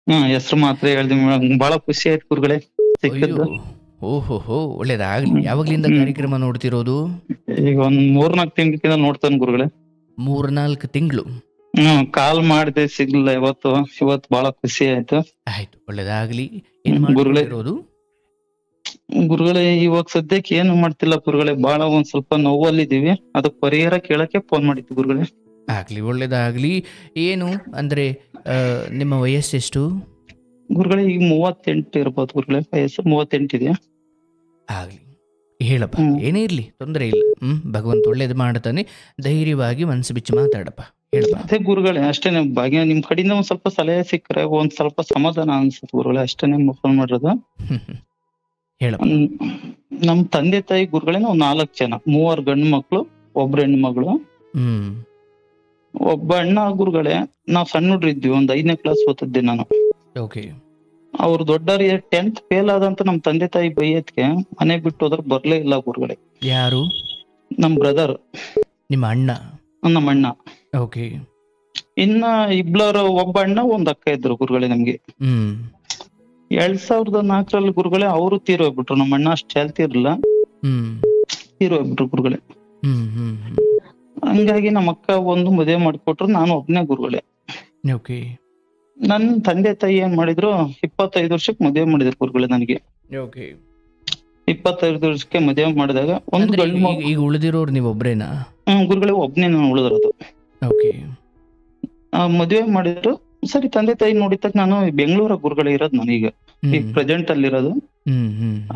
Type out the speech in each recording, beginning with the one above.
ಹೆಸರು ಮಾತ್ರ ಹೇಳ್ದೆ ಬಹಳ ಖುಷಿ ಆಯ್ತು ಗುರುಗಳೇ ಅಯ್ಯೋ, ಸಿಕ್ಕದ್ದು. ಓಹೋಹೋ, ಒಳ್ಳೇದಾಗ್ಲಿ. ಹ್ಮ್. ಯಾವಾಗ್ಲಿಂದ ಹ್ಮ್. ಕಾರ್ಯಕ್ರಮ ನೋಡ್ತಿರೋದು? ಈಗ ಒಂದ್ 3-4 ತಿಂಗಳಿಂದ ನೋಡ್ತಾನೆ ಗುರುಗಳೇ. 3-4 ತಿಂಗಳು. ಕಾಲ್ ಮಾಡಿದೆ ಸಿಗ್ಲಿಲ್ಲ ಇವತ್ತು ಬಹಳ ಖುಷಿ ಆಯ್ತು. ಆಯ್ತು, ಒಳ್ಳೇದಾಗ್ಲಿ. ಏನ್ ಗುರುಗಳೇ ಮಾಡ್ಕೊಂಡಿರೋದು? ಗುರುಗಳೇ ಇವಾಗ ಸದ್ಯಕ್ಕೆ ಏನು ಮಾಡ್ತಿಲ್ಲ ಗುರುಗಳೇ, ಬಹಳ ಒಂದ್ ಸ್ವಲ್ಪ ನೋವಲ್ಲಿದ್ದೀವಿ, ಅದಕ್ಕೆ ಪರಿಹಾರ ಕೇಳಕ್ಕೆ ಫೋನ್ ಮಾಡಿದ್ದು ಗುರುಗಳೇ. ಆಗ್ಲಿ, ಒಳ್ಳೇದಾಗ್ಲಿ. ಏನು ಅಂದ್ರೆ ನಿಮ್ಮ ವಯಸ್ಸೆಷ್ಟು? ಗುರುಗಳೇ ಈಗ 38 ಇರ್ಬೋದು ಗುರುಗಳೇ, ವಯಸ್ಸು 38 ಇದೆ. ಆಗ್ಲಿ, ಹೇಳಪ್ಪ. ಹ್ಮ್. ಏನೇ ಇರ್ಲಿ, ತೊಂದರೆ ಇಲ್ಲ. ಭಗವಂತ ಒಳ್ಳೇದು ಮಾಡ್ತಾನೆ. ಧೈರ್ಯವಾಗಿ ಮನಸ್ಸು ಬಿಚ್ಚಿ ಮಾತಾಡಪ್ಪ, ಹೇಳಪ್ಪ. ಅದೇ ಗುರುಗಳೇ, ಅಷ್ಟೇನೆ ಭಾಗ್ಯ ನಿಮ್ ಕಡೆಯಿಂದ ಒಂದ್ ಸ್ವಲ್ಪ ಸಲಹೆ ಸಿಕ್ಕರೆ ಒಂದ್ ಸ್ವಲ್ಪ ಸಮಾಧಾನ ಅನ್ಸುತ್ತೆ ಗುರುಗಳೇ, ಅಷ್ಟೇನೆ ಫೋನ್ ಮಾಡಿರೋದು. ಹೇಳಪ್ಪ. ನಮ್ ತಂದೆ ತಾಯಿ ಗುರುಗಳೇ ನಾವು 4 ಜನ, 3 ಗಂಡು ಮಕ್ಳು, 1 ಹೆಣ್ಣು ಮಗಳು. ಹ್ಮ್ ಒಬ್ಬ ಅಣ್ಣ ಗುರುಗಳೇ, ನಾವ್ ಸಣ್ಣ ಹುಡ್ರು ಇದ್ವಿ, ಒಂದ್ 5ನೇ ಕ್ಲಾಸ್ ಓದಿದ್ದೆ ನಾನು. ಓಕೆ. ಅವ್ರು ದೊಡ್ಡವ್ರಿಗೆ 10th ಫೇಲ್ ಆದಂತ ನಮ್ ತಂದೆ ತಾಯಿ ಬೈಯತ್ಗೆ ಮನೆ ಬಿಟ್ಟು ಹೋದ್ರ ಬರ್ಲೇ ಇಲ್ಲ ಗುರುಗಳೇ. ಯಾರು? ನಮ್ ಬ್ರದರ್, ನಿಮ್ಮ ಅಣ್ಣ? ನಮ್ಮ ಅಣ್ಣ. ಓಕೆ. ಇನ್ನ ಇಬ್ಳರು, ಒಬ್ಬ ಅಣ್ಣ ಒಂದ್ ಅಕ್ಕ ಇದ್ರು ಗುರುಗಳೇ ನಮ್ಗೆ. 2004ರಲ್ಲಿ ಗುರುಗಳೇ ಅವರು ತೀರೋಗ್ಬಿಟ್ರು. ನಮ್ಮ ಅಣ್ಣ ಅಷ್ಟು ಹೆಲ್ತ್ ಇರ್ಲಿಲ್ಲ, ತೀರೋಗ್ಬಿಟ್ರು ಗುರುಗಳೇ. ಹಂಗಾಗಿ ನಮ್ಮ ಅಕ್ಕ ಒಂದು ಮದುವೆ ಮಾಡಿಕೊಟ್ರು, ನಾನು ಒಬ್ನೇ ಗುರುಗಳೇ. ಓಕೆ. ನನ್ ತಂದೆ ತಾಯಿ ಏನ್ ಮಾಡಿದ್ರು, 25 ವರ್ಷಕ್ಕೆ ಮದುವೆ ಮಾಡಿದ್ರು ಗುರುಗಳೇ ನನಗೆ. ಓಕೆ. 25 ವರ್ಷಕ್ಕೆ ಮದುವೆ ಮಾಡಿದಾಗ ಒಂದು ಗಂಡು ಮಗು. ಈಗ ಉಳಿದಿರೋರು ನೀವು ಒಬ್ರೇನಾ? ಗುರುಗಳೇ ಒಬ್ನೇ ನಾನು ಉಳಿದಿರೋದು. ಓಕೆ. ಮದುವೆ ಮಾಡಿದ್ರು. ಸರಿ, ತಂದೆ ತಾಯಿ ನೋಡಿದಾಗ ನಾನು ಬೆಂಗಳೂರ ಗುರುಗಳೇ ಇರೋದು, ನಾನು ಈಗ ಪ್ರೆಸೆಂಟ್ ಅಲ್ಲಿ ಇರೋದು.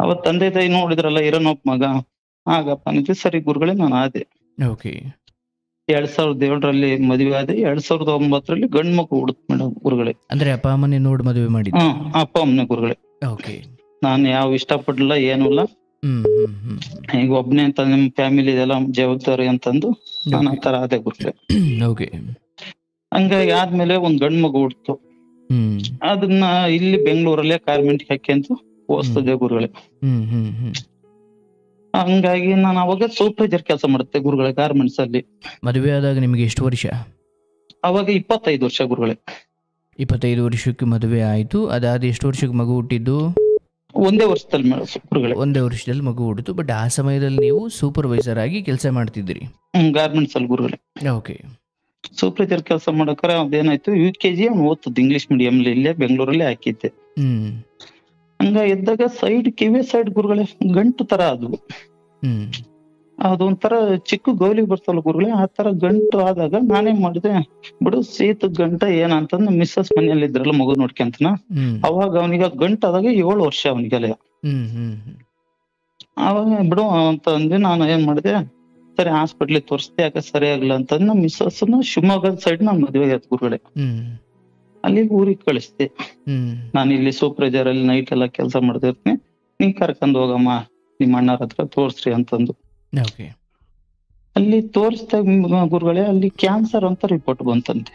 ಅವತ್ ತಂದೆ ತಾಯಿ ನೋಡಿದ್ರಲ್ಲ, ಇರೋನೊಬ್ಬ ಮಗ ಆಗಪ್ಪ ಅಂತಿದ್ದೆ. ಸರಿ ಗುರುಗಳೇ, ನಾನು ಆದೆ. ಓಕೆ. 2007ರಲ್ಲಿ ಮದುವೆ ಆದೆ. 2009ರಲ್ಲಿ ಗಂಡು ಮಗು ಹುಡುಕ್ ಮೇಡಮ್ ಗುರುಗಳೇ. ಅಂದ್ರೆ ಅಪ್ಪ ಅಮ್ಮನೇ ನೋಡಿ ಮದುವೆ ಮಾಡಿ? ಅಪ್ಪ ಅಮ್ಮನೇ ಗುರುಗಳೇ. ಓಕೆ. ನಾನು ಯಾವ ಇಷ್ಟಪಡ್ಲಿಲ್ಲ, ಏನೂ ಇಲ್ಲ. ಈಗ ಒಬ್ನೇ ಅಂತ ನಿಮ್ ಫ್ಯಾಮಿಲಿ ಇದೆಲ್ಲ ಜವಾಬ್ದಾರಿ ಅಂತಂದು ನಾನು ಆ ತರ ಆದೆ ಗುರುಗಳೇ. ಓಕೆ. ಹಂಗಾಗಿ ಆದ್ಮೇಲೆ ಒಂದ್ ಗಂಡು ಮಗು ಹುಡ್ತು. ಅದನ್ನ ಇಲ್ಲಿ ಬೆಂಗಳೂರಲ್ಲೇ ಕಾರ್ಮೆಂಟ್ ಹಾಕ್ಯಂತ ಓದಿಸ್ತಿದ್ದೆ ಗುರುಗಳೇ. ಹಂಗಾಗಿ ನಾನು ಅವಾಗ ಸೂಪರ್ವೈಸರ್ ಕೆಲಸ ಮಾಡುತ್ತೆ ಗುರುಗಳೇ ಗಾರ್ಮೆಂಟ್ಸ್ ಅಲ್ಲಿ. ಮದುವೆ ಆದಾಗ ನಿಮ್ಗೆ ಎಷ್ಟು ವರ್ಷ? ಅವಾಗ 25 ವರ್ಷ ಗುರುಗಳೇ. 25 ವರ್ಷಕ್ಕೆ ಮದುವೆ ಆಯ್ತು. ಅದಾದ ಎಷ್ಟು ವರ್ಷಕ್ಕೆ ಮಗು ಹುಟ್ಟಿದ್ದು? ಒಂದೇ ವರ್ಷದಲ್ಲಿ ಗುರುಗಳೇ. ಒಂದೇ ವರ್ಷದಲ್ಲಿ ಮಗು ಹುಟ್ಟಿತು. ಬಟ್ ಆ ಸಮಯದಲ್ಲಿ ನೀವು ಸೂಪರ್ವೈಸರ್ ಆಗಿ ಕೆಲಸ ಮಾಡ್ತಿದ್ರಿ? ಗಾರ್ಮೆಂಟ್ಸ್ ಅಲ್ಲಿ ಗುರುಗಳೇ. ಓಕೆ. ಸೂಪರ್ವೈಸರ್ ಕೆಲಸ ಮಾಡಕ್ರೆ ಅದೇನಾಯ್ತು, UKG ಅವ್ನು ಓದ್ತದ್ದು ಇಂಗ್ಲಿಷ್ ಮೀಡಿಯಂ, ಇಲ್ಲೇ ಬೆಂಗಳೂರಲ್ಲಿ ಹಾಕಿದ್ದೆ. ಹಂಗ ಇದ್ದಾಗ ಸೈಡ್ ಕಿವಿ ಸೈಡ್ ಗುರುಗಳೇ ಗಂಟು ತರ ಅದು. ಅದೊಂಥರ ಚಿಕ್ಕ ಗೌಲಿ ಬರ್ತಲ್ಲ ಗುರುಗಳೇ, ಆ ತರ ಗಂಟು ಆದಾಗ ನಾನೇನ್ ಮಾಡಿದೆ, ಬಿಡು ಶೀತ ಗಂಟ ಏನಂತಂದ್ ಮಿಸ್ಸಸ್ ಮನೆಯಲ್ಲಿ ಇದ್ರಲ್ಲ ಮಗು ನೋಡ್ಕೊಂತನ, ಅವಾಗ ಅವನಿಗೆ ಗಂಟು ಆದಾಗ 7 ವರ್ಷ ಅವನಿಗೆಲ್ಲ. ಅವಾಗ ಬಿಡು ಅಂತ ಅಂದ್ವಿ. ನಾನು ಏನ್ ಮಾಡಿದೆ, ಸರಿ ಹಾಸ್ಪಿಟ್ಲಿಗೆ ತೋರಿಸ್ದೆ, ಯಾಕೆ ಸರಿ ಆಗ್ಲಿಲ್ಲ ಅಂತಂದ್ ನಮ್ಮ ಮಿಸ್ಸಸ್ ಶಿವಮೊಗ್ಗದ ಸೈಡ್ ನಾನ್ ಮದ್ವೆ ಆಯ್ತು ಗುರುಗಳೇ. ಅಲ್ಲಿಗೆ ಊರಿಗೆ ಕಳಿಸ್ದೆ. ನಾನು ಇಲ್ಲಿ ಸೂಪರ್ವೈಸರ್ ಅಲ್ಲಿ ನೈಟ್ ಎಲ್ಲ ಕೆಲಸ ಮಾಡ್ತಿರ್ತೀನಿ, ನೀ ಕರ್ಕೊಂಡ್ ಹೋಗಮ್ಮ ನಿಮ್ಮ ಅಣ್ಣರ ಹತ್ರ ತೋರ್ಸ್ರಿ ಅಂತಂದು. ಅಲ್ಲಿ ತೋರಿಸ್ದಾಗ ಗುರುಗಳೇ, ಅಲ್ಲಿ ಕ್ಯಾನ್ಸರ್ ಅಂತ ರಿಪೋರ್ಟ್ ಬಂತಂತೆ.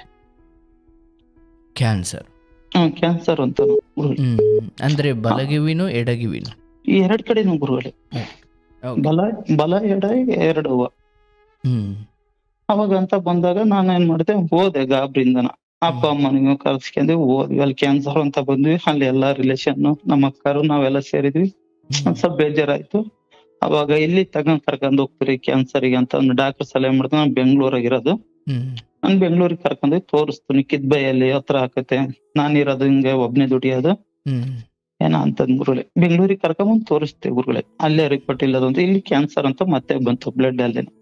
ಕ್ಯಾನ್ಸರ್? ಕ್ಯಾನ್ಸರ್ ಅಂತ ಅಂದ್ರೆ ಬಲಗಿವಿನೋ ಎಡಗಿವಿನೋ? ಈ 2 ಕಡೆನೂ ಗುರುಗಳೇ, ಬಲ ಎಡ 2 ಹೂವ. ಅವಾಗ ಅಂತ ಬಂದಾಗ ನಾನು ಏನ್ ಮಾಡಿದೆ, ಹೋದೆ ಗಾಬ್ರಿಂದನ. ಅಪ್ಪ ಅಮ್ಮನಿಗೂ ಕರ್ಸ್ಕೊಂಡ್ವಿ, ಹೋದ್ವಿ. ಅಲ್ಲಿ ಕ್ಯಾನ್ಸರ್ ಅಂತ ಬಂದ್ವಿ. ಅಲ್ಲಿ ಎಲ್ಲಾ ರಿಲೇಷನ್, ನಮ್ಮ ಅಕ್ಕರು ನಾವೆಲ್ಲ ಸೇರಿದ್ವಿ. ಒಂದ್ ಸ್ವಲ್ಪ ಬೇಜಾರಾಯ್ತು. ಅವಾಗ ಇಲ್ಲಿ ಕರ್ಕೊಂಡ್ ಹೋಗ್ತೀರಿ ಕ್ಯಾನ್ಸರ್ಗೆ ಅಂತ ಒಂದು ಡಾಕ್ಟರ್ ಸಲಹೆ ಮಾಡಿದ್ರು. ನಾನು ಬೆಂಗಳೂರಾಗ ಇರೋದು. ನಾನ್ ಬೆಂಗಳೂರಿಗೆ ಕರ್ಕೊಂಡೋಗಿ ತೋರಿಸ್ತೀನಿ, ಕಿದ್ಬೈಯಲ್ಲಿ ಹತ್ರ ಆಕತೆ, ನಾನಿರೋದು ಹಿಂಗೆ ಒಬ್ನೇ ದುಡಿಯೋದು ಏನ ಅಂತಂದ್ ಗುರುಗಳೇ. ಬೆಂಗಳೂರಿಗೆ ಕರ್ಕೊಂಡ್ ತೋರಿಸ್ತೆ ಗುರುಗಳೇ. ಅಲ್ಲೇ ರಿಪೋರ್ಟ್ ಇಲ್ಲದಂತ, ಇಲ್ಲಿ ಕ್ಯಾನ್ಸರ್ ಅಂತ ಮತ್ತೆ ಬಂತು ಬ್ಲಡ್ ಅಲ್ಲೇನೆ.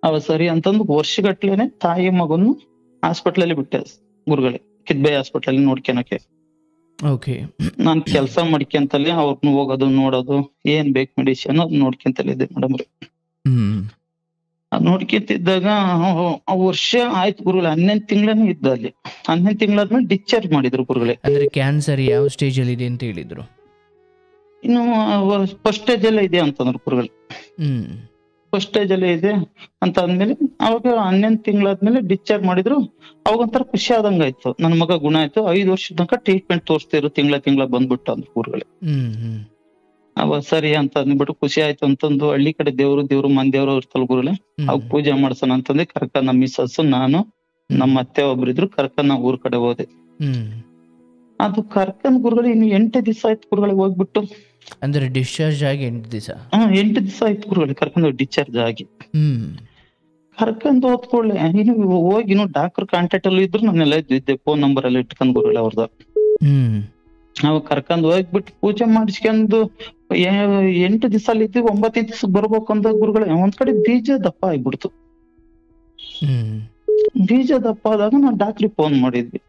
ಅವ ಸರಿ ಅಂತಂದು ವರ್ಷಗಟ್ಲೆನೆ ತಾಯಿ ಮಗನ್ನು ಹಾಸ್ಪಿಟ್ಲ್ ಅಲ್ಲಿ ಬಿಟ್ಟೆ ಗುರುಗಳೇ, ಕಿದ್ಬೈ ಹಾಸ್ಪಿಟ್ಲ್ ಅಲ್ಲಿ ನೋಡ್ಕೊಳಕ್ಕೆ. ನಾನ್ ಕೆಲ್ಸ ಮಾಡ್ಕೊಂತಲ್ಲಿ ಅವ್ರನ್ನ ಹೋಗೋದು ನೋಡೋದು, ಏನ್ ಬೇಕು ಮೆಡಿಸಿನ್ ಅದ್ ನೋಡ್ಕೊಂತಲ್ಲಿ ಇದ್ದೆ ಮೇಡಮ್. ನೋಡ್ಕೊಂತಿದ್ದಾಗ ವರ್ಷ ಆಯ್ತು ಗುರುಗಳೇ. 11 ತಿಂಗಳೇ ಇದ್ದ ಅಲ್ಲಿ. 11 ತಿಂಗಳಾದ್ಮೇಲೆ ಡಿಸ್ಚಾರ್ಜ್ ಮಾಡಿದ್ರು ಗುರುಗಳೇ. ಅಂದ್ರೆ ಕ್ಯಾನ್ಸರ್ ಯಾವ ಸ್ಟೇಜ್ ಅಲ್ಲಿ ಇದೆ ಅಂತ ಹೇಳಿದ್ರು? ಇನ್ನು ಫಸ್ಟ್ ಸ್ಟೇಜ್ ಅಲ್ಲೇ ಇದೆ ಅಂತಂದ್ರು ಗುರುಗಳೇ. ಫಸ್ಟ್ ಸ್ಟೇಜ್ ಅಲ್ಲೇ ಇದೆ ಅಂತ ಅಂದ್ಮೇಲೆ ಅವಾಗ 11 ತಿಂಗಳಾದ್ಮೇಲೆ ಡಿಸ್ಚಾರ್ಜ್ ಮಾಡಿದ್ರು. ಅವಾಗ ಒಂಥರ ಖುಷಿ ಆದಂಗ ಆಯ್ತು, ನನ್ ಮಗ ಗುಣ ಆಯ್ತು. 5 ವರ್ಷದ ತನಕ ಟ್ರೀಟ್ಮೆಂಟ್ ತೋರಿಸ್ತಿರು, ತಿಂಗಳ ಬಂದ್ಬಿಟ್ಟು ಅಂದ್ರು ಗುರುಗಳೇ. ಅವಾಗ ಸರಿ ಅಂತ ಅಂದ್ಬಿಟ್ಟು ಖುಷಿ ಆಯ್ತು ಅಂತಂದು, ಹಳ್ಳಿ ಕಡೆ ದೇವ್ರು ಮನ್ ದೇವ್ರು ಇರ್ತಲ್ ಗುರುಗಳೇ, ಅವ್ ಪೂಜೆ ಮಾಡ್ಸೋಣ ಅಂತಂದ್ರೆ ಕರ್ಕೊಂಡ್ ನಮ್ಮ ಮಿಸ್ಸಸ್, ನಾನು, ನಮ್ಮ ಅತ್ತೆ ಒಬ್ರಿದ್ರು, ಕರ್ಕೊಂಡ್ ನಾವ್ ಊರ್ ಕಡೆ ಹೋದೆ. ಅದು ಕರ್ಕೊಂಡ್ ಗುರುಗಳೇ ಇನ್ನು 8 ದಿವಸ ಆಯ್ತು ಗುರುಗಳೇ ಹೋಗ್ಬಿಟ್ಟು. ಅಂದ್ರೆ ಡಿಸ್ಚಾರ್ಜ್ ಆಗಿ 8 ದಿವಸ? 8 ದಿವಸ ಆಯ್ತು ಗುರುಗಳೇ ಕರ್ಕೊಂಡು ಡಿಸ್ಚಾರ್ಜ್ ಆಗಿ. ಕರ್ಕೊಂಡ್ ಹೋದ್ಕೊಳ್ಳೆ ಇನ್ನು ಹೋಗಿ ಇನ್ನು ಡಾಕ್ಟರ್ ಕಾಂಟ್ಯಾಕ್ಟ್ ಅಲ್ಲಿ ಇದ್ರು ನಾನೆಲ್ಲ ಇದ್ದಿದ್ದೆ, ಫೋನ್ ನಂಬರ್ ಎಲ್ಲ ಇಟ್ಕೊಂಡ್ ಗುರುಗಳೇ ಅವ್ರದ್ದು. ಅವಾಗ ಕರ್ಕೊಂಡ್ ಹೋಗ್ಬಿಟ್ಟು ಪೂಜೆ ಮಾಡಿಸ್ಕೊಂಡು 8 ದಿವಸ ಅಲ್ಲಿ ಇದ್ವಿ. 9ನೇ ದಿವಸ ಬರ್ಬೇಕು ಅಂತ ಗುರುಗಳೇ ಒಂದ್ ಕಡೆ ಬೀಜ ದಪ್ಪ ಆಗ್ಬಿಡ್ತು. ಬೀಜ ದಪ್ಪ ಆದಾಗ ನಾವ್ ಡಾಕ್ಟ್ರಿಗೆ ಫೋನ್ ಮಾಡಿದ್ವಿ.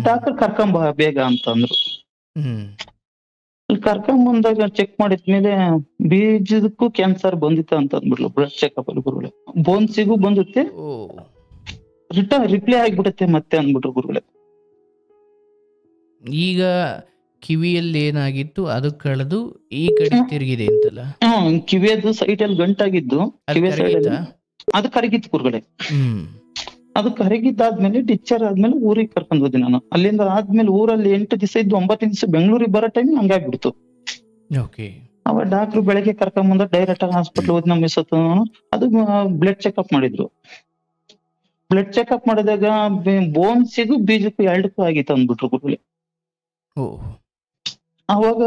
ಡಾಕ್ಟರ್ ಕರ್ಕೊಂಡ್ ಬಾ ಬೇಗ ಅಂತಂದ್ರು. ಕರ್ಕೊಂಡ್ ಬಂದಾಗ ಚೆಕ್ ಮಾಡಿದ್ಮೇಲೆ ಬೀಜದಕ್ಕೂ ಕ್ಯಾನ್ಸರ್ ಬಂದಿತ್ತ ಅಂತ ಅಂದ್ಬಿಟ್ಲು. ಬ್ಲಡ್ ಚೆಕಪ್ ಅಲ್ಲಿ ಗುರುಗಳೇ ಬೋನ್ಸಿಗೂ ಬಂದುತ್ತೆ, ರಿಪ್ಲೈ ಆಗ್ಬಿಡುತ್ತೆ ಮತ್ತೆ ಅಂದ್ಬಿಟ್ರು ಗುರುಗಳೇ. ಈಗ ಕಿವಿಯಲ್ಲಿ ಏನಾಗಿತ್ತು ಅದು ಕಳೆದು ಈ ಕಡೆ ತಿರುಗಿದೆ ಅಂತಲ್ಲ? ಕಿವಿಯದು ಸೈಡ್ ಅಲ್ಲಿ ಗಂಟಾಗಿದ್ದು ಕಿವಿಯ ಸೈಡ್ ಅದು ಕರಗಿತ್ತು ಗುರುಗಳೇ. ಅದು ಕರಗಿದ್ದಾದ್ಮೇಲೆ ಡಿಸ್ಚಾರ್ಜ್ ಆದ್ಮೇಲೆ ಊರಿಗೆ ಕರ್ಕೊಂಡ್ ಹೋದೆ ನಾನು. ಅಲ್ಲಿಂದ ಆದ್ಮೇಲೆ ಊರಲ್ಲಿ 8 ದಿವಸ ಇದ್ದು 9ನೇ ದಿವಸ ಬೆಂಗಳೂರಿಗೆ ಬರೋ ಟೈಮ್ ಹಂಗಾಗ್ಬಿಡ್ತು. ಅವಾಗ ಡಾಕ್ಟರ್ ಬೆಳಗ್ಗೆ ಕರ್ಕೊಂಡ್ ಬಂದ ಡೈರೆಕ್ಟ್ ಆಗಿ ಹಾಸ್ಪಿಟಲ್ ಹೋದ್ ನಮ್ಮ ಮಿಸ್ ಅದು ಬ್ಲಡ್ ಚೆಕ್ಅಪ್ ಮಾಡಿದ್ರು. ಬ್ಲಡ್ ಚೆಕ್ಅಪ್ ಮಾಡಿದಾಗ ಬೋನ್ಸಿಗೂ ಬೀಜಕ್ಕೂ 2ಕ್ಕೂ ಆಗಿತ್ತು ಅಂದ್ಬಿಟ್ರು ಗುರುಗಳೇ. ಅವಾಗ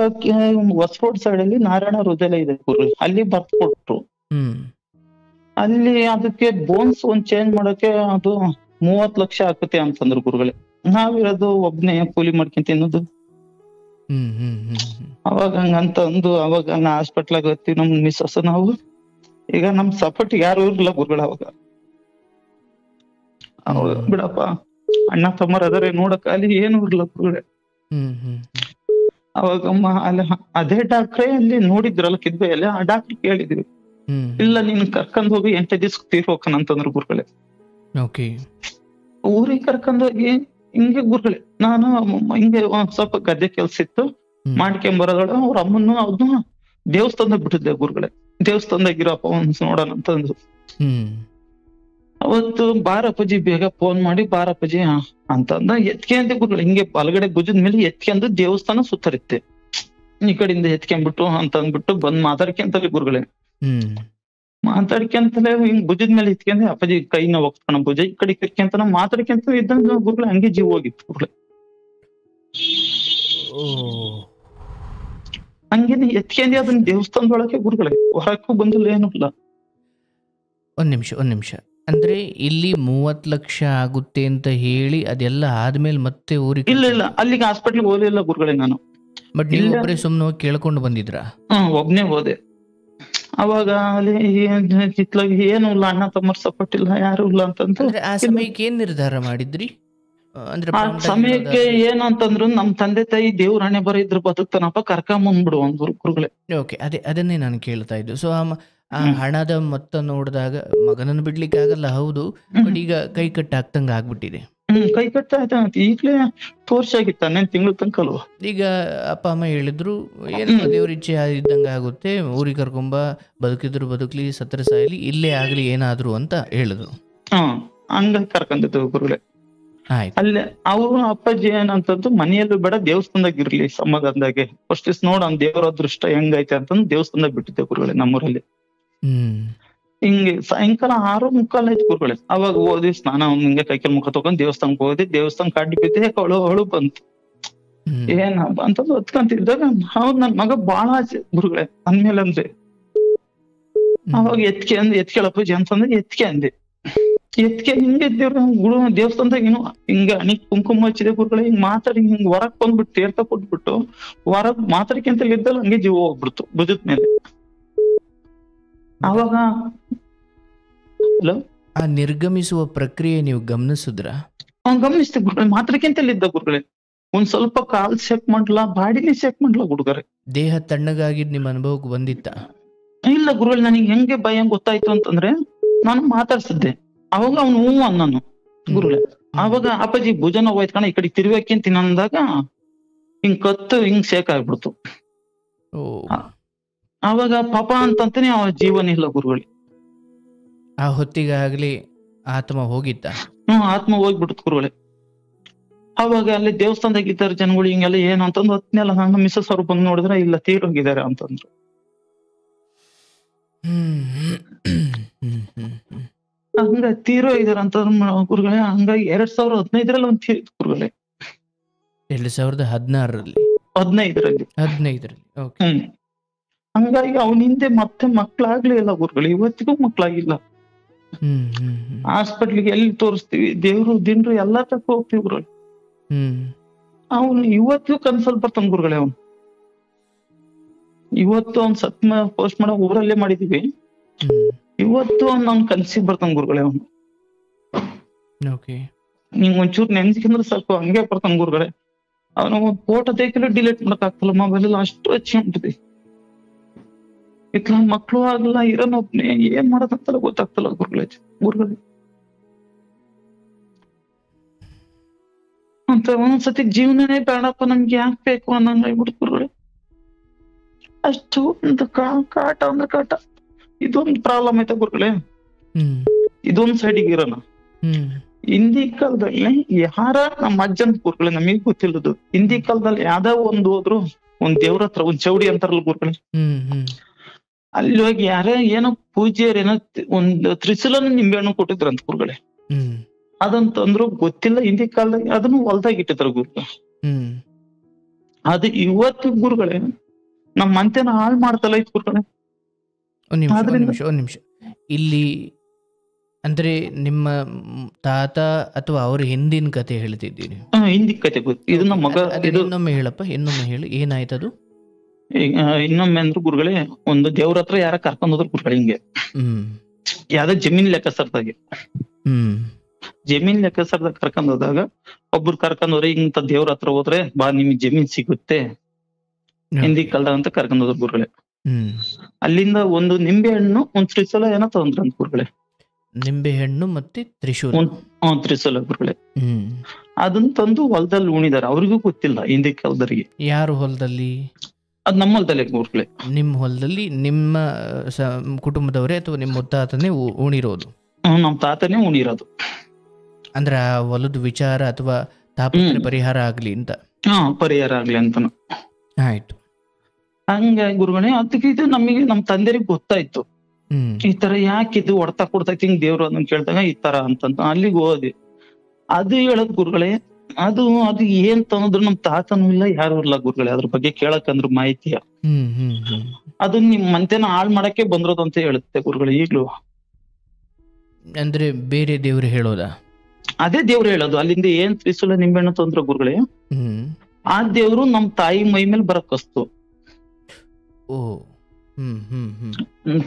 ಹೊಸರೋಡ್ ಸೈಡ್ ಅಲ್ಲಿ ನಾರಾಯಣ ಹೃದಯ ಇದೆ ಗುರುಗಳೇ, ಅಲ್ಲಿ ಬರ್ತ್ ಕೊಟ್ರು. ಅಲ್ಲಿ ಅದಕ್ಕೆ ಬೋನ್ಸ್ ಒಂದ್ ಚೇಂಜ್ ಮಾಡಕ್ಕೆ ಅದು 30 ಲಕ್ಷ ಆಗುತ್ತೆ ಅಂತಂದ್ರು ಗುರುಗಳೇ. ನಾವಿರೋದು ಒಬ್ನೇ ಕೂಲಿ ಮಾಡ್ಕೊಂತ ತಿನ್ನೋದು. ಅವಾಗ ಹಂಗಂತ ಅಂದು ಅವಾಗ ನಾ ಹಾಸ್ಪಿಟ್ಲ್ ಆಗತ್ತೀವಿ ನಮ್ ಮಿಸ್ಸಸ್ ನಾವು. ಈಗ ನಮ್ ಸಪೋರ್ಟ್ ಯಾರು ಇರ್ಲಿಲ್ಲ ಗುರುಗಳೇ ಅವಾಗ. ಬಿಡಪ್ಪ ಅಣ್ಣ ತಮ್ಮರ್ ಅದರೇ ನೋಡಕ್ ಅಲ್ಲಿ ಏನು ಇರ್ಲಿಲ್ಲ ಗುರುಗಳೇ. ಅವಾಗ ಅಲ್ಲಿ ಅದೇ ಡಾಕ್ಟ್ರೇ ಅಲ್ಲಿ ನೋಡಿದ್ರಲ್ಲ ಕಿದ್ಬೆಯಲ್ಲಿ, ಆ ಡಾಕ್ಟರ್ ಕೇಳಿದ್ವಿ. ಇಲ್ಲ ನೀನ್ ಕರ್ಕೊಂಡ್ ಹೋಗಿ 8 ದಿವಸ ತೀರ್ಹೋಕನ್ ಅಂತಂದ್ರು ಗುರುಗಳೇ. ಊರಿಗೆ ಕರ್ಕೊಂಡ್ ಹೋಗಿ ಹಿಂಗೆ ಗುರುಗಳೇ ನಾನು ಹಿಂಗೆ ಸ್ವಲ್ಪ ಗದ್ದೆ ಕೆಲ್ಸ ಇತ್ತು ಮಾಡ್ಕೊಂಡ್ ಬರೋದೊಳ ಅವ್ರ ಅಮ್ಮನ್ನು ಅವ್ರನ್ನ ದೇವಸ್ಥಾನದಾಗ ಬಿಟ್ಟಿದ್ದೆ ಗುರುಗಳೇ. ದೇವಸ್ಥಾನದಾಗಿರಪ್ಪ ಒಂದ್ ನೋಡೋಣ ಅಂತಂದ್ರು. ಅವತ್ತು ಬಾರಪ್ಪಾಜಿ ಬೇಗ ಫೋನ್ ಮಾಡಿ ಬಾರಪ್ಪಾಜಿ ಅಂತಂದ ಎತ್ಕೊಂಡೆ ಗುರುಗಳೇ. ಹಿಂಗೆ ಬಲಗಡೆ ಭುಜದ ಮೇಲೆ ಎತ್ಕೊಂಡು ದೇವಸ್ಥಾನ ಸುತ್ತರಿತ್ತೆ, ಈ ಕಡೆಯಿಂದ ಎತ್ಕೊಂಡ್ಬಿಟ್ಟು ಅಂತ ಅಂದ್ಬಿಟ್ಟು ಬಂದ್ ಮಾತಾಡ್ಕೊಂತಲ್ಲಿ ಗುರುಗಳೇ. ಮಾತಾಡ್ಕೊಂತಲೇ ಹಿಂಗ್ ಭುಜದ ಮೇಲೆ ಇತ್ಕೊಂಡೆ ಅಪ್ಪಾಜಿ ಕೈನ ಹೋಗ್ತಾನ ಭುಜ ಈ ಕಡೆ ಕಿರ್ಕೊಂತಾನ ಮಾತಾಡ್ಕೊಂತ ಇದ್ದಂಗ ಗುರುಗಳೇ ಹಂಗೆ ಜೀವ ಹೋಗಿತ್ತು ಗುರುಗಳೇ. ಹಂಗೇನೆ ಎತ್ಕೊಂಡೆ ಅದನ್ನ ದೇವಸ್ಥಾನದೊಳಗೆ ಗುರುಗಳೇ, ಹೊರಕ್ಕೂ ಬಂದಿಲ್ಲ ಏನೂ ಇಲ್ಲ. ಒಂದ್ ನಿಮಿಷ ಅಂದ್ರೆ ಇಲ್ಲಿ 30 ಲಕ್ಷ ಆಗುತ್ತೆ ಅಂತ ಹೇಳಿ ಅದೆಲ್ಲ ಆದ್ಮೇಲೆ ಮತ್ತೆ ಊರಿಗೆ? ಇಲ್ಲ ಅಲ್ಲಿಗೆ ಹಾಸ್ಪಿಟ್ಲಿಗೆ ಹೋಗ್ಲಿಲ್ಲ ಗುರುಗಳೇ ನಾನು. ಬಟ್ ನೀವು ಒಬ್ಬರೇ ಸುಮ್ಮನೆ ಹೋಗಿ ಕೇಳ್ಕೊಂಡು ಬಂದಿದ್ರಾ? ಒಬ್ನೇ ಹೋದೆ. ಅವಾಗ ಅಲ್ಲಿ ಚಿತ್ಲಾಗಿ ಏನು ಇಲ್ಲ, ಅಣ್ಣ ತಮ್ಮರ್ ಸಪೋರ್ಟ್ ಇಲ್ಲ, ಯಾರು ಇಲ್ಲ ಅಂತಂದ್ರೆ ಆ ಸಮಯಕ್ಕೆ ಏನ್ ನಿರ್ಧಾರ ಮಾಡಿದ್ರಿ? ಅಂದ್ರೆ ಆ ಸಮಯಕ್ಕೆ ಏನು ಅಂತಂದ್ರು ನಮ್ ತಂದೆ ತಾಯಿ ದೇವ್ರ ಹಣೆ ಬರ ಇದ್ರು ಬದುಕ್ತಾನಪ್ಪ ಕರ್ಕೊಂಬಂದ್ಬಿಡು ಅಂದ್ರು ಗುರುಗಳೇ. ಓಕೆ, ಅದನ್ನೇ ನಾನು ಕೇಳ್ತಾ ಇದ್ದು. ಸೊ ಆ ಹಣದ ಮೊತ್ತ ನೋಡಿದಾಗ ಮಗನನ್ನು ಬಿಡ್ಲಿಕ್ಕೆ ಆಗಲ್ಲ, ಹೌದು, ಬಟ್ ಈಗ ಕೈ ಕಟ್ಟಾಗ್ತಂಗ ಆಗ್ಬಿಟ್ಟಿದೆ. ಕೈ ಕಟ್ಟ ಈಗ್ಲೇ ತೋರ್ಸಾಗಿತ್ತ 10 ತಿಂಗಳು ತನಕ ಅಲ್ವಾ. ಈಗ ಅಪ್ಪ ಅಮ್ಮ ಹೇಳಿದ್ರು ಏನು ದೇವ್ರ ಇಚ್ಛೆ ಇದ್ದಂಗ ಆಗುತ್ತೆ, ಊರಿಗೆ ಕರ್ಕೊಂಬ, ಬದುಕಿದ್ರು ಬದುಕ್ಲಿ, ಸತ್ರ ಸಾಯಲಿ, ಇಲ್ಲೇ ಆಗ್ಲಿ ಏನಾದ್ರು ಅಂತ ಹೇಳಿದ್ರು. ಹಂಗ ಕರ್ಕೊಂಡಿದ್ದು ಗುರುಗಳೇ. ಅಲ್ಲೇ ಅವ್ರು ಅಪ್ಪಾಜಿ ಏನಂತಂದು ಮನೆಯಲ್ಲೂ ಬೇಡ ದೇವಸ್ಥಾನದಾಗ ಇರ್ಲಿ ಸಮಾಧಾನದಾಗೆ ಫಸ್ಟ್ ನೋಡ ಅವ್ನ್ ದೇವರ ಅದೃಷ್ಟ ಹೆಂಗೈತೆ ಅಂತಂದು ದೇವಸ್ಥಾನದಾಗ ಬಿಟ್ಟಿದ್ದೆ ಗುರುಗಳೇ ನಮ್ಮೂರಲ್ಲಿ. ಹಿಂಗೆ ಸಾಯಂಕಾಲ 6:45 ಆಯ್ತು ಗುರುಗಳೇ. ಅವಾಗ ಹೋದ್ವಿ, ಸ್ನಾನ ಹಿಂಗೆ ಕೈಕಲ್ ಮುಖ ತಗೊಂಡ್ ದೇವಸ್ಥಾನಕ್ಕೆ ಹೋದ್ವಿ. ದೇವಸ್ಥಾನ ಕಾಡಿ ಬಿದ್ದೆ ಅಳು ಬಂತು. ಏನ ಅಂತಂದು ಹೊತ್ಕೊಂತಿದ್ದಾಗ ಹೌದ್ ನನ್ ಮಗ ಬಾಳ ಆಸೆ ಗುರುಗಳೇ ಅಂದ್ಮೇಲೆ ಅಂದ್ರೆ. ಅವಾಗ ಎತ್ಕೆಳಪ್ಪಾಜಿ ಅಂತಂದ್ರೆ ಎತ್ಕೆ ಹಿಂಗೆ ದೇವಸ್ಥಾನದಾಗ ಏನು ಹಿಂಗ ಅಣಿ ಕುಂಕುಮ ಹಚ್ಚಿದೆ ಗುರುಗಳೇ. ಹಿಂಗ್ ಮಾತಾಡಿ ಹಿಂಗ್ ಹೊರಗ್ ಬಂದ್ಬಿಟ್ಟು ತೀರ್ಥ ಕೊಟ್ಬಿಟ್ಟು ಹೊರಗ್ ಮಾತಾಡ್ಕೊಂತ ಇದ್ದಲ್ಲ ಹಂಗೆ ಜೀವ ಹೋಗ್ಬಿಡ್ತು ಭುಜದ ಮೇಲೆ. ಅವಾಗ ಆ ನಿರ್ಗಮಿಸುವ ಪ್ರಕ್ರಿಯೆ ನೀವು ಗಮನಿಸಿದ್ರ? ಗಮನಿಸ್ತಿ ಗುರುಗಳೇ. ಮಾತಾಡ್ಕೊಂತಲ್ಲಿ ಇದ್ದ ಗುರುಗಳೇ. ಒಂದ್ ಸ್ವಲ್ಪ ಕಾಲ್ ಚೆಕ್ ಮಾಡ್ಲಾ, ಬಾಡಿನೇ ಚೆಕ್ ಮಾಡ್ಲಾ ಗುರುಗಳೇ. ದೇಹ ತಣ್ಣಗಾಗಿದ್ ನಿಮ್ ಅನುಭವಕ್ಕೆ ಬಂದಿತ್ತ? ಇಲ್ಲ ಗುರುಗಳೇ, ನನಗೆ ಹೆಂಗೆ ಭಯ ಗೊತ್ತಾಯ್ತು ಅಂತಂದ್ರೆ ನಾನು ಮಾತಾಡ್ಸಿದ್ದೆ. ಅವಾಗ ಅವ್ನು ಹೂ ಅನ್ನನು ಗುರುಗಳೇ. ಅವಾಗ ಅಪ್ಪಾಜಿ ಭುಜ ನೋವಾಯ್ತು ಕಣ, ಈ ಕಡೆ ತಿರುವಕ್ಕಿಂತೀನಿ ಅಂದಾಗ ಹಿಂಗ್ ಕತ್ತು ಹಿಂಗ್ ಶೇಕ್ ಆಗ್ಬಿಡ್ತು. ಅವಾಗ ಪಾಪ ಅಂತಂತಾನೆ ಅವ ಜೀವನ ಇಲ್ಲ ಗುರುಗಳೇ. ಆ ಹೊತ್ತಿಗಾಗ್ಲಿ ಆತ್ಮ ಹೋಗಿತ್ತ? ಆತ್ಮ ಹೋಗ್ಬಿಡ್ತು ಗುರುಗಳೇ. ಅವಾಗ ಅಲ್ಲಿ ದೇವಸ್ಥಾನದಾಗ ಇದ್ದಾರೆ ಜನಗಳು ಹಿಂಗೆಲ್ಲ ಏನು ಅಂತಂದು ಹೊತ್ನೆಲ್ಲ ನನ್ನ ಮಿಸ್ಸಸ್ ಅವ್ರು ಬಂದು ನೋಡಿದ್ರೆ ಇಲ್ಲ ತೀರೋಗಿದ್ದಾರೆ ಅಂತಂದ್ರು. ಹಂಗ ತೀರೋ ಇದಾರ ಅಂತ ಗುರುಗಳೇ. ಹಂಗಾಗಿ 2015 ಒಂದ್ ತೀರಿತ್ತು ಗುರುಗಳೇ. 2016ರಲ್ಲಿ 15ರಲ್ಲಿ. 15ರಲ್ಲಿ. ಓಕೆ. ಹಂಗಾಗಿ ಅವನ ಹಿಂದೆ ಮತ್ತೆ ಮಕ್ಳಾಗ್ಲೇ ಇಲ್ಲ ಗುರುಗಳು, ಇವತ್ತಿಗೂ ಮಕ್ಳಾಗಿಲ್ಲ. ಹಾಸ್ಪಿಟ್ಲಿಗೆ ಎಲ್ಲಿ ತೋರಿಸ್ತೀವಿ, ದೇವ್ರು ದಿಂಡ್ರು ಎಲ್ಲಾ ತಕ್ಕ ಹೋಗ್ತೀವಿ ಗುರುಗಳು. ಅವನು ಇವತ್ತಿಗೂ ಕನ್ಸಲ್ ಬರ್ತಾನ ಗುರುಗಳೇ. ಅವನು ಇವತ್ತು ಅವ್ನ್ ಸತ್ ಪೋಸ್ಟ್ ಮಾಡೋ ಊರಲ್ಲೇ ಮಾಡಿದೀವಿ, ಇವತ್ತು ಅವ್ನ್ ಕನ್ಸಿಗೆ ಬರ್ತಾನ ಗುರುಗಳೇ. ಅವನು ನಿಂಗ್ ಒಂಚೂರು ನೆನ್ಸ್ಕೊಂಡ್ರೆ ಸಾಕು ಹಂಗೆ ಬರ್ತಾನ ಗುರುಗಳೇ. ಅವನ ಫೋಟೋ ತೆಗಿಲು ಡಿಲೀಟ್ ಮಾಡಕ್ ಆಗ್ತಲ್ಲ ಮೊಬೈಲ್, ಅಷ್ಟು ಹೆಚ್ಚಿ ಉಂಟಿದೆ. ಇತ್ಲ ಮಕ್ಳು ಆಗಲ್ಲ, ಇರೋನೊಬ್ನೇ, ಏನ್ ಮಾಡೋದಂತಲ್ಲ ಗೊತ್ತಾಗ್ತಲ್ಲ ಗುರುಗಳೇ. ಅಂತ ಒಂದ್ಸತಿ ಜೀವನನೇ ಬೇಡಪ್ಪ ನಮ್ಗೆ ಯಾಕೆ ಬೇಕು ಅನ್ನಂಗ್ ಆಗ್ಬಿಡ್ತು ಗುರುಗಳೇ. ಅಷ್ಟು ಒಂದು ಕಾಟ ಅಂದ್ರೆ ಕಾಟ. ಇದೊಂದು ಪ್ರಾಬ್ಲಮ್ ಐತೆ ಗುರುಗಳೇ. ಇದೊಂದ್ ಸೈಡಿಗೆ ಇರೋಣ. ಹಿಂದಿ ಕಾಲದಲ್ಲಿ ಯಾರ ನಮ್ಮ ಅಜ್ಜನ್ ಗುರುಗಳೇ, ನಮಗ್ ಗೊತ್ತಿಲ್ಲದು. ಹಿಂದಿ ಕಾಲದಲ್ಲಿ ಯಾವ್ದೋ ಒಂದ್ ಹೋದ್ರು ಒಂದ್ ದೇವ್ರ ಹತ್ರ ಒಂದ್ ಚೌಡಿ ಅಂತಾರಲ್ಲ ಗುರುಗಳೇ, ಅಲ್ಲಿ ಹೋಗಿ ಯಾರೇ ಏನೋ ಪೂಜೆಯರೇನೋ ಒಂದ್ ತ್ರಿಶೂಲನ ನಿಂಬೆಹಣ್ಣು ಕೊಟ್ಟಿದ್ರಂತ ಗುರುಗಳೇ. ಅದಂತಂದ್ರು ಗೊತ್ತಿಲ್ಲ. ಹಿಂದಿ ಕಾಲದಾಗ ಅದನ್ನು ಹೊಲ್ದಾಗ ಇಟ್ಟಿದ್ರ ಗುರುಗಳು. ಅದು ಇವತ್ತು ಗುರುಗಳೇ ನಮ್ ಮಂತೆನ ಹಾಳು ಮಾಡ್ತಲ್ಲ ಇತ್ತು ಗುರುಗಳೇ. ಒಂದ್ ನಿಮಿಷ ಇಲ್ಲಿ ಅಂದ್ರೆ ನಿಮ್ಮ ತಾತ ಅಥವಾ ಅವ್ರ ಹಿಂದಿನ ಕತೆ ಹೇಳ್ತಿದ್ದೀರಿ? ಹಿಂದಿ ಕತೆ ಗೊತ್ತು. ಇದು ನಮ್ಮ ಮಗ. ಇನ್ನೊಮ್ಮೆ ಹೇಳಪ್ಪ, ಇನ್ನೊಮ್ಮೆ ಹೇಳು, ಏನಾಯ್ತದು? ಇನ್ನೊಮ್ಮೆ ಅಂದ್ರು ಗುರುಗಳೇ, ಒಂದು ದೇವ್ರ ಹತ್ರ ಯಾರ ಕರ್ಕೊಂಡ್ ಹೋದ್ರು ಗುರುಗಳೇ. ಹಿಂಗೆ ಯಾವ್ದೋ ಜಮೀನ್ ಲೆಕ್ಕಸರ್ದಾಗೆ ಜಮೀನ್ ಲೆಕ್ಕಸರ್ದಾಗ ಕರ್ಕೊಂಡ್ ಹೋದಾಗ ಒಬ್ರು ಕರ್ಕೊಂಡ್ ಹೋದ್ರೆ, ಇಂತ ದೇವ್ರ ಹತ್ರ ಹೋದ್ರೆ ಬಾ ನಿಮ್ಗೆ ಜಮೀನ್ ಸಿಗುತ್ತೆ ಹಿಂದಿ ಕಾಲದಾಗ ಅಂತ ಕರ್ಕೊಂಡ್ ಹೋದ್ರು ಗುರುಗಳೇ. ಅಲ್ಲಿಂದ ಒಂದು ನಿಂಬೆ ಹಣ್ಣು ಒಂದ್ ತ್ರಿಶೂಲ ಏನೋ ತಗೊಂಡ್ರಂತ ಗುರುಗಳೇ. ನಿಂಬೆ ಹಣ್ಣು ಮತ್ತೆ ತ್ರಿಶೂಲ? ತ್ರಿಶೂಲ ಗುರುಗಳೇ. ಅದನ್ನ ತಂದು ಹೊಲದಲ್ಲಿ ಉಣಿದಾರೆ. ಅವ್ರಿಗೂ ಗೊತ್ತಿಲ್ಲ ಹಿಂದಿ ಕಾಲದವರಿಗೆ. ಯಾರು ಹೊಲದಲ್ಲಿ? ಅದ್ ನಮ್ಮ ಹೊಲದಲ್ಲೇ ಗುರುಗಳೇ. ನಿಮ್ಮ ಹೊಲದಲ್ಲಿ ನಿಮ್ಮ ಕುಟುಂಬದವರೇ ಅಥವಾ ನಿಮ್ಮ ಮುತ್ತಾತನೇ ಉಣಿರೋದು? ನಮ್ ತಾತನೇ ಉಣಿರೋದು. ಅಂದ್ರ ಹೊಲದ ವಿಚಾರ ಅಥವಾ ತಾಪತ್ರೆ ಪರಿಹಾರ ಆಗ್ಲಿ ಅಂತ? ಪರಿಹಾರ ಆಗ್ಲಿ ಅಂತನ. ಆಯ್ತು. ಹಂಗಾಗಿ ಗುರುಗಳೇ ಅದಕ್ಕೆ ಇದು ನಮಗೆ ನಮ್ ತಂದೆರಿಗೆ ಗೊತ್ತಾಯ್ತು. ಈ ತರ ಯಾಕಿದು ಹೊಡ್ತಾ ಕೊಡ್ತೈತಿ ಹಿಂಗ್ ದೇವ್ರು ಅದನ್ನ ಕೇಳ್ದಾಗ ಈ ತರ ಅಂತಂತ ಅಲ್ಲಿಗೆ ಹೋದೆ. ಅದು ಹೇಳದ್ ಗುರುಗಳೇ, ಅದು ಏನ್ ತಂದ್ರು ನಮ್ ತಾತನೂ ಇಲ್ಲ, ಯಾರು ಇಲ್ಲ ಗುರುಗಳೇ. ಅದ್ರ ಬಗ್ಗೆ ಕೇಳಕಂದ್ರು ಮಾಹಿತಿಯ ಅದು ನಿಮ್ ಮಂತೆನ ಹಾಳ್ ಮಾಡಕ್ಕೆ ಬಂದ್ರೋದು ಅಂತ ಹೇಳುತ್ತೆ ಗುರುಗಳೇ ಈಗ್ಲೂ. ಅಂದ್ರೆ ಬೇರೆ ದೇವ್ರು ಹೇಳೋದಾ? ಅದೇ ದೇವ್ರು ಹೇಳೋದು. ಅಲ್ಲಿಂದ ಏನ್ ತ್ರಿಶೂಲ ನಿಂಬೆಹಣ್ಣು ತಂದ್ರ ಗುರುಗಳೇ, ಆ ದೇವ್ರು ನಮ್ ತಾಯಿ ಮೈ ಮೇಲೆ ಬರಕಸ್ತು.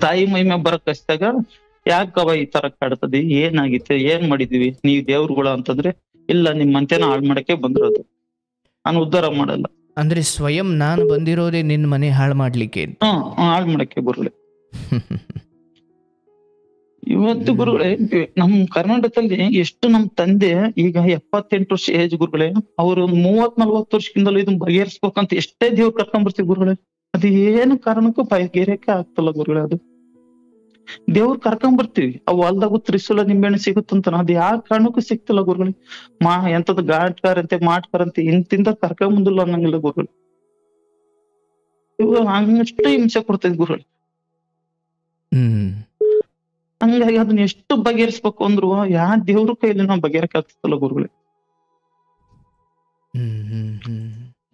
ತಾಯಿ ಮೈ ಮೇಲೆ ಬರಕಸ್ತಾಗ ಯಾಕವ ಈ ತರ ಕಾಡ್ತದೆ, ಏನಾಗಿತ್ತು, ಏನ್ ಮಾಡಿದೀವಿ ನೀವ್ ದೇವ್ರುಗಳು ಅಂತಂದ್ರೆ, ಇಲ್ಲ ನಿಮ್ ಮಂತೆನ ಹಾಳ್ ಮಾಡಕ್ಕೆ ಬಂದಿರೋದು, ನಾನು ಉದ್ಧಾರ ಮಾಡಲ್ಲ. ಅಂದ್ರೆ ಸ್ವಯಂ ನಾನು ಬಂದಿರೋದೇ ನಿನ್ ಮನೆ ಹಾಳು ಮಾಡ್ಲಿಕ್ಕೆ? ಹಾಳ್ ಮಾಡಕ್ಕೆ ಗುರುಗಳೇ. ಇವತ್ತು ಗುರುಗಳೇ ನಮ್ ಕರ್ನಾಟಕದಲ್ಲಿ ಎಷ್ಟು ನಮ್ ತಂದೆ ಈಗ 78 ವರ್ಷ ಏಜ್ ಗುರುಗಳೇ, ಅವ್ರು 30-40 ವರ್ಷಕ್ಕಿಂತಲೂ ಇದನ್ನ ಬಗೆಹರಿಸ್ಬೇಕಂತ ಎಷ್ಟೇ ದೇವ್ರು ಕರ್ಕೊಂಡ್ ಬರ್ತೀವಿ ಗುರುಗಳೇ, ಅದು ಏನು ಕಾರಣಕ್ಕೂ ಬಗೆಹರಿಯಕ್ಕೆ ಆಗ್ತಲ್ಲ ಗುರುಗಳೇ. ಅದು ದೇವ್ರು ಕರ್ಕೊಂಡ್ ಬರ್ತೀವಿ, ಅವು ಹೊಲ್ದಾಗು ತ್ರಿಶೂಲ ನಿಂಬೆಹಣ್ಣು ಸಿಗುತ್ತಂತ, ಅದು ಯಾವ ಕಾರಣಕ್ಕೂ ಸಿಕ್ತಿಲ್ಲ ಗುರುಗಳೇ. ಎಂತದ್ ಗಾಟ್ಕಾರಂತೆ ಮಾಟ್ಕಾರಂತೆ ಇಂತಿಂದ ಕರ್ಕೊಂಡ್ ಬಂದಿಲ್ಲ ಅನ್ನಂಗಿಲ್ಲ ಗುರುಗಳು. ಇವು ಹಂಗಷ್ಟು ಹಿಂಸೆ ಕೊಡ್ತೈತಿ ಗುರುಗಳು. ಹಂಗಾಗಿ ಅದನ್ನ ಎಷ್ಟು ಬಗೆಹರಿಸ್ಬೇಕು ಅಂದ್ರು ಯಾವ ದೇವ್ರ ಕೈಲಿ ನಾವು ಬಗೆಹರಕ್ ಆಗ್ತಲ್ಲ ಗುರುಗಳೇ.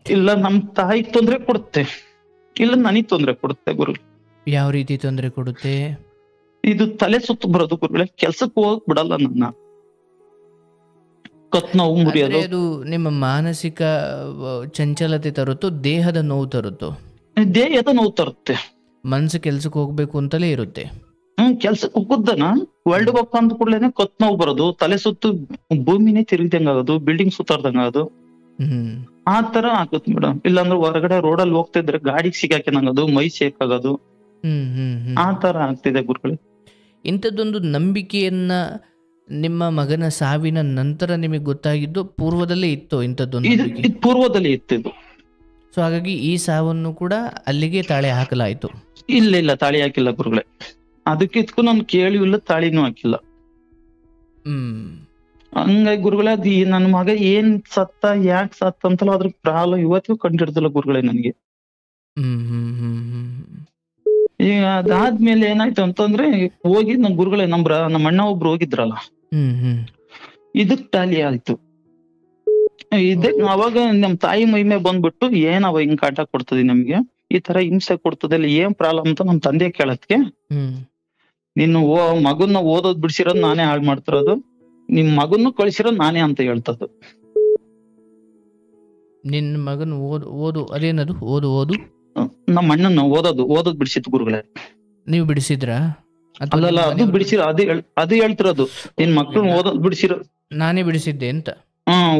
ಇಲ್ಲ ನಮ್ ತಾಯಿ ತೊಂದ್ರೆ ಕೊಡುತ್ತೆ, ಇಲ್ಲ ನನಗ್ ತೊಂದ್ರೆ ಕೊಡುತ್ತೆ ಗುರುಗಳು. ಯಾವ ರೀತಿ ತೊಂದ್ರೆ ಕೊಡುತ್ತೆ? ಇದು ತಲೆ ಸುತ್ತು ಬರೋದು ಗುರುಗಳೇ, ಕೆಲ್ಸಕ್ಕೆ ಹೋಗಕ್ ಬಿಡಲ್ಲ ನನ್ನ, ಕತ್ ನೋವು ಮುರಿಯೋದು. ಅದು ನಿಮ್ಮ ಮಾನಸಿಕ ಚಂಚಲತೆ ತರುತ್ತೋ ದೇಹದ ನೋವು ತರುತ್ತೋ? ದೇಹದ ನೋವು ತರುತ್ತೆ. ಮನ್ಸು ಕೆಲ್ಸಕ್ಕೆ ಹೋಗ್ಬೇಕು ಅಂತಲೇ ಇರುತ್ತೆ. ಕೆಲ್ಸಕ್ಕೆ ಹೋಗುದನ ವರ್ಲ್ಡ್ ಕಪ್ ಅಂದ ಕೂಡ್ಲೇನೆ ಕತ್ ನೋವು ಬರೋದು, ತಲೆ ಸುತ್ತು ಭೂಮಿನೇ ತಿರುಗಿದಂಗ ಆಗೋದು, ಬಿಲ್ಡಿಂಗ್ ಸುತ್ತಾಡ್ದಂಗ ಆಗೋದು, ಆ ತರ ಆಗುತ್ತೆ ಮೇಡಮ್. ಇಲ್ಲಾಂದ್ರೆ ಹೊರಗಡೆ ರೋಡಲ್ಲಿ ಹೋಗ್ತಿದ್ರೆ ಗಾಡಿಗೆ ಸಿಗಾಕಿನಂಗದು, ಮೈ ಶೇಕ್ ಆಗೋದು, ಆ ತರ ಆಗ್ತಿದೆ ಗುರುಗಳೇ. ಇಂಥದ್ದೊಂದು ನಂಬಿಕೆಯನ್ನ ನಿಮ್ಮ ಮಗನ ಸಾವಿನ ನಂತರ ನಿಮಗೆ ಗೊತ್ತಾಗಿದ್ದು ಪೂರ್ವದಲ್ಲೇ ಇತ್ತು ಇಂಥದ್ದೊಂದು? ಪೂರ್ವದಲ್ಲಿ ಇತ್ತು ಇದು. ಸೊ ಹಾಗಾಗಿ ಈ ಸಾವನ್ನು ಕೂಡ ಅಲ್ಲಿಗೆ ತಾಳೆ ಹಾಕಲಾಯ್ತು? ಇಲ್ಲ ತಾಳಿ ಹಾಕಿಲ್ಲ ಗುರುಗಳೇ. ಅದಕ್ಕಿದ್ಕು ನಾನು ಕೇಳಿಯೂ ಇಲ್ಲ, ತಾಳಿನೂ ಹಾಕಿಲ್ಲ. ಹಂಗಾಗಿ ಗುರುಗಳೇ ಅದು ನನ್ನ ಮಗ ಏನ್ ಸತ್ತ, ಯಾಕೆ ಸತ್ತ ಅಂತಲ್ಲ ಅದ್ರ ಪ್ರಾಬ್ಲಮ್ ಇವತ್ತಿಗೂ ಕಂಡಿಡ್ದಿಲ್ಲ ಗುರುಗಳೇ ನನಗೆ. ಈಗ ಅದಾದ್ಮೇಲೆ ಏನಾಯ್ತು ಅಂತಂದ್ರೆ ಹೋಗಿ ನಮ್ ಗುರುಗಳೇ ನಮ್ಮ ಅಣ್ಣ ಒಬ್ರು ಹೋಗಿದ್ರಲ್ಲ, ಇದಕ್ ಟಾಲಿ ಆಯ್ತು. ಇದೆ. ಅವಾಗ ನಮ್ ತಾಯಿ ಮೈಮೆ ಬಂದ್ಬಿಟ್ಟು ಏನವ ಹಿಂಗ್ ಕಾಟ ಕೊಡ್ತದೆ ನಮ್ಗೆ, ಈ ತರ ಹಿಂಸೆ ಕೊಡ್ತದೆ, ಇಲ್ಲ ಏನ್ ಪ್ರಾಬ್ಲಮ್ ಅಂತ ನಮ್ ತಂದೆ ಕೇಳತ್ಗೆ, ನಿನ್ನ ಮಗನ್ನ ಓದೋದ್ ಬಿಡ್ಸಿರೋದ್ ನಾನೇ ಹಾಳು ಮಾಡ್ತಿರೋದು, ನಿಮ್ ಮಗನ್ನು ಕಳ್ಸಿರೋದ್ ನಾನೇ ಅಂತ ಹೇಳ್ತದ್ದು. ನಿನ್ನ ಮಗನ್ ಓದು ಅದೇನದು ಓದು ನಮ್ಮ ಅಣ್ಣನ ಓದೋದ್ ಬಿಡಿಸಿತ್ತು ಗುರುಗಳೇ. ನೀವು ಬಿಡಿಸಿದ್ರಾ? ಅಲ್ಲಲ್ಲ, ಅದು ಬಿಡಿಸಿರೋ ಅದು ಹೇಳ್ತಿರೋದು, ನಿನ್ ಮಕ್ಳು ಓದೋದ್ ಬಿಡಿಸಿರೋ ನಾನೇ ಬಿಡಿಸಿದ್ದೆ ಅಂತ.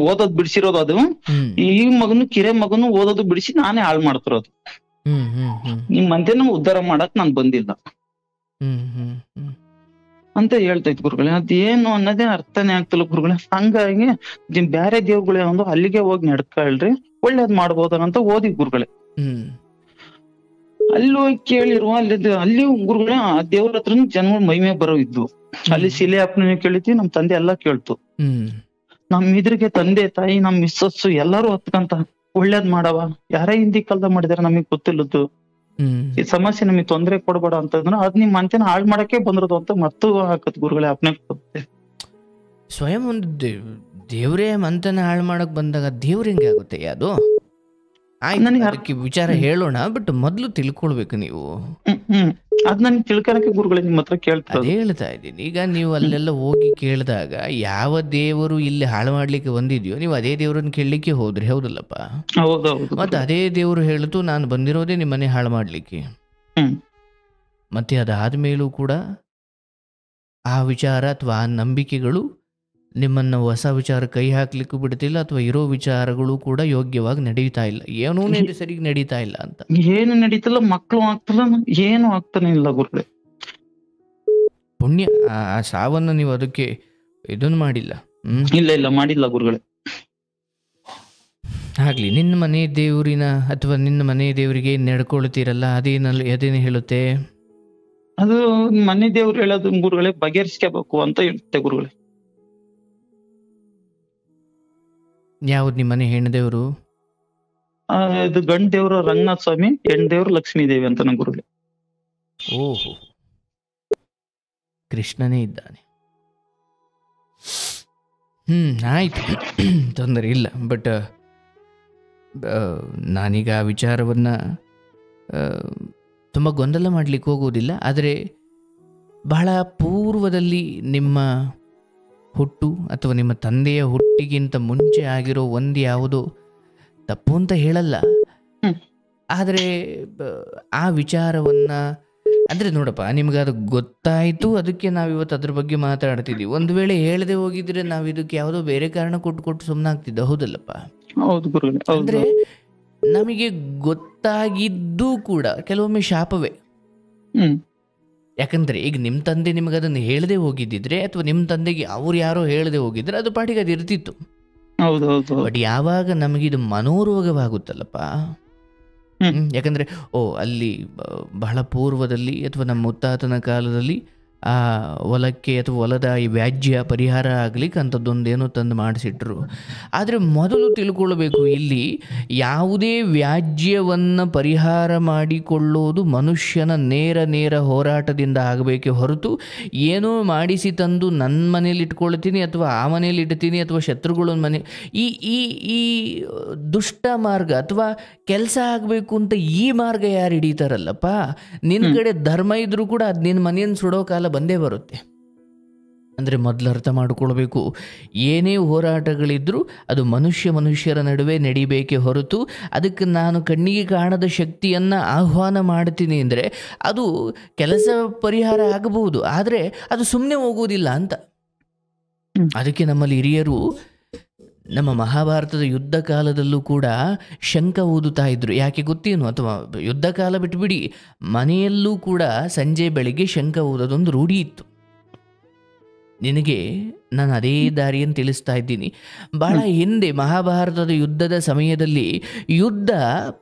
ಓದೋದ್ ಬಿಡಿಸಿರೋದು ಅದು. ಈ ಮಗನು ಕಿರೆ ಮಗನು ಓದೋದು ಬಿಡಿಸಿ ನಾನೇ ಹಾಳು ಮಾಡ್ತಿರೋದು. ನಿಮ್ ಮಂದಿನ ಉದ್ಧಾರ ಮಾಡಕ್ ನಾನ್ ಬಂದಿಲ್ಲ ಅಂತ ಹೇಳ್ತೈತ್ ಗುರುಗಳೇ. ಅದೇನು ಅನ್ನೋದೇ ಅರ್ಥನೇ ಆಗ್ತಿಲ್ಲ ಗುರುಗಳೇ. ಹಂಗಾಗಿ ಬ್ಯಾರೆ ದೇವ್ರುಗಳೇ ಒಂದು ಅಲ್ಲಿಗೆ ಹೋಗಿ ನಡ್ಕೊಳ್ರಿ, ಒಳ್ಳೇದ್ ಮಾಡ್ಬೋದಂತ ಓದಿ ಗುರುಗಳೇ. ಅಲ್ಲಿ ಹೋಗಿ ಕೇಳಿರುವ ಅಲ್ಲಿ ಗುರುಗಳೇ ಆ ದೇವ್ರ ಹತ್ರ ಜನಗಳು ಮೈಮೆ ಬರೋ ಇದ್ವು. ಅಲ್ಲಿ ಶಿಲೆ ಅಪ್ಪನ ಕೇಳಿದ್ವಿ, ನಮ್ ತಂದೆ ಎಲ್ಲಾ ಕೇಳ್ತು. ನಮ್ ಇದ್ರಿಗೆ ತಂದೆ ತಾಯಿ ನಮ್ ಮಿಸ್ಸಸ್ಸು ಎಲ್ಲಾರು ಹತ್ಕಂತ ಒಳ್ಳೇದ್ ಮಾಡವ, ಯಾರೇ ಹಿಂದಿ ಕಾಲದ ಮಾಡಿದಾರ ನಮಗ್ ಗೊತ್ತಿಲ್ಲದ್ದು, ಈ ಸಮಸ್ಯೆ ನಮಗ್ ತೊಂದ್ರೆ ಕೊಡ್ಬೇಡ ಅಂತಂದ್ರ ಅದ್ ನಿಮ್ ಮಂತೆನ ಹಾಳ್ ಮಾಡಕ್ಕೆ ಬಂದಿರೋದು ಅಂತ ಮತ್ತು ಹಾಕತ್ ಗುರುಗಳೇ. ಅಪ್ನೆ ಸ್ವಯಂ ಒಂದು ದೇವ್ರೇ ಮಂತನ ಹಾಳು ಮಾಡಕ್ ಬಂದಾಗ ದೇವ್ರ ಹೆಂಗೆ ಆಗುತ್ತೆ? ಅದು ಅದಕ್ಕೆ ವಿಚಾರ ಹೇಳೋಣ, ಬಟ್ ಮೊದ್ಲು ತಿಳ್ಕೊಳ್ಬೇಕು ನೀವು. ಅದ್ ನನ್ ತಿಳ್ಕೊಳಕ್ಕೆ ಗುರುಗಳೇ ನಿಮ್ ಹತ್ರ ಕೇಳ್ತಾರೆ. ಹೇಳ್ತಾ ಇದ್ದೀನಿ, ಈಗ ನೀವು ಅಲ್ಲೆಲ್ಲ ಹೋಗಿ ಕೇಳಿದಾಗ ಯಾವ ದೇವರು ಇಲ್ಲಿ ಹಾಳು ಮಾಡ್ಲಿಕ್ಕೆ ಬಂದಿದ್ಯೋ ನೀವು ಅದೇ ದೇವ್ರನ್ನ ಕೇಳಲಿಕ್ಕೆ ಹೋದ್ರಿ, ಹೌದಲ್ಲಪ್ಪ? ಮತ್ತೆ ಅದೇ ದೇವ್ರು ಹೇಳಿತು ನಾನು ಬಂದಿರೋದೇ ನಿಮ್ಮನೆ ಹಾಳು ಮಾಡ್ಲಿಕ್ಕೆ. ಮತ್ತೆ ಅದಾದ್ಮೇಲೂ ಕೂಡ ಆ ವಿಚಾರ ಅಥವಾ ಆ ನಂಬಿಕೆಗಳು ನಿಮ್ಮನ್ನು ಹೊಸ ವಿಚಾರ ಕೈ ಹಾಕ್ಲಿಕ್ಕೂ ಬಿಡ್ತಿಲ್ಲ, ಅಥವಾ ಇರೋ ವಿಚಾರಗಳು ಕೂಡ ಯೋಗ್ಯವಾಗಿ ನಡೀತಾ ಇಲ್ಲ, ಏನೂ ಸರಿಗೆ ನಡೀತಾ ಇಲ್ಲ ಅಂತ. ಏನು ನಡೀತಿಲ್ಲ, ಮಕ್ಕಳು ಆಗ್ತಿಲ್ಲ, ಏನು ಆಗ್ತಾನೆ ಇಲ್ಲ ಗುರುಗಳೇ. ಪುಣ್ಯ ಆ ಸಾವನ್ನು ನೀವು ಅದಕ್ಕೆ ಇದನ್ನು ಮಾಡಿಲ್ಲ. ಇಲ್ಲ ಮಾಡಿಲ್ಲ ಗುರುಗಳೇ. ಆಗ್ಲಿ, ನಿನ್ನ ಮನೆ ದೇವರಿನ ಅಥವಾ ನಿನ್ನ ಮನೆ ದೇವರಿಗೆ ನಡ್ಕೊಳ್ತೀರಲ್ಲ, ಅದೇನು ಹೇಳುತ್ತೆ? ಅದು ಮನೆ ದೇವ್ರು ಹೇಳೋದು ಗುರುಗಳೇ ಬಗೆಹರಿಸ್ಕೋಬೇಕು ಅಂತ ಹೇಳುತ್ತೆ ಗುರುಗಳೇ. ಯಾವ್ದು ನಿಮ್ಮ ಮನೆ ಹೆಣ್ಣು ದೇವರು? ಇದು ಗಂಡ ದೇವ್ರು ರಂಗನಾಥ ಸ್ವಾಮಿ, ಹೆಣ್ ದೇವ್ರು ಲಕ್ಷ್ಮೀ ದೇವಿ ಅಂತ ನಮ್ಮ ಗುರುಗಳೇ. ಓಹೋ, ಕೃಷ್ಣನೇ ಇದ್ದಾನೆ. ಆಯ್ತು, ತೊಂದರೆ ಇಲ್ಲ. ಬಟ್ ನಾನೀಗ ಆ ವಿಚಾರವನ್ನ ತುಂಬ ಗೊಂದಲ ಮಾಡ್ಲಿಕ್ಕೆ ಹೋಗುವುದಿಲ್ಲ. ಆದರೆ ಬಹಳ ಪೂರ್ವದಲ್ಲಿ ನಿಮ್ಮ ಹುಟ್ಟು ಅಥವಾ ನಿಮ್ಮ ತಂದೆಯ ಹುಟ್ಟಿಗಿಂತ ಮುಂಚೆ ಆಗಿರೋ ಒಂದು ಯಾವುದೋ ತಪ್ಪು ಅಂತ ಹೇಳಲ್ಲ, ಆದರೆ ಆ ವಿಚಾರವನ್ನ ಅಂದರೆ ನೋಡಪ್ಪ, ನಿಮ್ಗೆ ಅದು ಗೊತ್ತಾಯಿತು, ಅದಕ್ಕೆ ನಾವಿವತ್ತು ಅದ್ರ ಬಗ್ಗೆ ಮಾತಾಡ್ತಿದ್ದೀವಿ. ಒಂದು ವೇಳೆ ಹೇಳದೆ ಹೋಗಿದ್ರೆ ನಾವು ಇದಕ್ಕೆ ಯಾವುದೋ ಬೇರೆ ಕಾರಣ ಕೊಟ್ಟು ಸುಮ್ಮನಾಗ್ತಿದ್ದ, ಹೌದಲ್ಲಪ್ಪ? ಅಂದರೆ ನಮಗೆ ಗೊತ್ತಾಗಿದ್ದು ಕೂಡ ಕೆಲವೊಮ್ಮೆ ಶಾಪವೇ. ಯಾಕಂದ್ರೆ ಈಗ ನಿಮ್ಮ ತಂದೆ ನಿಮಗೆ ಅದನ್ನು ಹೇಳದೆ ಹೋಗಿದ್ದಿದ್ರೆ, ಅಥವಾ ನಿಮ್ಮ ತಂದೆಗೆ ಅವ್ರು ಯಾರೋ ಹೇಳದೆ ಹೋಗಿದ್ರೆ ಅದು ಪಾಟಿಗೆ ಅದು ಇರ್ತಿತ್ತು. ಬಟ್ ಯಾವಾಗ ನಮಗಿದು ಮನೋರೋಗವಾಗುತ್ತಲ್ಲಪ್ಪ, ಯಾಕಂದ್ರೆ ಅಲ್ಲಿ ಬಹಳ ಪೂರ್ವದಲ್ಲಿ ಅಥವಾ ನಮ್ಮ ಮುತ್ತಾತನ ಕಾಲದಲ್ಲಿ ಆ ಹೊಲಕ್ಕೆ ಅಥವಾ ಹೊಲದ ಈ ವ್ಯಾಜ್ಯ ಪರಿಹಾರ ಆಗ್ಲಿಕ್ಕೆ ಅಂಥದ್ದೊಂದೇನೋ ತಂದು ಮಾಡಿಸಿಟ್ರು. ಆದರೆ ಮೊದಲು ತಿಳ್ಕೊಳ್ಬೇಕು, ಇಲ್ಲಿ ಯಾವುದೇ ವ್ಯಾಜ್ಯವನ್ನು ಪರಿಹಾರ ಮಾಡಿಕೊಳ್ಳೋದು ಮನುಷ್ಯನ ನೇರ ಹೋರಾಟದಿಂದ ಆಗಬೇಕೆ ಹೊರತು ಏನೋ ಮಾಡಿಸಿ ತಂದು ನನ್ನ ಮನೇಲಿ ಇಟ್ಕೊಳ್ತೀನಿ ಅಥವಾ ಆ ಮನೇಲಿ ಇಡ್ತೀನಿ ಅಥವಾ ಶತ್ರುಗಳ ಮನೆ ಈ ದುಷ್ಟ ಮಾರ್ಗ ಅಥವಾ ಕೆಲಸ ಆಗಬೇಕು ಅಂತ ಈ ಮಾರ್ಗ ಯಾರು ಹಿಡಿತಾರಲ್ಲಪ್ಪ, ನಿನ್ನ ಕಡೆ ಧರ್ಮ ಇದ್ರೂ ಕೂಡ ಅದು ನಿನ್ನ ಮನೆಯನ್ನು ಸುಡೋ ಕಾಲ ಬಂದೇ ಬರುತ್ತೆ. ಅಂದರೆ ಮೊದಲು ಅರ್ಥ ಮಾಡಿಕೊಳ್ಬೇಕು, ಏನೇ ಹೋರಾಟಗಳಿದ್ರೂ ಅದು ಮನುಷ್ಯರ ನಡುವೆ ನಡಿಬೇಕೆ ಹೊರತು ಅದಕ್ಕೆ ನಾನು ಕಣ್ಣಿಗೆ ಕಾಣದ ಶಕ್ತಿಯನ್ನು ಆಹ್ವಾನ ಮಾಡ್ತೀನಿ ಅಂದರೆ ಅದು ಕೆಲಸ ಪರಿಹಾರ ಆಗಬಹುದು, ಆದರೆ ಅದು ಸುಮ್ಮನೆ ಹೋಗುವುದಿಲ್ಲ ಅಂತ. ಅದಕ್ಕೆ ನಮ್ಮಲ್ಲಿ ಹಿರಿಯರು ನಮ್ಮ ಮಹಾಭಾರತದ ಯುದ್ಧ ಕಾಲದಲ್ಲೂ ಕೂಡ ಶಂಖ ಊದುತ್ತಾ ಇದ್ರು. ಯಾಕೆ ಗೊತ್ತೇನು? ಅಥವಾ ಯುದ್ಧ ಕಾಲ ಬಿಟ್ಬಿಡಿ, ಮನೆಯಲ್ಲೂ ಕೂಡ ಸಂಜೆ ಬೆಳಿಗ್ಗೆ ಶಂಖ ಊದೋದೊಂದು ರೂಢಿ ಇತ್ತು. ನಿನಗೆ ನಾನು ಅದೇ ದಾರಿಯನ್ನು ತಿಳಿಸ್ತಾ ಇದ್ದೀನಿ. ಬಹಳ ಹಿಂದೆ ಮಹಾಭಾರತದ ಯುದ್ಧದ ಸಮಯದಲ್ಲಿ ಯುದ್ಧ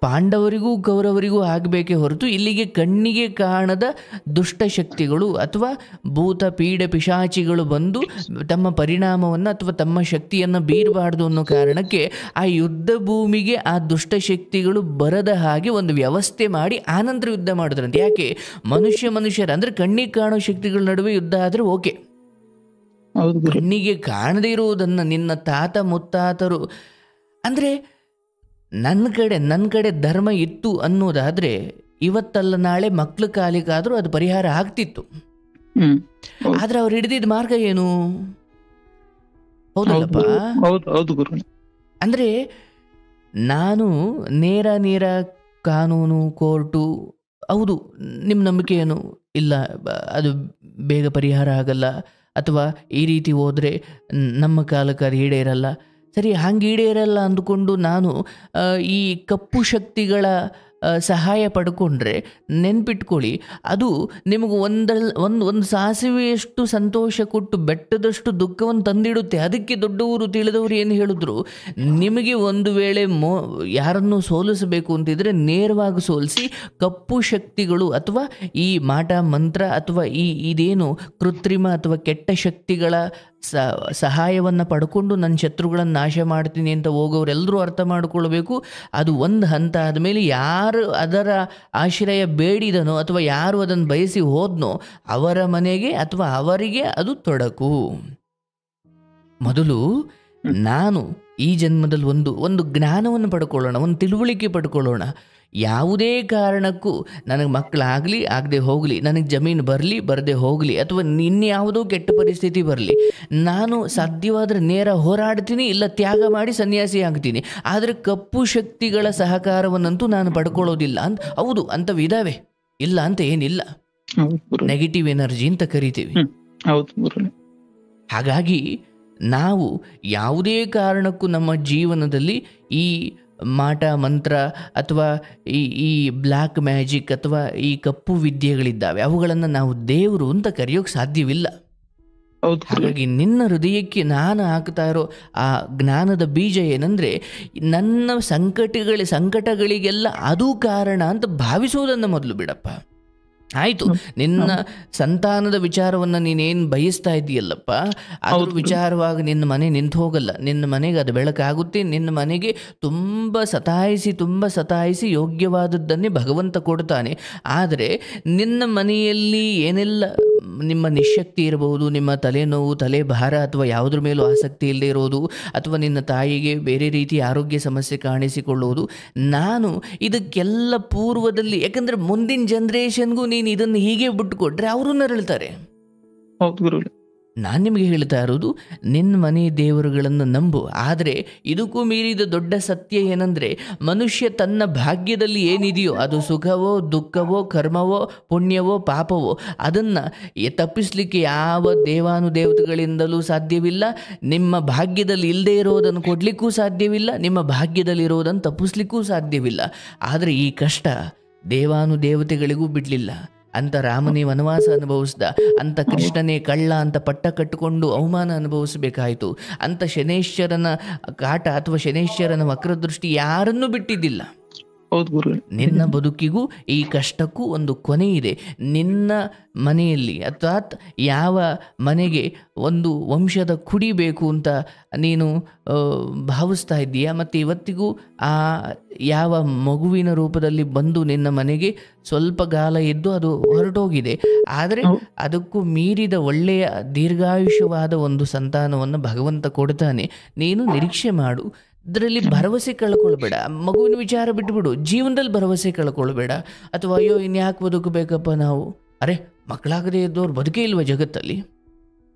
ಪಾಂಡವರಿಗೂ ಕೌರವರಿಗೂ ಆಗಬೇಕೇ ಹೊರತು ಇಲ್ಲಿಗೆ ಕಣ್ಣಿಗೆ ಕಾಣದ ದುಷ್ಟಶಕ್ತಿಗಳು ಅಥವಾ ಭೂತ ಪೀಡ ಪಿಶಾಚಿಗಳು ಬಂದು ತಮ್ಮ ಪರಿಣಾಮವನ್ನು ಅಥವಾ ತಮ್ಮ ಶಕ್ತಿಯನ್ನು ಬೀರಬಾರ್ದು ಅನ್ನೋ ಕಾರಣಕ್ಕೆ ಆ ಯುದ್ಧ ಭೂಮಿಗೆ ಆ ದುಷ್ಟಶಕ್ತಿಗಳು ಬರದ ಹಾಗೆ ಒಂದು ವ್ಯವಸ್ಥೆ ಮಾಡಿ ಆನಂತರ ಯುದ್ಧ ಮಾಡಿದ್ರಂತೆ. ಯಾಕೆ? ಮನುಷ್ಯರ ಅಂದರೆ ಕಣ್ಣಿಗೆ ಕಾಣೋ ಶಕ್ತಿಗಳ ನಡುವೆ ಯುದ್ಧ ಆದರೆ ಓಕೆ, ಕಣ್ಣಿಗೆ ಕಾಣದೇ ಇರುವುದನ್ನು ನಿನ್ನ ತಾತ ಮುತ್ತಾತರು ಅಂದರೆ ನನ್ನ ಕಡೆ ಧರ್ಮ ಇತ್ತು ಅನ್ನೋದಾದರೆ ಇವತ್ತಲ್ಲ ನಾಳೆ ಮಕ್ಳ ಕಾಲಿಗಾದರೂ ಅದು ಪರಿಹಾರ ಆಗ್ತಿತ್ತು. ಆದರೆ ಅವ್ರು ಹಿಡಿದಿದ್ದ ಮಾರ್ಗ ಏನು? ಹೌದಲ್ಲಪ್ಪ? ಅಂದರೆ ನಾನು ನೇರ ಕಾನೂನು, ಕೋರ್ಟು, ಹೌದು ನಿಮ್ಮ ನಂಬಿಕೆ ಏನು ಇಲ್ಲ, ಅದು ಬೇಗ ಪರಿಹಾರ ಆಗಲ್ಲ, ಅಥವಾ ಈ ರೀತಿ ಹೋದರೆ ನಮ್ಮ ಕಾಲಕ್ಕೆ ಅದು ಈಡೇರಲ್ಲ. ಸರಿ, ಹಂಗೆ ಈಡೇರಲ್ಲ ಅಂದುಕೊಂಡು ನಾನು ಈ ಕಪ್ಪು ಶಕ್ತಿಗಳ ಸಹಾಯ ಪಡ್ಕೊಂಡ್ರೆ ನೆನ್ಪಿಟ್ಕೊಳ್ಳಿ, ಅದು ನಿಮಗೆ ಒಂದು ಸಾಸಿವೆಯಷ್ಟು ಸಂತೋಷ ಕೊಟ್ಟು ಬೆಟ್ಟದಷ್ಟು ದುಃಖವನ್ನು ತಂದಿಡುತ್ತೆ. ಅದಕ್ಕೆ ದೊಡ್ಡವರು ತಿಳಿದವರು ಏನು ಹೇಳಿದ್ರು, ನಿಮಗೆ ಒಂದು ವೇಳೆ ಯಾರನ್ನು ಸೋಲಿಸಬೇಕು ಅಂತಿದ್ರೆ ನೇರವಾಗಿ ಸೋಲಿಸಿ, ಕಪ್ಪು ಶಕ್ತಿಗಳು ಅಥವಾ ಈ ಮಾಟ ಮಂತ್ರ ಅಥವಾ ಇದೇನು ಕೃತ್ರಿಮ ಅಥವಾ ಕೆಟ್ಟ ಶಕ್ತಿಗಳ ಸಹಾಯವನ್ನು ಪಡ್ಕೊಂಡು ನನ್ನ ಶತ್ರುಗಳನ್ನು ನಾಶ ಮಾಡ್ತೀನಿ ಅಂತ ಹೋಗೋರೆಲ್ಲರೂ ಅರ್ಥ ಮಾಡಿಕೊಳ್ಬೇಕು. ಅದು ಒಂದು ಹಂತ ಆದಮೇಲೆ ಯಾರು ಅದರ ಆಶ್ರಯ ಬೇಡಿದನೋ ಅಥವಾ ಯಾರು ಅದನ್ನು ಬಯಸಿ ಹೋದ್ನೋ ಅವರ ಮನೆಗೆ ಅಥವಾ ಅವರಿಗೆ ಅದು ತೊಡಕು. ಮೊದಲು ನಾನು ಈ ಜನ್ಮದಲ್ಲಿ ಒಂದು ಜ್ಞಾನವನ್ನು ಪಡ್ಕೊಳ್ಳೋಣ, ಒಂದು ತಿಳುವಳಿಕೆ ಪಡ್ಕೊಳ್ಳೋಣ. ಯಾವುದೇ ಕಾರಣಕ್ಕೂ ನನಗೆ ಮಕ್ಕಳಾಗಲಿ ಆಗದೆ ಹೋಗಲಿ, ನನಗೆ ಜಮೀನು ಬರಲಿ ಬರದೆ ಹೋಗಲಿ, ಅಥವಾ ಇನ್ಯಾವುದೋ ಕೆಟ್ಟ ಪರಿಸ್ಥಿತಿ ಬರಲಿ, ನಾನು ಸಾಧ್ಯವಾದರೆ ನೇರ ಹೋರಾಡ್ತೀನಿ, ಇಲ್ಲ ತ್ಯಾಗ ಮಾಡಿ ಸನ್ಯಾಸಿ ಆಗ್ತೀನಿ. ಆದರೆ ಕಪ್ಪು ಶಕ್ತಿಗಳ ಸಹಕಾರವನ್ನಂತೂ ನಾನು ಪಡ್ಕೊಳ್ಳೋದಿಲ್ಲ ಅಂತ. ಹೌದು, ಅಂಥವಿದಾವೆ, ಇಲ್ಲ ಅಂತ ಏನಿಲ್ಲ. ನೆಗೆಟಿವ್ ಎನರ್ಜಿ ಅಂತ ಕರಿತೀವಿ. ಹಾಗಾಗಿ ನಾವು ಯಾವುದೇ ಕಾರಣಕ್ಕೂ ನಮ್ಮ ಜೀವನದಲ್ಲಿ ಈ ಮಾಟ ಮಂತ್ರ ಅಥವಾ ಈ ಬ್ಲ್ಯಾಕ್ ಮ್ಯಾಜಿಕ್ ಅಥವಾ ಈ ಕಪ್ಪು ವಿದ್ಯೆಗಳಿದ್ದಾವೆ, ಅವುಗಳನ್ನು ನಾವು ದೇವರು ಅಂತ ಕರೆಯೋಕೆ ಸಾಧ್ಯವಿಲ್ಲ. ಹಾಗಾಗಿ ನಿನ್ನ ಹೃದಯಕ್ಕೆ ನಾನು ಹಾಕ್ತಾ ಇರೋ ಆ ಜ್ಞಾನದ ಬೀಜ ಏನಂದರೆ, ನನ್ನ ಸಂಕಟಗಳಿಗೆಲ್ಲ ಅದು ಕಾರಣ ಅಂತ ಭಾವಿಸೋದನ್ನು ಮೊದಲು ಬಿಡಪ್ಪ. ಆಯಿತು, ನಿನ್ನ ಸಂತಾನದ ವಿಚಾರವನ್ನು ನೀನೇನು ಬಯಸ್ತಾ ಇದ್ದೀಯಲ್ಲಪ್ಪ, ಅದ್ರ ವಿಚಾರವಾಗಿ ನಿನ್ನ ಮನೆ ನಿಂತು ಹೋಗಲ್ಲ. ನಿನ್ನ ಮನೆಗೆ ಅದು ಬೆಳಕಾಗುತ್ತೆ. ನಿನ್ನ ಮನೆಗೆ ತುಂಬ ಸತಾಯಿಸಿ ಯೋಗ್ಯವಾದದ್ದನ್ನೇ ಭಗವಂತ ಕೊಡ್ತಾನೆ. ಆದರೆ ನಿನ್ನ ಮನೆಯಲ್ಲಿ ಏನೆಲ್ಲ ನಿಮ್ಮ ನಿಶಕ್ತಿ ಇರಬಹುದು, ನಿಮ್ಮ ತಲೆನೋವು, ತಲೆ ಭಾರ ಅಥವಾ ಯಾವುದ್ರ ಮೇಲೂ ಆಸಕ್ತಿ ಇಲ್ಲದೆ ಇರೋದು, ಅಥವಾ ನಿನ್ನ ತಾಯಿಗೆ ಬೇರೆ ರೀತಿ ಆರೋಗ್ಯ ಸಮಸ್ಯೆ ಕಾಣಿಸಿಕೊಳ್ಳುವುದು, ನಾನು ಇದಕ್ಕೆಲ್ಲ ಪೂರ್ವದಲ್ಲಿ, ಯಾಕಂದರೆ ಮುಂದಿನ ಜನ್ರೇಷನ್ಗೂ ನೀನು ಇದನ್ನು ಹೀಗೆ ಬಿಟ್ಟುಕೊಟ್ರೆ ಅವರು ನರಳ್ತಾರೆ. ನಾನು ನಿಮಗೆ ಹೇಳ್ತಾ ಇರೋದು, ನಿನ್ನ ಮನೆ ದೇವರುಗಳನ್ನು ನಂಬು. ಆದರೆ ಇದಕ್ಕೂ ಮೀರಿದ ದೊಡ್ಡ ಸತ್ಯ ಏನಂದರೆ, ಮನುಷ್ಯ ತನ್ನ ಭಾಗ್ಯದಲ್ಲಿ ಏನಿದೆಯೋ ಅದು ಸುಖವೋ ದುಃಖವೋ ಕರ್ಮವೋ ಪುಣ್ಯವೋ ಪಾಪವೋ ಅದನ್ನು ತಪ್ಪಿಸಲಿಕ್ಕೆ ಯಾವ ದೇವಾನುದೇವತೆಗಳಿಂದಲೂ ಸಾಧ್ಯವಿಲ್ಲ. ನಿಮ್ಮ ಭಾಗ್ಯದಲ್ಲಿ ಇಲ್ಲದೆ ಇರೋದನ್ನು ಕೊಡಲಿಕ್ಕೂ ಸಾಧ್ಯವಿಲ್ಲ, ನಿಮ್ಮ ಭಾಗ್ಯದಲ್ಲಿರೋದನ್ನು ತಪ್ಪಿಸ್ಲಿಕ್ಕೂ ಸಾಧ್ಯವಿಲ್ಲ. ಆದರೆ ಈ ಕಷ್ಟ ದೇವಾನುದೇವತೆಗಳಿಗೂ ಬಿಡಲಿಲ್ಲ. ಅಂತ ರಾಮನೇ ವನವಾಸ ಅನುಭವಿಸ್ದ, ಅಂತ ಕೃಷ್ಣನೇ ಕಳ್ಳ ಅಂತ ಪಟ್ಟ ಕಟ್ಟಿಕೊಂಡು ಅವಮಾನ ಅನುಭವಿಸಬೇಕಾಯಿತು, ಅಂತ ಶನೇಶ್ವರನ ಕಾಟ ಅಥವಾ ಶನೇಶ್ವರನ ವಕ್ರದೃಷ್ಟಿ ಯಾರನ್ನೂ ಬಿಟ್ಟಿದ್ದಿಲ್ಲ. ನಿನ್ನ ಬದುಕಿಗೂ ಈ ಕಷ್ಟಕ್ಕೂ ಒಂದು ಕೊನೆ ಇದೆ. ನಿನ್ನ ಮನೆಯಲ್ಲಿ ಅರ್ಥಾತ್ ಯಾವ ಮನೆಗೆ ಒಂದು ವಂಶದ ಕುಡಿ ಬೇಕು ಅಂತ ನೀನು ಭಾವಿಸ್ತಾ ಇದ್ದೀಯಾ, ಮತ್ತು ಇವತ್ತಿಗೂ ಆ ಯಾವ ಮಗುವಿನ ರೂಪದಲ್ಲಿ ಬಂದು ನಿನ್ನ ಮನೆಗೆ ಸ್ವಲ್ಪ ಕಾಲ ಇದ್ದು ಅದು ಹೊರಟೋಗಿದೆ, ಆದರೆ ಅದಕ್ಕೂ ಮೀರಿದ ಒಳ್ಳೆಯ ದೀರ್ಘಾಯುಷ್ಯವಾದ ಒಂದು ಸಂತಾನವನ್ನು ಭಗವಂತ ಕೊಡ್ತಾನೆ. ನೀನು ನಿರೀಕ್ಷೆ ಮಾಡು. ಇದರಲ್ಲಿ ಭರವಸೆ ಕಳ್ಕೊಳ್ಬೇಡ. ಮಗುವಿನ ವಿಚಾರ ಬಿಟ್ಬಿಡು, ಜೀವನದಲ್ಲಿ ಭರವಸೆ ಕಳ್ಕೊಳ್ಬೇಡ. ಅಥವಾ ಅಯ್ಯೋ ಇನ್ಯಾಕೆ ಬದುಕಬೇಕಪ್ಪ ನಾವು, ಅರೆ ಮಕ್ಕಳಾಗದೇ ಇದ್ದವ್ರು ಬದುಕೇ ಇಲ್ವ ಜಗತ್ತಲ್ಲಿ?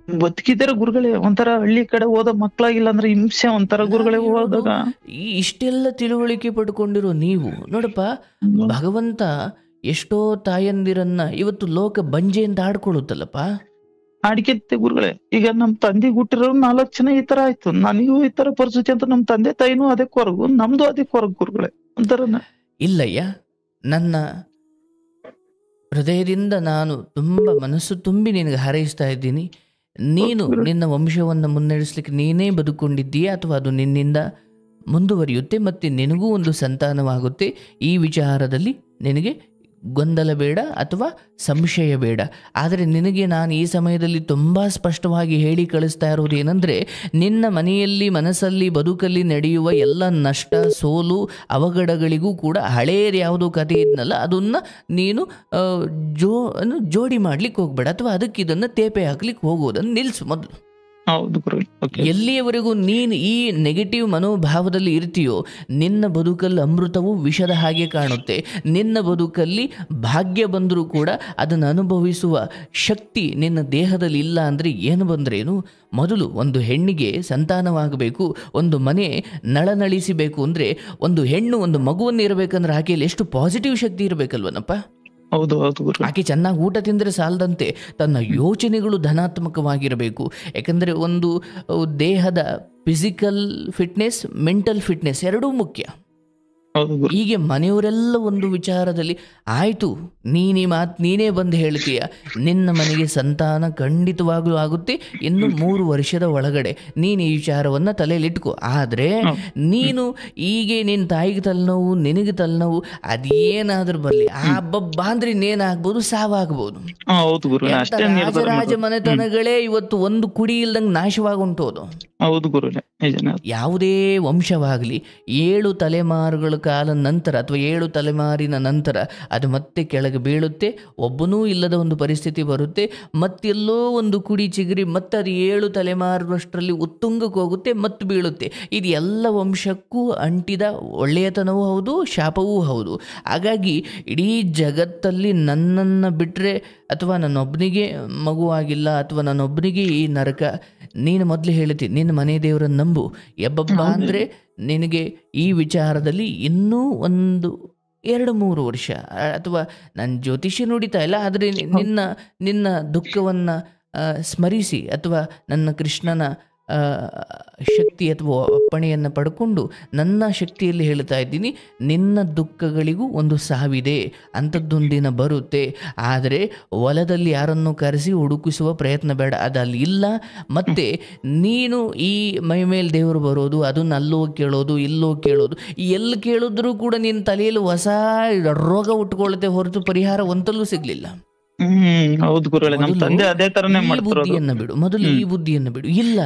ಬದುಕಿದ್ದಾರೆ ಗುರುಗಳೇ. ಒಂಥರ ಹಳ್ಳಿ ಕಡೆ ಹೋದ ಮಕ್ಕಳಾಗಿಲ್ಲ ಅಂದ್ರೆ ಹಿಂಸೆ ಒಂಥರ ಗುರುಗಳೇ. ಹೋದಾಗ ಇಷ್ಟೆಲ್ಲ ತಿಳುವಳಿಕೆ ಪಡ್ಕೊಂಡಿರೋ ನೀವು ನೋಡಪ್ಪ, ಭಗವಂತ ಎಷ್ಟೋ ತಾಯಂದಿರನ್ನ ಇವತ್ತು ಲೋಕ ಬಂಜೆ ಅಂತ ಆಡ್ಕೊಳ್ಳುತ್ತಲ್ಲಪ್ಪ. ಅಡಿಕೆ ಗುರುಗಳೇ, ಈಗ ನಮ್ ತಂದೆ ಹುಟ್ಟಿರೋ 4 ಜನ ಈ ತರ ಆಯ್ತು, ನನಗೂ ಈ ತರ ಪರಿಸ್ಥಿತಿ ಅಂತ ನಮ್ ತಂದೆ ತಾಯಿನೂ ಅದಕ್ಕೆ ಹೊರಗು, ನಮ್ದು ಅದಕ್ಕೆ ಹೊರಗು ಗುರುಗಳೇ. ಒಂಥರ ಇಲ್ಲಯ್ಯ, ನನ್ನ ಹೃದಯದಿಂದ ನಾನು ತುಂಬ ಮನಸ್ಸು ತುಂಬಿ ನಿನಗೆ ಹಾರೈಸ್ತಾ ಇದ್ದೀನಿ. ನೀನು ನಿನ್ನ ವಂಶವನ್ನು ಮುನ್ನಡೆಸಲಿಕ್ಕೆ ನೀನೇ ಬದುಕೊಂಡಿದ್ದೀಯಾ, ಅಥವಾ ಅದು ನಿನ್ನಿಂದ ಮುಂದುವರಿಯುತ್ತೆ ಮತ್ತು ನಿನಗೂ ಒಂದು ಸಂತಾನವಾಗುತ್ತೆ. ಈ ವಿಚಾರದಲ್ಲಿ ನಿನಗೆ ಗೊಂದಲ ಬೇಡ ಅಥವಾ ಸಂಶಯ ಬೇಡ. ಆದರೆ ನಿನಗೆ ನಾನು ಈ ಸಮಯದಲ್ಲಿ ತುಂಬ ಸ್ಪಷ್ಟವಾಗಿ ಹೇಳಿ ಕಳಿಸ್ತಾ ಇರೋದು ಏನಂದರೆ, ನಿನ್ನ ಮನೆಯಲ್ಲಿ ಮನಸ್ಸಲ್ಲಿ ಬದುಕಲ್ಲಿ ನಡೆಯುವ ಎಲ್ಲ ನಷ್ಟ ಸೋಲು ಅವಘಡಗಳಿಗೂ ಕೂಡ ಹಳೆಯದು ಯಾವುದೋ ಕಥೆ ಇದ್ನಲ್ಲ ಅದನ್ನು ನೀನು ಜೋಡಿ ಮಾಡ್ಲಿಕ್ಕೆ ಹೋಗ್ಬೇಡ, ಅಥವಾ ಅದಕ್ಕೆ ಇದನ್ನು ತೇಪೆ ಹಾಕ್ಲಿಕ್ಕೆ ಹೋಗೋದನ್ನು ನಿಲ್ಲಿಸು ಮೊದಲು. ಹೌದು ಗುರುಗಳೇ. ಓಕೆ. ಎಲ್ಲಿಯವರೆಗೂ ನೀನು ಈ ನೆಗೆಟಿವ್ ಮನೋಭಾವದಲ್ಲಿ ಇರ್ತೀಯೋ ನಿನ್ನ ಬದುಕಲ್ಲಿ ಅಮೃತವು ವಿಷದ ಹಾಗೆ ಕಾಣುತ್ತೆ. ನಿನ್ನ ಬದುಕಲ್ಲಿ ಭಾಗ್ಯ ಬಂದರೂ ಕೂಡ ಅದನ್ನು ಅನುಭವಿಸುವ ಶಕ್ತಿ ನಿನ್ನ ದೇಹದಲ್ಲಿ ಇಲ್ಲ ಅಂದರೆ ಏನು ಬಂದ್ರೇನು? ಮೊದಲು ಒಂದು ಹೆಣ್ಣಿಗೆ ಸಂತಾನವಾಗಬೇಕು, ಒಂದು ಮನೆ ನಳನಳಿಸಬೇಕು ಅಂದರೆ ಒಂದು ಹೆಣ್ಣು ಒಂದು ಮಗುವನ್ನು ಇರಬೇಕಂದ್ರೆ ಆಕೆಯಲ್ಲಿ ಎಷ್ಟು ಪಾಸಿಟಿವ್ ಶಕ್ತಿ ಇರಬೇಕಲ್ವನಪ್ಪ. ಹೌದು ಹೌದು ಗುರುಗಳೇ. ಆಕೆ ಚೆನ್ನಾಗಿ ಊಟ ತಿಂದರೆ ಸಾಲದಂತೆ ತನ್ನ ಯೋಚನೆಗಳು ಧನಾತ್ಮಕವಾಗಿರಬೇಕು. ಯಾಕಂದರೆ ಒಂದು ದೇಹದ ಫಿಸಿಕಲ್ ಫಿಟ್ನೆಸ್, ಮೆಂಟಲ್ ಫಿಟ್ನೆಸ್ ಎರಡೂ ಮುಖ್ಯ. ಹೌದು ಗುರು. ಹೀಗೆ ಮನೆಯವರೆಲ್ಲ ಒಂದು ವಿಚಾರದಲ್ಲಿ ಆಯಿತು, ನೀನು ಈ ಮಾತು ನೀನೇ ಬಂದು ಹೇಳ್ತೀಯ, ನಿನ್ನ ಮನೆಗೆ ಸಂತಾನ ಖಂಡಿತವಾಗ್ಲೂ ಆಗುತ್ತೆ, ಇನ್ನು 3 ವರ್ಷದ ಒಳಗಡೆ ನೀನು ಈ ವಿಚಾರವನ್ನು ತಲೆಯಲ್ಲಿಟ್ಕೋ. ಆದರೆ ನೀನು ಹೀಗೆ ನಿನ್ನ ತಾಯಿಗೆ ತಲೆನೋವು, ನಿನಗೆ ತಲೆನೋವು, ಅದೇನಾದ್ರೂ ಬರಲಿ, ಆ ಬಬ್ಬ ಅಂದ್ರೆ ಇನ್ನೇನಾಗ್ಬೋದು, ಸಾವಾಗ್ಬೋದು. ಹೌದು ಗುರು. ರಾಜರಾಜ ಮನೆತನಗಳೇ ಇವತ್ತು ಒಂದು ಕುಡಿ ಇಲ್ದಂಗೆ ನಾಶವಾಗುಂಟೋದು. ಹೌದು ಗುರು. ಯಾವುದೇ ವಂಶವಾಗಲಿ 7 ತಲೆಮಾರುಗಳ ಕಾಲ ನಂತರ ಅಥವಾ 7 ತಲೆಮಾರಿನ ನಂತರ ಅದು ಮತ್ತೆ ಕೆಳಗೆ ಬೀಳುತ್ತೆ, ಒಬ್ಬನೂ ಇಲ್ಲದ ಒಂದು ಪರಿಸ್ಥಿತಿ ಬರುತ್ತೆ, ಮತ್ತೆಲ್ಲೋ ಒಂದು ಕುಡಿ ಚಿಗುರಿ ಮತ್ತೆ ಅದು 7 ತಲೆಮಾರುಗಳಷ್ಟರಲ್ಲಿ ಉತ್ತುಂಗಕ್ಕೆ ಹೋಗುತ್ತೆ, ಮತ್ತೆ ಬೀಳುತ್ತೆ. ಇದು ಎಲ್ಲ ವಂಶಕ್ಕೂ ಅಂಟಿದ ಒಳ್ಳೆಯತನವೂ ಹೌದು, ಶಾಪವೂ ಹೌದು. ಹಾಗಾಗಿ ಇಡೀ ಜಗತ್ತಲ್ಲಿ ನನ್ನನ್ನು ಬಿಟ್ಟರೆ ಅಥವಾ ನನ್ನೊಬ್ಬನಿಗೆ ಮಗುವಾಗಿಲ್ಲ ಅಥವಾ ನನ್ನೊಬ್ಬನಿಗೆ ಈ ನರಕ, ನೀನು ಮೊದಲು ಹೇಳ್ತೀನಿ ನಿನ್ನ ಮನೆ ದೇವರನ್ನು ನಂಬು. ಎಬ್ಬಬ್ಬ ಅಂದರೆ ನಿನಗೆ ಈ ವಿಚಾರದಲ್ಲಿ ಇನ್ನೂ 1-2-3 ವರ್ಷ, ಅಥವಾ ನನ್ನ ಜ್ಯೋತಿಷ್ಯ ನುಡಿತಾ ಇಲ್ಲ, ಆದರೆ ನಿನ್ನ ದುಃಖವನ್ನು ಸ್ಮರಿಸಿ ಅಥವಾ ನನ್ನ ಕೃಷ್ಣನ ಶಕ್ತಿ ಅಥವಾ ಅಪ್ಪಣೆಯನ್ನು ಪಡ್ಕೊಂಡು ನನ್ನ ಶಕ್ತಿಯಲ್ಲಿ ಹೇಳ್ತಾ ಇದ್ದೀನಿ, ನಿನ್ನ ದುಃಖಗಳಿಗೂ ಒಂದು ಸಾವಿದೆ, ಅಂಥದ್ದೊಂದಿನ ಬರುತ್ತೆ. ಆದರೆ ಹೊಲದಲ್ಲಿ ಯಾರನ್ನು ಕರೆಸಿ ಹುಡುಕಿಸುವ ಪ್ರಯತ್ನ ಬೇಡ, ಅದಲ್ಲಿ ಇಲ್ಲ. ಮತ್ತು ನೀನು ಈ ಮೈ ಮೇಲೆ ದೇವರು ಬರೋದು, ಅದನ್ನು ಅಲ್ಲೋಗಿ ಕೇಳೋದು, ಇಲ್ಲೋಗಿ ಕೇಳೋದು, ಎಲ್ಲಿ ಕೇಳಿದ್ರೂ ಕೂಡ ನಿನ್ನ ತಲೆಯಲ್ಲಿ ಹೊಸ ರೋಗ ಉಟ್ಕೊಳ್ಳುತ್ತೆ ಹೊರತು ಪರಿಹಾರ ಒಂತಲ್ಲೂ ಸಿಗಲಿಲ್ಲ. ಹೌದು ಗುರುಗಳೇ, ನಮ್ಮ ತಂದೆ ಅದೇ ತರನೇ ಮಾಡ್ತಿರೋದು. ಬುದ್ಧಿಯನ್ನು ಬಿಡು, ಮೊದಲು ಈ ಬುದ್ಧಿಯನ್ನು ಬಿಡು. ಇಲ್ಲ,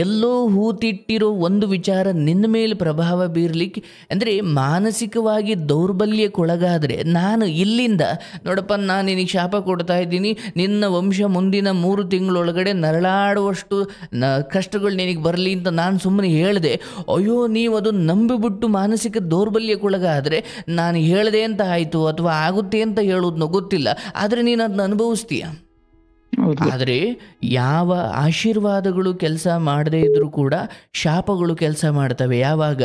ಎಲ್ಲೋ ಹೂತಿಟ್ಟಿರೋ ಒಂದು ವಿಚಾರ ನಿನ್ನ ಮೇಲೆ ಪ್ರಭಾವ ಬೀರ್ಲಿಕ್ಕೆ, ಅಂದರೆ ಮಾನಸಿಕವಾಗಿ ದೌರ್ಬಲ್ಯಕ್ಕೊಳಗಾದರೆ ನಾನು ಇಲ್ಲಿಂದ ನೋಡಪ್ಪ, ನಾನು ನಿನಗೆ ಶಾಪ ಕೊಡ್ತಾ ಇದ್ದೀನಿ, ನಿನ್ನ ವಂಶ ಮುಂದಿನ 3 ತಿಂಗಳೊಳಗಡೆ ನರಳಾಡುವಷ್ಟು ಕಷ್ಟಗಳು ನಿನಗೆ ಬರಲಿ ಅಂತ ನಾನು ಸುಮ್ಮನೆ ಹೇಳಿದೆ. ಅಯ್ಯೋ, ನೀವು ಅದು ನಂಬಿಬಿಟ್ಟು ಮಾನಸಿಕ ದೌರ್ಬಲ್ಯಕ್ಕೊಳಗಾದರೆ ನಾನು ಹೇಳಿದೆ ಅಂತ ಆಯಿತು ಅಥವಾ ಆಗುತ್ತೆ ಅಂತ ಹೇಳೋದನ್ನೋ ಗೊತ್ತಿಲ್ಲ, ಆದರೆ ನೀನು ಅದನ್ನ ಅನುಭವಿಸ್ತೀಯ. ಆದರೆ ಯಾವ ಆಶೀರ್ವಾದಗಳು ಕೆಲಸ ಮಾಡದೇ ಇದ್ರೂ ಕೂಡ ಶಾಪಗಳು ಕೆಲಸ ಮಾಡ್ತವೆ. ಯಾವಾಗ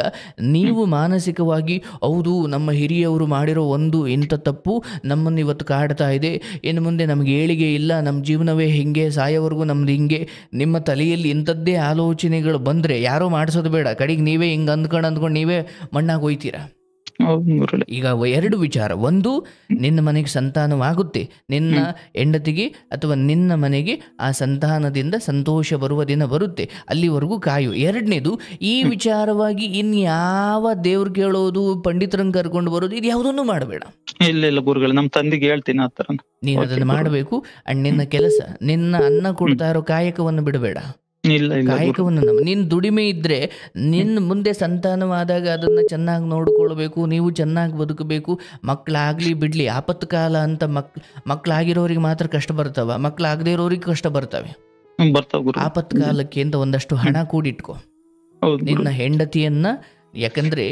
ನೀವು ಮಾನಸಿಕವಾಗಿ ಹೌದು ನಮ್ಮ ಹಿರಿಯವರು ಮಾಡಿರೋ ಒಂದು ಇಂಥ ತಪ್ಪು ನಮ್ಮನ್ನು ಇವತ್ತು ಕಾಡ್ತಾ ಇದೆ, ಇನ್ನು ಮುಂದೆ ನಮಗೆ ಏಳಿಗೆ ಇಲ್ಲ, ನಮ್ಮ ಜೀವನವೇ ಹಿಂಗೆ, ಸಾಯೋವರೆಗೂ ನಮ್ದು ಹಿಂಗೆ, ನಿಮ್ಮ ತಲೆಯಲ್ಲಿ ಇಂಥದ್ದೇ ಆಲೋಚನೆಗಳು ಬಂದರೆ ಯಾರೋ ಮಾಡಿಸೋದು ಬೇಡ, ಕಡೆಗೆ ನೀವೇ ಹಿಂಗೆ ಅಂದ್ಕೊಂಡು ನೀವೇ ಮಣ್ಣಾಗಿ ಹೋಯ್ತೀರಾ. ಈಗ 2 ವಿಚಾರ, ಒಂದು ನಿನ್ನ ಮನೆಗೆ ಸಂತಾನವಾಗುತ್ತೆ, ನಿನ್ನ ಹೆಂಡತಿಗೆ ಅಥವಾ ನಿನ್ನ ಮನೆಗೆ ಆ ಸಂತಾನದಿಂದ ಸಂತೋಷ ಬರುವ ದಿನ ಬರುತ್ತೆ, ಅಲ್ಲಿವರೆಗೂ ಕಾಯು. 2ನೇದು, ಈ ವಿಚಾರವಾಗಿ ಇನ್ಯಾವ ದೇವ್ರು ಕೇಳೋದು, ಪಂಡಿತರನ್ನು ಕರ್ಕೊಂಡು ಬರೋದು, ಇದು ಯಾವುದನ್ನು ಮಾಡಬೇಡ. ಇಲ್ಲ ಗುರುಗಳು, ನಮ್ಮ ತಂದೆಗೆ ಹೇಳ್ತೀನಿ ಆ ಥರ. ನೀನು ಅದನ್ನು ಮಾಡಬೇಕು. ಅಂಡ್ ನಿನ್ನ ಕೆಲಸ, ನಿನ್ನ ಅನ್ನ ಕೊಡ್ತಾ ಇರೋ ಕಾಯಕವನ್ನು ಬಿಡಬೇಡ. ಕಾಯಕವನ್ನು ನಿನ್ನ ದುಡಿಮೆ ಇದ್ದರೆ ನಿನ್ನ ಮುಂದೆ ಸಂತಾನವಾದಾಗ ಅದನ್ನು ಚೆನ್ನಾಗಿ ನೋಡ್ಕೊಳ್ಬೇಕು, ನೀವು ಚೆನ್ನಾಗಿ ಬದುಕಬೇಕು. ಮಕ್ಕಳಾಗಲಿ ಬಿಡಲಿ, ಆಪತ್ತು ಕಾಲ ಅಂತ ಮಕ್ಕಳಾಗಿರೋರಿಗೆ ಮಾತ್ರ ಕಷ್ಟ ಬರ್ತಾವ, ಮಕ್ಕಳಾಗದೇ ಇರೋರಿಗೆ ಕಷ್ಟ ಬರ್ತವೆ. ಆಪತ್ತು ಕಾಲಕ್ಕೆ ಅಂತ ಒಂದಷ್ಟು ಹಣ ಕೂಡಿಟ್ಕೊ. ನಿನ್ನ ಹೆಂಡತಿಯನ್ನು, ಯಾಕಂದರೆ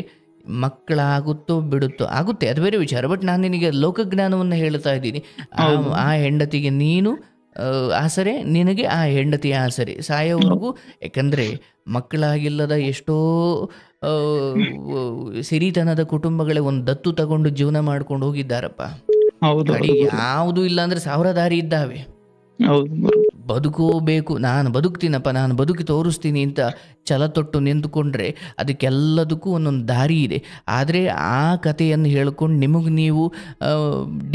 ಮಕ್ಕಳಾಗುತ್ತೋ ಬಿಡುತ್ತೋ ಆಗುತ್ತೆ, ಅದು ಬೇರೆ ವಿಚಾರ. ಬಟ್ ನಾನು ನಿನಗೆ ಲೋಕಜ್ಞಾನವನ್ನು ಹೇಳ್ತಾ ಇದ್ದೀನಿ. ಆ ಹೆಂಡತಿಗೆ ನೀನು ಆಸರೆ, ನಿನಗೆ ಆ ಹೆಂಡತಿ ಆಸರೆ ಸಾಯೋವರೆಗೂ. ಯಾಕಂದರೆ ಮಕ್ಕಳಾಗಿಲ್ಲದ ಎಷ್ಟೋ ಸಿರಿತನದ ಕುಟುಂಬಗಳೇ ಒಂದು ದತ್ತು ತಗೊಂಡು ಜೀವನ ಮಾಡ್ಕೊಂಡು ಹೋಗಿದ್ದಾರಪ್ಪ. ಯಾವುದು ಇಲ್ಲ ಅಂದರೆ 1000 ದಾರಿ ಇದ್ದಾವೆ. ಬದುಕೋಬೇಕು, ನಾನು ಬದುಕ್ತೀನಪ್ಪ, ನಾನು ಬದುಕಿ ತೋರಿಸ್ತೀನಿ ಅಂತ ಛಲ ತೊಟ್ಟು ನಿಂತುಕೊಂಡ್ರೆ ಅದಕ್ಕೆಲ್ಲದಕ್ಕೂ ಒಂದೊಂದು ದಾರಿ ಇದೆ. ಆದರೆ ಆ ಕಥೆಯನ್ನು ಹೇಳ್ಕೊಂಡು ನಿಮಗೆ ನೀವು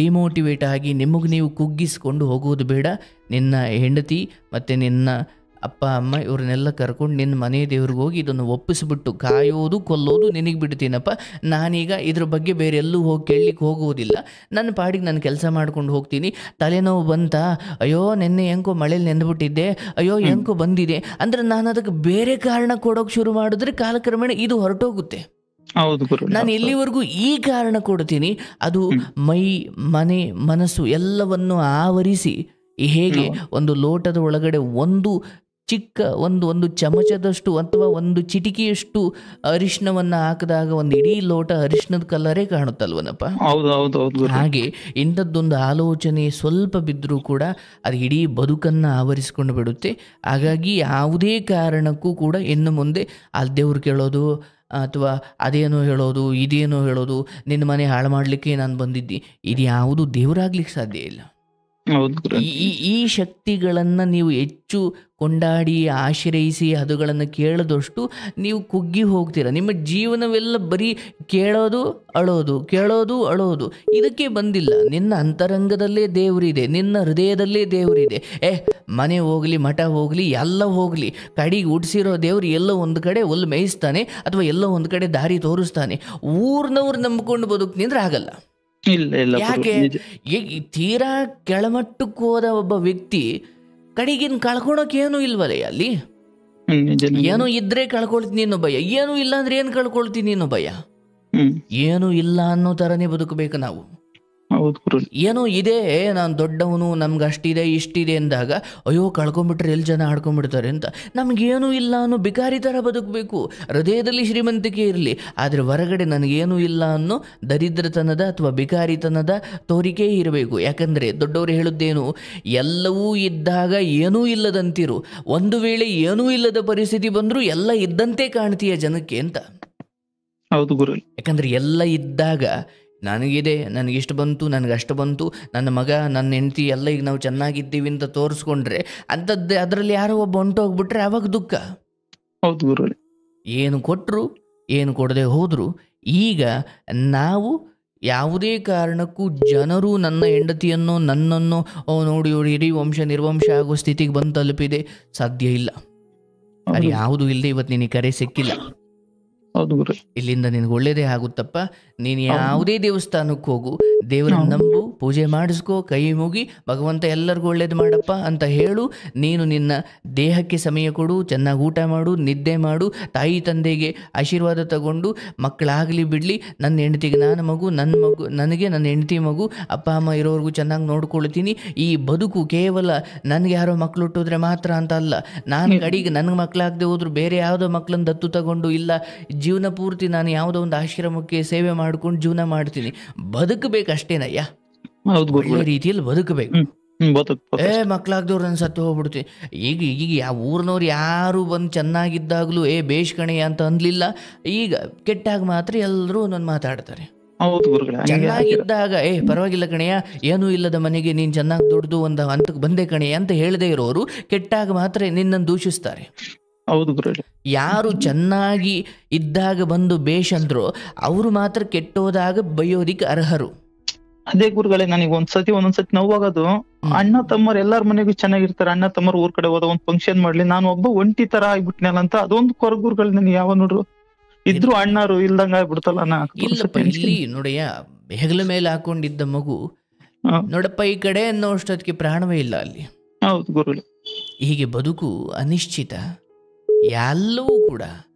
ಡಿಮೋಟಿವೇಟ್ ಆಗಿ ನಿಮಗೆ ನೀವು ಕುಗ್ಗಿಸ್ಕೊಂಡು ಹೋಗೋದು ಬೇಡ. ನಿನ್ನ ಹೆಂಡತಿ ಮತ್ತು ನಿನ್ನ ಅಪ್ಪ ಅಮ್ಮ ಇವ್ರನ್ನೆಲ್ಲ ಕರ್ಕೊಂಡು ನಿನ್ನ ಮನೆ ದೇವ್ರಿಗೆ ಹೋಗಿ ಇದನ್ನು ಒಪ್ಪಿಸ್ಬಿಟ್ಟು ಕಾಯೋದು ಕೊಲ್ಲೋದು ನಿನಗೆ ಬಿಡ್ತೀನಪ್ಪ. ನಾನೀಗ ಇದ್ರ ಬಗ್ಗೆ ಬೇರೆ ಎಲ್ಲೂ ಹೋಗಿ ಕೇಳಲಿಕ್ಕೆ ಹೋಗೋದಿಲ್ಲ, ನನ್ನ ಪಾಡಿಗೆ ನಾನು ಕೆಲಸ ಮಾಡ್ಕೊಂಡು ಹೋಗ್ತೀನಿ. ತಲೆನೋವು ಬಂತಾ, ಅಯ್ಯೋ ನೆನ್ನೆ ಹೆಂಕೋ ಮಳೇಲಿ ನೆಂದ್ಬಿಟ್ಟಿದ್ದೆ, ಅಯ್ಯೋ ಹೆಂಕೋ ಬಂದಿದೆ ಅಂದರೆ ನಾನು ಅದಕ್ಕೆ ಬೇರೆ ಕಾರಣ ಕೊಡೋಕೆ ಶುರು ಮಾಡಿದ್ರೆ ಕಾಲಕ್ರಮೇಣ ಇದು ಹೊರಟೋಗುತ್ತೆ. ನಾನು ಎಲ್ಲಿವರೆಗೂ ಈ ಕಾರಣ ಕೊಡ್ತೀನಿ, ಅದು ಮೈ ಮನೆ ಮನಸ್ಸು ಎಲ್ಲವನ್ನು ಆವರಿಸಿ, ಹೇಗೆ ಒಂದು ಲೋಟದ ಒಳಗಡೆ ಒಂದು ಚಿಕ್ಕ ಒಂದು ಚಮಚದಷ್ಟು ಅಥವಾ ಒಂದು ಚಿಟಿಕೆಯಷ್ಟು ಅರಿಶಿನವನ್ನ ಹಾಕಿದಾಗ ಒಂದು ಇಡೀ ಲೋಟ ಅರಿಶಿನದ ಕಲರೇ ಕಾಣುತ್ತಲ್ವನಪ್ಪ. ಹಾಗೆ ಇಂಥದ್ದೊಂದು ಆಲೋಚನೆ ಸ್ವಲ್ಪ ಬಿದ್ದರೂ ಕೂಡ ಅದು ಇಡೀ ಬದುಕನ್ನು ಆವರಿಸಿಕೊಂಡು ಬಿಡುತ್ತೆ. ಹಾಗಾಗಿ ಯಾವುದೇ ಕಾರಣಕ್ಕೂ ಕೂಡ ಇನ್ನು ಮುಂದೆ ಅಲ್ಲಿ ದೇವ್ರು ಕೇಳೋದು ಅಥವಾ ಅದೇನೋ ಹೇಳೋದು ಇದೇನೋ ಹೇಳೋದು, ನಿನ್ನ ಮನೆ ಹಾಳು ಮಾಡಲಿಕ್ಕೆ ನಾನು ಬಂದಿದ್ದಿ, ಇದು ಯಾವುದು ದೇವರಾಗ್ಲಿಕ್ಕೆ ಸಾಧ್ಯ ಇಲ್ಲ. ಈ ಶಕ್ತಿಗಳನ್ನು ನೀವು ಹೆಚ್ಚು ಕೊಂಡಾಡಿ ಆಶ್ರಯಿಸಿ ಅದುಗಳನ್ನು ಕೇಳದಷ್ಟು ನೀವು ಕುಗ್ಗಿ ಹೋಗ್ತೀರ. ನಿಮ್ಮ ಜೀವನವೆಲ್ಲ ಬರೀ ಕೇಳೋದು ಅಳೋದು, ಕೇಳೋದು ಅಳೋದು, ಇದಕ್ಕೆ ಬಂದಿಲ್ಲ. ನಿನ್ನ ಅಂತರಂಗದಲ್ಲೇ ದೇವರಿದೆ, ನಿನ್ನ ಹೃದಯದಲ್ಲೇ ದೇವರಿದೆ. ಮನೆ ಹೋಗಲಿ, ಮಠ ಹೋಗಲಿ, ಎಲ್ಲ ಹೋಗಲಿ, ಕಡೆಗೆ ಹುಟ್ಟಿಸಿರೋ ದೇವ್ರು ಎಲ್ಲೋ ಒಂದು ಕಡೆ ಹುಲ್ಲು ಮೇಯಿಸ್ತಾನೆ ಅಥವಾ ಎಲ್ಲೋ ಒಂದು ಕಡೆ ದಾರಿ ತೋರಿಸ್ತಾನೆ. ಊರ್ನವ್ರು ನಂಬಿಕೊಂಡು ಬದುಕ್ತೀನಿ ಅಂದ್ರೆ ಆಗಲ್ಲ. ಯಾಕೆ? ತೀರಾ ಕೆಳಮಟ್ಟಕ್ಕೆ ಹೋದ ಒಬ್ಬ ವ್ಯಕ್ತಿ ಕಡೆಗಿನ್ ಕಳ್ಕೊಳಕ್ ಏನು ಇಲ್ವಲ್ಲ ಅಲ್ಲಿ. ಏನೋ ಇದ್ರೆ ಕಳ್ಕೊಳ್ತೀನಿ ಅನ್ನೋ ಭಯ, ಏನು ಇಲ್ಲ ಅಂದ್ರೆ ಏನ್ ಕಳ್ಕೊಳ್ತೀನಿ ಅನ್ನೋ ಭಯ. ಏನು ಇಲ್ಲ ಅನ್ನೋ ತರನೇ ಬದುಕಬೇಕು ನಾವು. ಏನೋ ಇದೆ, ನಾನು ದೊಡ್ಡವನು, ನಮ್ಗೆ ಅಷ್ಟಿದೆ ಇಷ್ಟಿದೆ ಅಂದಾಗ ಅಯ್ಯೋ ಕಳ್ಕೊಂಡ್ಬಿಟ್ರೆ ಎಲ್ಲಿ ಜನ ಆಡ್ಕೊಂಡ್ಬಿಡ್ತಾರೆ ಅಂತ ನಮಗೇನು ಇಲ್ಲ ಅನ್ನೋ ಬಿಕಾರಿ ಥರ ಬದುಕಬೇಕು. ಹೃದಯದಲ್ಲಿ ಶ್ರೀಮಂತಿಕೆ ಇರಲಿ, ಆದರೆ ಹೊರಗಡೆ ನನಗೇನು ಇಲ್ಲ ಅನ್ನೋ ದರಿದ್ರತನದ ಅಥವಾ ಬಿಕಾರಿತನದ ತೋರಿಕೆ ಇರಬೇಕು. ಯಾಕಂದರೆ ದೊಡ್ಡವರು ಹೇಳುತ್ತೇನು, ಎಲ್ಲವೂ ಇದ್ದಾಗ ಏನೂ ಇಲ್ಲದಂತಿರು, ಒಂದು ವೇಳೆ ಏನೂ ಇಲ್ಲದ ಪರಿಸ್ಥಿತಿ ಬಂದರೂ ಎಲ್ಲ ಇದ್ದಂತೆ ಕಾಣ್ತೀಯ ಜನಕ್ಕೆ ಅಂತ. ಹೌದು ಗುರು. ಯಾಕಂದರೆ ಎಲ್ಲ ಇದ್ದಾಗ ನನಗಿದೆ, ನನಗಿಷ್ಟು ಬಂತು, ನನಗಷ್ಟು ಬಂತು, ನನ್ನ ಮಗ ನನ್ನ ಹೆಂಡತಿ ಎಲ್ಲ ಈಗ ನಾವು ಚೆನ್ನಾಗಿದ್ದೀವಿ ಅಂತ ತೋರಿಸ್ಕೊಂಡ್ರೆ ಅಂಥದ್ದು ಅದರಲ್ಲಿ ಯಾರೋ ಒಬ್ಬ ಹೊಂಟೋಗ್ಬಿಟ್ರೆ ಆವಾಗ ದುಃಖ. ಹೌದು ಗುರು. ಏನು ಕೊಟ್ಟರು ಏನು ಕೊಡದೆ ಹೋದರು. ಈಗ ನಾವು ಯಾವುದೇ ಕಾರಣಕ್ಕೂ ಜನರು ನನ್ನ ಹೆಂಡತಿಯನ್ನು ನನ್ನನ್ನು ನೋಡಿ ಇಡೀ ವಂಶ ನಿರ್ವಂಶ ಆಗೋ ಸ್ಥಿತಿಗೆ ಬಂದು ತಲುಪಿದೆ ಸಾಧ್ಯ ಇಲ್ಲ. ಅದು ಯಾವುದು ಇಲ್ಲದೆ ಇವತ್ತು ನಿನಗೆ ಕರೆ ಸಿಕ್ಕಿಲ್ಲ. ಹೌದು ಗುರು. ಇಲ್ಲಿಂದ ನಿನಗೆ ಒಳ್ಳೇದೇ ಆಗುತ್ತಪ್ಪ. ನೀನು ಯಾವುದೇ ದೇವಸ್ಥಾನಕ್ಕೆ ಹೋಗು, ದೇವರನ್ನ ನಂಬು, ಪೂಜೆ ಮಾಡಿಸ್ಕೋ, ಕೈ ಮುಗಿ ಭಗವಂತ ಎಲ್ಲರಿಗೂ ಒಳ್ಳೇದು ಮಾಡಪ್ಪ ಅಂತ ಹೇಳು. ನೀನು ನಿನ್ನ ದೇಹಕ್ಕೆ ಸಮಯ ಕೊಡು, ಚೆನ್ನಾಗಿ ಊಟ ಮಾಡು, ನಿದ್ದೆ ಮಾಡು, ತಾಯಿ ತಂದೆಗೆ ಆಶೀರ್ವಾದ ತಗೊಂಡು ಮಕ್ಕಳಾಗಲಿ ಬಿಡಲಿ, ನನ್ನ ಹೆಂಡತಿಗೆ ನಾನು ಮಗು, ನನ್ನ ಮಗು ನನಗೆ ನನ್ನ ಹೆಂಡತಿ ಮಗು, ಅಪ್ಪ ಅಮ್ಮ ಇರೋರ್ಗೂ ಚೆನ್ನಾಗಿ ನೋಡ್ಕೊಳ್ತೀನಿ. ಈ ಬದುಕು ಕೇವಲ ನನಗೆ ಯಾರೋ ಮಕ್ಕಳು ಹುಟ್ಟಿದ್ರೆ ಮಾತ್ರ ಅಂತ ಅಲ್ಲ. ನಾನು ಕಡೆಗೆ ನನಗೆ ಮಕ್ಕಳಾಗದೆ ಹೋದ್ರು ಬೇರೆ ಯಾವುದೋ ಮಕ್ಕಳನ್ನ ದತ್ತು ತಗೊಂಡು ಇಲ್ಲ, ಜೀವನ ಪೂರ್ತಿ ನಾನು ಯಾವುದೋ ಒಂದು ಆಶ್ರಮಕ್ಕೆ ಸೇವೆ ಮಾಡ್ಕೊಂಡು ಜೀವನ ಮಾಡ್ತೀನಿ. ಬದುಕಬೇಕಷ್ಟೇನಯ್ಯ, ಒಳ್ಳೆ ರೀತಿಯಲ್ಲಿ ಬದುಕಬೇಕು. ಮಕ್ಕಳಾಗ್ದವ್ರು ನಾನು ಸತ್ತು ಹೋಗ್ಬಿಡ್ತೀನಿ. ಈಗ ಯಾವ ಊರಿನವ್ರು ಯಾರು ಬಂದು ಚೆನ್ನಾಗಿದ್ದಾಗಲೂ ಬೇಷ್ ಕಣೆಯ ಅಂತ ಅನ್ಲಿಲ್ಲ. ಈಗ ಕೆಟ್ಟಾಗ ಮಾತ್ರ ಎಲ್ಲರೂ ಒಂದೊಂದು ಮಾತಾಡ್ತಾರೆ. ಚೆನ್ನಾಗಿದ್ದಾಗ ಪರವಾಗಿಲ್ಲ ಕಣೆಯ, ಏನೂ ಇಲ್ಲದ ಮನೆಗೆ ನೀನು ಚೆನ್ನಾಗಿ ದುಡ್ದು ಒಂದು ಹಂತಕ್ಕೆ ಬಂದೆ ಕಣೆಯ ಅಂತ ಹೇಳದೇ ಇರೋರು ಕೆಟ್ಟಾಗ ಮಾತ್ರ ನಿನ್ನನ್ನು ದೂಷಿಸ್ತಾರೆ. ಯಾರು ಚೆನ್ನಾಗಿ ಇದ್ದಾಗ ಬಂದು ಬೇಷ್ ಅಂದ್ರು ಅವರು ಮಾತ್ರ ಕೆಟ್ಟೋದಾಗ ಬೈಯೋದಿಕ್ಕೆ ಅರ್ಹರು. ಅದೇ ಗುರುಗಳೇ, ನನಗೆ ಒಂದೊಂದ್ಸತಿ ನೋವಾಗೋದು, ಅಣ್ಣ ತಮ್ಮರು ಎಲ್ಲಾರ ಮನೆಗೂ ಚೆನ್ನಾಗಿರ್ತಾರೆ, ಅಣ್ಣ ತಮ್ಮರು ಊರ್ ಕಡೆ ಹೋದ ಒಂದ್ ಫಂಕ್ಷನ್ ಮಾಡ್ಲಿ, ನಾನು ಒಬ್ಬ ಒಂಟಿ ತರ ಆಗ್ಬಿಟ್ನಲ್ಲ ಅಂತ ಅದೊಂದು ಕೊರಗುರುಗಳು ನನಗೆ ಯಾವ ನೋಡ್ರು ಇದ್ರು ಅಣ್ಣರು ಇಲ್ದಂಗ ಆಗ್ಬಿಡ್ತಲ್ಲ. ಇಲ್ಲಪ್ಪ, ಇಲ್ಲಿ ನೋಡಯ್ಯ, ಹೆಗಲ ಮೇಲೆ ಹಾಕೊಂಡಿದ್ದ ಮಗು ನೋಡಪ್ಪ ಈ ಕಡೆ ಅನ್ನೋ ಅಷ್ಟೊತ್ತಿಗೆ ಪ್ರಾಣವೇ ಇಲ್ಲ ಅಲ್ಲಿ. ಹೌದು ಗುರುಗಳೇ. ಹೀಗೆ ಬದುಕು ಅನಿಶ್ಚಿತ. ಎಲ್ಲವೂ ಕೂಡ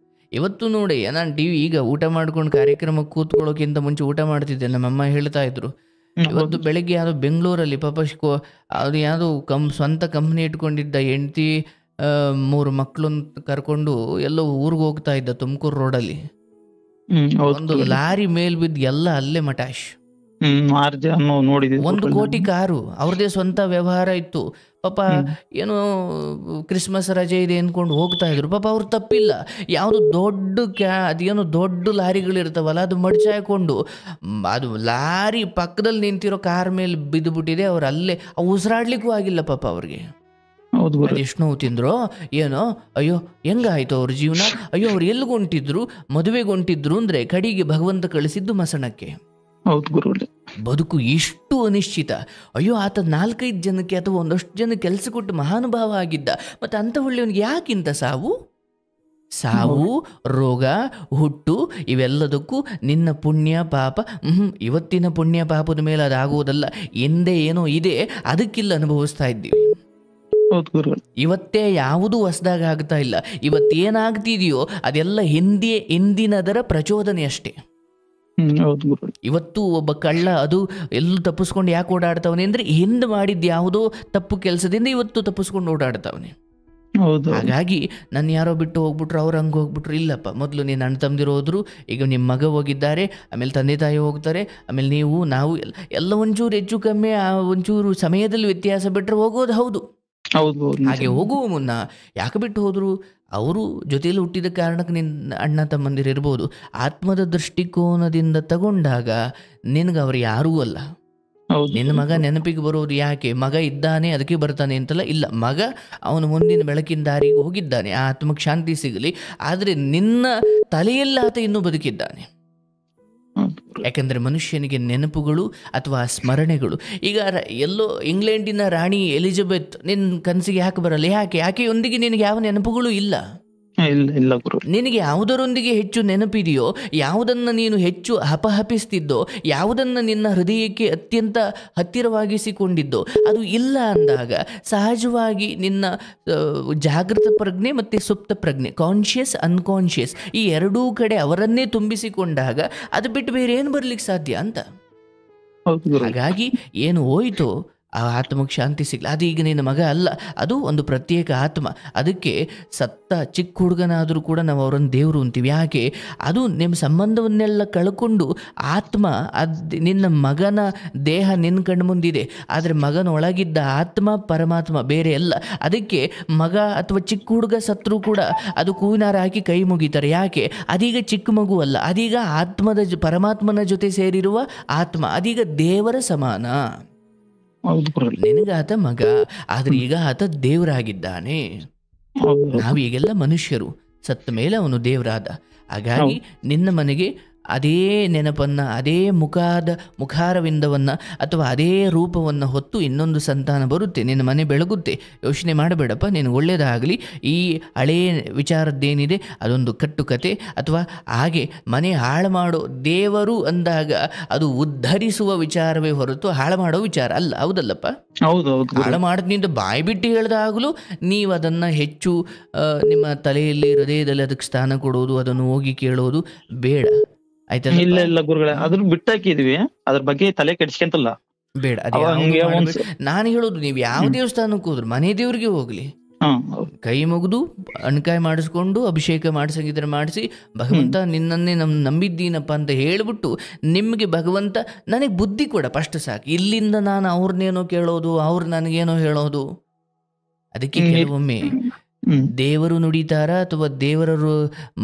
ಇವತ್ತು ನೋಡಿ, ನಾನು ಟಿವಿ ಈಗ ಊಟ ಮಾಡ್ಕೊಂಡು ಕಾರ್ಯಕ್ರಮಕ್ಕೆ ಕೂತ್ಕೊಳ್ಳೋಕ್ಕಿಂತ ಮುಂಚೆ ಊಟ ಮಾಡ್ತಿದ್ದೆ. ನಮ್ಮಮ್ಮ ಹೇಳ್ತಾ ಇದ್ರು, ಇವತ್ತು ಬೆಳಗ್ಗೆ ಯಾವುದೋ ಬೆಂಗಳೂರಲ್ಲಿ ಪಾಪ ಅದು ಯಾವುದೋ ಸ್ವಂತ ಕಂಪ್ನಿ ಇಟ್ಕೊಂಡಿದ್ದ ಹೆಂಡತಿ 3 ಮಕ್ಕಳನ್ನ ಕರ್ಕೊಂಡು ಎಲ್ಲೋ ಊರಿಗೆ ಹೋಗ್ತಾ ಇದ್ದ ತುಮಕೂರು ರೋಡಲ್ಲಿ. ಒಂದು ಲಾರಿ ಮೇಲ್ ಬಿದ್ದು ಎಲ್ಲ ಅಲ್ಲೇ ಮಟಾಶ್. 1 ಕೋಟಿ ಕಾರು, ಅವ್ರದೇ ಸ್ವಂತ ವ್ಯವಹಾರ ಇತ್ತು. ಪಾಪ ಏನೋ ಕ್ರಿಸ್ಮಸ್ ರಜೆ ಇದೆ ಅಂದ್ಕೊಂಡು ಹೋಗ್ತಾ ಇದ್ರು. ಪಾಪ ಅವ್ರು ತಪ್ಪಿಲ್ಲ. ಯಾವುದು ಅದೇನೋ ದೊಡ್ಡ ಲಾರಿಗಳಿರ್ತಾವಲ್ಲ, ಅದು ಮಡ್ಚಾಕೊಂಡು ಅದು ಲಾರಿ ಪಕ್ಕದಲ್ಲಿ ನಿಂತಿರೋ ಕಾರ್ ಮೇಲೆ ಬಿದ್ದುಬಿಟ್ಟಿದೆ. ಅವ್ರು ಅಲ್ಲೇ ಉಸಿರಾಡ್ಲಿಕ್ಕೂ ಆಗಿಲ್ಲ ಪಾಪ ಅವ್ರಿಗೆ. ಎಷ್ಟು ನೋವು ತಿಂದ್ರೋ ಏನೋ. ಅಯ್ಯೋ ಹೆಂಗಾಯ್ತು ಅವ್ರ ಜೀವನ. ಅಯ್ಯೋ ಅವ್ರು ಎಲ್ಲಿಗೊಂಟಿದ್ರು, ಮದುವೆಗೊಂಟಿದ್ರು ಅಂದ್ರೆ ಕಡೆಗೆ ಭಗವಂತ ಕಳಿಸಿದ್ದು ಮಸಣಕ್ಕೆ. ಬದುಕು ಇಷ್ಟು ಅನಿಶ್ಚಿತ. ಅಯ್ಯೋ ಆತ 4-5 ಜನಕ್ಕೆ ಅಥವಾ ಒಂದಷ್ಟು ಜನ ಕೆಲಸ ಕೊಟ್ಟು ಮಹಾನುಭಾವ ಆಗಿದ್ದ. ಮತ್ತೆ ಅಂಥ ಒಳ್ಳೆಯವನಿಗೆ ಯಾಕಿಂತ ಸಾವು, ರೋಗ, ಹುಟ್ಟು, ಇವೆಲ್ಲದಕ್ಕೂ ನಿನ್ನ ಪುಣ್ಯ ಪಾಪ, ಇವತ್ತಿನ ಪುಣ್ಯ ಪಾಪದ ಮೇಲೆ ಅದಾಗುವುದಲ್ಲ. ಎಂದೇ ಏನೋ ಇದೆ, ಅದಕ್ಕಿಲ್ಲ ಅನುಭವಿಸ್ತಾ ಇದ್ದೀವಿ. ಇವತ್ತೇ ಯಾವುದೂ ಹೊಸದಾಗ ಆಗ್ತಾ ಇಲ್ಲ. ಇವತ್ತೇನಾಗ್ತಿದೆಯೋ ಅದೆಲ್ಲ ಹಿಂದಿನದರ ಪ್ರಚೋದನೆ ಅಷ್ಟೇ. ಇವತ್ತು ಒಬ್ಬ ಕಳ್ಳ ಅದು ಎಲ್ಲೂ ತಪ್ಪಿಸ್ಕೊಂಡು ಯಾಕೆ ಓಡಾಡ್ತಾವನೆ ಅಂದ್ರೆ ಹಿಂದೆ ಮಾಡಿದ್ದು ಯಾವುದೋ ತಪ್ಪು ಕೆಲಸದಿಂದ ಇವತ್ತು ತಪ್ಪಿಸ್ಕೊಂಡು ಓಡಾಡ್ತಾವನೆ. ಹೌದು. ಹಾಗಾಗಿ ನಾನು ಯಾರೋ ಬಿಟ್ಟು ಹೋಗ್ಬಿಟ್ರು, ಅವ್ರು ಹಂಗೆ ಹೋಗ್ಬಿಟ್ರು, ಇಲ್ಲಪ್ಪ. ಮೊದಲು ನೀನು ಅಣ್ಣ ತಮ್ಮದಿರು ಹೋದ್ರು, ಈಗ ನಿಮ್ಮ ಮಗ ಹೋಗಿದ್ದಾರೆ, ಆಮೇಲೆ ತಂದೆ ತಾಯಿ ಹೋಗ್ತಾರೆ, ಆಮೇಲೆ ನಾವು ಎಲ್ಲ ಒಂಚೂರು ಹೆಚ್ಚು ಕಮ್ಮಿ ಒಂಚೂರು ಸಮಯದಲ್ಲಿ ವ್ಯತ್ಯಾಸ ಬಿಟ್ಟರೆ ಹೋಗೋದು ಹೌದು. ಹಾಗೆ ಹೋಗುವ ಮುನ್ನ ಯಾಕೆ ಬಿಟ್ಟು ಹೋದರು? ಅವರು ಜೊತೆಯಲ್ಲಿ ಹುಟ್ಟಿದ ಕಾರಣಕ್ಕೆ ನಿನ್ನ ಅಣ್ಣ ತಮ್ಮಂದಿರು ಇರ್ಬೋದು. ಆತ್ಮದ ದೃಷ್ಟಿಕೋನದಿಂದ ತಗೊಂಡಾಗ ನಿನಗೆ ಅವ್ರು ಯಾರೂ ಅಲ್ಲ. ನಿನ್ನ ಮಗ ನೆನಪಿಗೆ ಬರೋದು ಯಾಕೆ? ಮಗ ಇದ್ದಾನೆ ಅದಕ್ಕೆ ಬರ್ತಾನೆ ಅಂತಲ್ಲ, ಇಲ್ಲ, ಮಗ ಅವನು ಮುಂದಿನ ಬೆಳಕಿನ ದಾರಿಗೆ ಹೋಗಿದ್ದಾನೆ, ಆ ಆತ್ಮಕ್ಕೆ ಶಾಂತಿ ಸಿಗಲಿ. ಆದರೆ ನಿನ್ನ ತಲೆಯಲ್ಲಿ ಆತ ಇನ್ನೂ ಬದುಕಿದ್ದಾನೆ. ಯಾಕಂದರೆ ಮನುಷ್ಯನಿಗೆ ನೆನಪುಗಳು ಅಥವಾ ಸ್ಮರಣೆಗಳು. ಈಗ ಎಲ್ಲೋ ಇಂಗ್ಲೆಂಡಿನ ರಾಣಿ ಎಲಿಜಬೆತ್ ನಿನ್ನ ಕನಸಿಗೆ ಯಾಕೆ ಬರಲ್ಲ? ಯಾಕೆಯೊಂದಿಗೆ ನಿನಗೆ ಯಾವ ನೆನಪುಗಳು ಇಲ್ಲ. ನಿನಗೆ ಯಾವುದರೊಂದಿಗೆ ಹೆಚ್ಚು ನೆನಪಿದೆಯೋ, ಯಾವುದನ್ನು ನೀನು ಹೆಚ್ಚು ಹಪಹಪಿಸ್ತಿದ್ದೋ, ಯಾವುದನ್ನು ನಿನ್ನ ಹೃದಯಕ್ಕೆ ಅತ್ಯಂತ ಹತ್ತಿರವಾಗಿಸಿಕೊಂಡಿದ್ದೋ ಅದು ಇಲ್ಲ ಅಂದಾಗ ಸಹಜವಾಗಿ ನಿನ್ನ ಜಾಗೃತ ಪ್ರಜ್ಞೆ ಮತ್ತು ಸುಪ್ತ ಪ್ರಜ್ಞೆ, ಕಾನ್ಷಿಯಸ್ ಅನ್ಕಾನ್ಷಿಯಸ್, ಈ ಎರಡೂ ಕಡೆ ಅವರನ್ನೇ ತುಂಬಿಸಿಕೊಂಡಾಗ ಅದು ಬಿಟ್ಟು ಬೇರೆ ಏನು ಬರ್ಲಿಕ್ಕೆ ಸಾಧ್ಯ ಅಂತ. ಹಾಗಾಗಿ ಏನು ಹೋಯಿತೋ ಆ ಆತ್ಮಕ್ಕೆ ಶಾಂತಿ ಸಿಗಲಿ. ಅದು ಈಗ ನಿನ್ನ ಮಗ ಅಲ್ಲ, ಅದು ಒಂದು ಪ್ರತ್ಯೇಕ ಆತ್ಮ. ಅದಕ್ಕೆ ಸತ್ತ ಚಿಕ್ಕ ಹುಡುಗನಾದರೂ ಕೂಡ ನಾವು ಅವರನ್ನು ದೇವರು ಅಂತೀವಿ. ಯಾಕೆ? ಅದು ನಿಮ್ಮ ಸಂಬಂಧವನ್ನೆಲ್ಲ ಕಳ್ಕೊಂಡು ಆತ್ಮ ನಿನ್ನ ಮಗನ ದೇಹ ನಿನ್ನ ಕಣ್ಣು ಮುಂದಿದೆ, ಆದರೆ ಮಗನೊಳಗಿದ್ದ ಆತ್ಮ ಪರಮಾತ್ಮ ಬೇರೆ ಅಲ್ಲ. ಅದಕ್ಕೆ ಮಗ ಅಥವಾ ಚಿಕ್ಕ ಹುಡುಗ ಸತ್ರು ಕೂಡ ಅದು ಕೂವಿನಾರ ಹಾಕಿ ಕೈ ಮುಗಿತಾರೆ. ಯಾಕೆ? ಅದೀಗ ಚಿಕ್ಕ ಮಗು ಅಲ್ಲ, ಅದೀಗ ಆತ್ಮದ ಪರಮಾತ್ಮನ ಜೊತೆ ಸೇರಿರುವ ಆತ್ಮ, ಅದೀಗ ದೇವರ ಸಮಾನ. ನಿನಗಾತ ಮಗ, ಆದ್ರೆ ಈಗ ಆತ ದೇವರಾಗಿದ್ದಾನೆ. ನಾವೀಗೆಲ್ಲ ಮನುಷ್ಯರು, ಸತ್ತ ಮೇಲೆ ಅವನು ದೇವರಾದ. ಹಾಗಾಗಿ ನಿನ್ನ ಮನೆಗೆ ಅದೇ ನೆನಪನ್ನು, ಅದೇ ಮುಖಾರವಿಂದವನ್ನು ಅಥವಾ ಅದೇ ರೂಪವನ್ನು ಹೊತ್ತು ಇನ್ನೊಂದು ಸಂತಾನ ಬರುತ್ತೆ, ನಿನ್ನ ಮನೆ ಬೆಳಗುತ್ತೆ. ಯೋಚನೆ ಮಾಡಬೇಡಪ್ಪ, ನಿನಗೆ ಒಳ್ಳೆಯದಾಗಲಿ. ಈ ಹಳೆಯ ವಿಚಾರದ್ದೇನಿದೆ ಅದೊಂದು ಕಟ್ಟುಕತೆ, ಅಥವಾ ಹಾಗೆ ಮನೆ ಹಾಳು ಮಾಡೋ ದೇವರು ಅಂದಾಗ ಅದು ಉದ್ಧರಿಸುವ ವಿಚಾರವೇ ಹೊರತು ಹಾಳು ಮಾಡೋ ವಿಚಾರ ಅಲ್ಲ. ಹೌದಲ್ಲಪ್ಪ? ಹಾಳು ಮಾಡೋದ್ನಿಂದ ಬಾಯಿ ಬಿಟ್ಟು ಹೇಳ್ದಾಗಲೂ ನೀವು ಅದನ್ನು ಹೆಚ್ಚು ನಿಮ್ಮ ತಲೆಯಲ್ಲಿ, ಹೃದಯದಲ್ಲಿ ಅದಕ್ಕೆ ಸ್ಥಾನ ಕೊಡೋದು, ಅದನ್ನು ಹೋಗಿ ಕೇಳೋದು ಬೇಡ. ಆಯ್ತಲ್ಲ? ಇಲ್ಲ ಗುರುಗಳೇ, ಅದನ್ನ ಬಿಟ್ಟಾಕಿದ್ವಿ, ಅದ್ರ ಬಗ್ಗೆ ತಲೆ ಕೆಡಿಸ್ಕೊಂತಲ್ಲ, ಬೇಡ. ನಾನು ಹೇಳೋದು, ನೀವು ಯಾವ ದೇವಸ್ಥಾನಕ್ಕೆ ಹೋದ್ರು ಮನೆ ದೇವ್ರಿಗೆ ಹೋಗ್ಲಿ, ಕೈ ಮುಗಿದು ಅಣ್ಕಾಯಿ ಮಾಡಿಸ್ಕೊಂಡು ಅಭಿಷೇಕ ಮಾಡಿಸಂಗಿದ್ರೆ ಮಾಡಿಸಿ, ಭಗವಂತ ನಿನ್ನನ್ನೇ ನಂಬಿದ್ದೀನಪ್ಪ ಅಂತ ಹೇಳ್ಬಿಟ್ಟು, ನಿಮಗೆ ಭಗವಂತ ನನಗೆ ಬುದ್ಧಿ ಕೊಡ ಫಸ್ಟ್ ಸಾಕು. ಇಲ್ಲಿಂದ ನಾನು ಅವ್ರನ್ನೇನೋ ಕೇಳೋದು, ಅವ್ರು ನನಗೇನೋ ಹೇಳೋದು. ಅದಕ್ಕೆ ಕೆಲವೊಮ್ಮೆ ದೇವರು ನುಡಿತಾರ ಅಥವಾ ದೇವರರು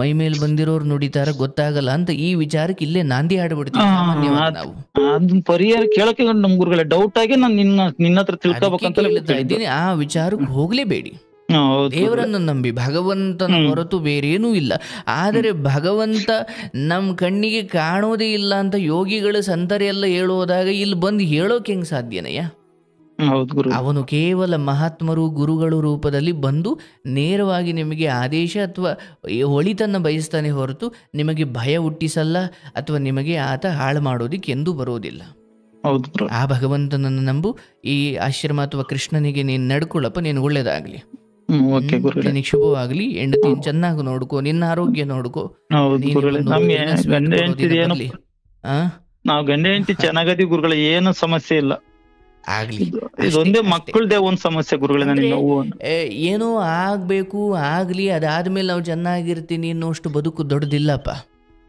ಮೈ ಮೇಲೆ ಬಂದಿರೋರು ನುಡಿತಾರ ಗೊತ್ತಾಗಲ್ಲ ಅಂತ ಈ ವಿಚಾರಕ್ಕೆ ಇಲ್ಲೇ ನಾಂದಿ ಆಡ್ಬಿಡ್ತೀವಿ ನಾವು. ಅದನ್ನ ಪರಿಹಾರ ಕೇಳಕ್ಕೆ ನಮ್ ಗುರುಗಳೇ ಡೌಟ್ ಆಗಿ ನಾನು ನಿನ್ನ ಹತ್ರ ತಿಳ್ಕೊಬೇಕಂತ ಇದ್ದೀನಿ. ಆ ವಿಚಾರಕ್ಕೆ ಹೋಗ್ಲೇಬೇಡಿ. ದೇವರನ್ನು ನಂಬಿ, ಭಗವಂತನ ಹೊರತು ಬೇರೇನೂ ಇಲ್ಲ. ಆದರೆ ಭಗವಂತ ನಮ್ಮ ಕಣ್ಣಿಗೆ ಕಾಣೋದೇ ಇಲ್ಲ ಅಂತ ಯೋಗಿಗಳು ಸಂತರೆಲ್ಲ ಹೇಳೋದಾಗ ಇಲ್ಲಿ ಬಂದು ಹೇಳೋಕೆ ಹೆಂಗ್ ಸಾಧ್ಯನಯ್ಯ? ಅವನು ಕೇವಲ ಮಹಾತ್ಮರು, ಗುರುಗಳು ರೂಪದಲ್ಲಿ ಬಂದು ನೇರವಾಗಿ ನಿಮಗೆ ಆದೇಶ ಅಥವಾ ಒಳಿತನ್ನು ಬಯಸ್ತಾನೆ ಹೊರತು ನಿಮಗೆ ಭಯ ಹುಟ್ಟಿಸಲ್ಲ, ಅಥವಾ ನಿಮಗೆ ಆತ ಹಾಳು ಮಾಡೋದಿಕ್ಕೆ ಎಂದೂ ಬರೋದಿಲ್ಲ. ಆ ಭಗವಂತನನ್ನು ನಂಬು. ಈ ಆಶ್ರಮ ಅಥವಾ ಕೃಷ್ಣನಿಗೆ ನೀನು ನಡ್ಕೊಳ್ಳಪ್ಪ, ನೀನು ಒಳ್ಳೇದಾಗ್ಲಿ, ನಿನಗೆ ಶುಭವಾಗ್ಲಿ. ಹೆಂಡತಿ ಚೆನ್ನಾಗಿ ನೋಡ್ಕೋ, ನಿನ್ನ ಆರೋಗ್ಯ ನೋಡ್ಕೋ. ನಾವು ಗಂಡ ಹೆಂಡತಿ ಚೆನ್ನಾಗದಿ ಗುರುಗಳ, ಏನು ಸಮಸ್ಯೆ ಇಲ್ಲ. ಆಗ್ಲಿ, ಇದೊಂದೇ ಮಕ್ಕಳದೇ ಒಂದ್ ಸಮಸ್ಯೆ ಗುರುಗಳೇ. ನನಗೆ ಏನೋ ಆಗ್ಬೇಕು, ಆಗ್ಲಿ, ಅದಾದ್ಮೇಲೆ ನಾವು ಚೆನ್ನಾಗಿರ್ತೀನಿ ಅನ್ನೋಷ್ಟು ಬದುಕು ದೊಡ್ಡದಿಲ್ಲಪ್ಪ.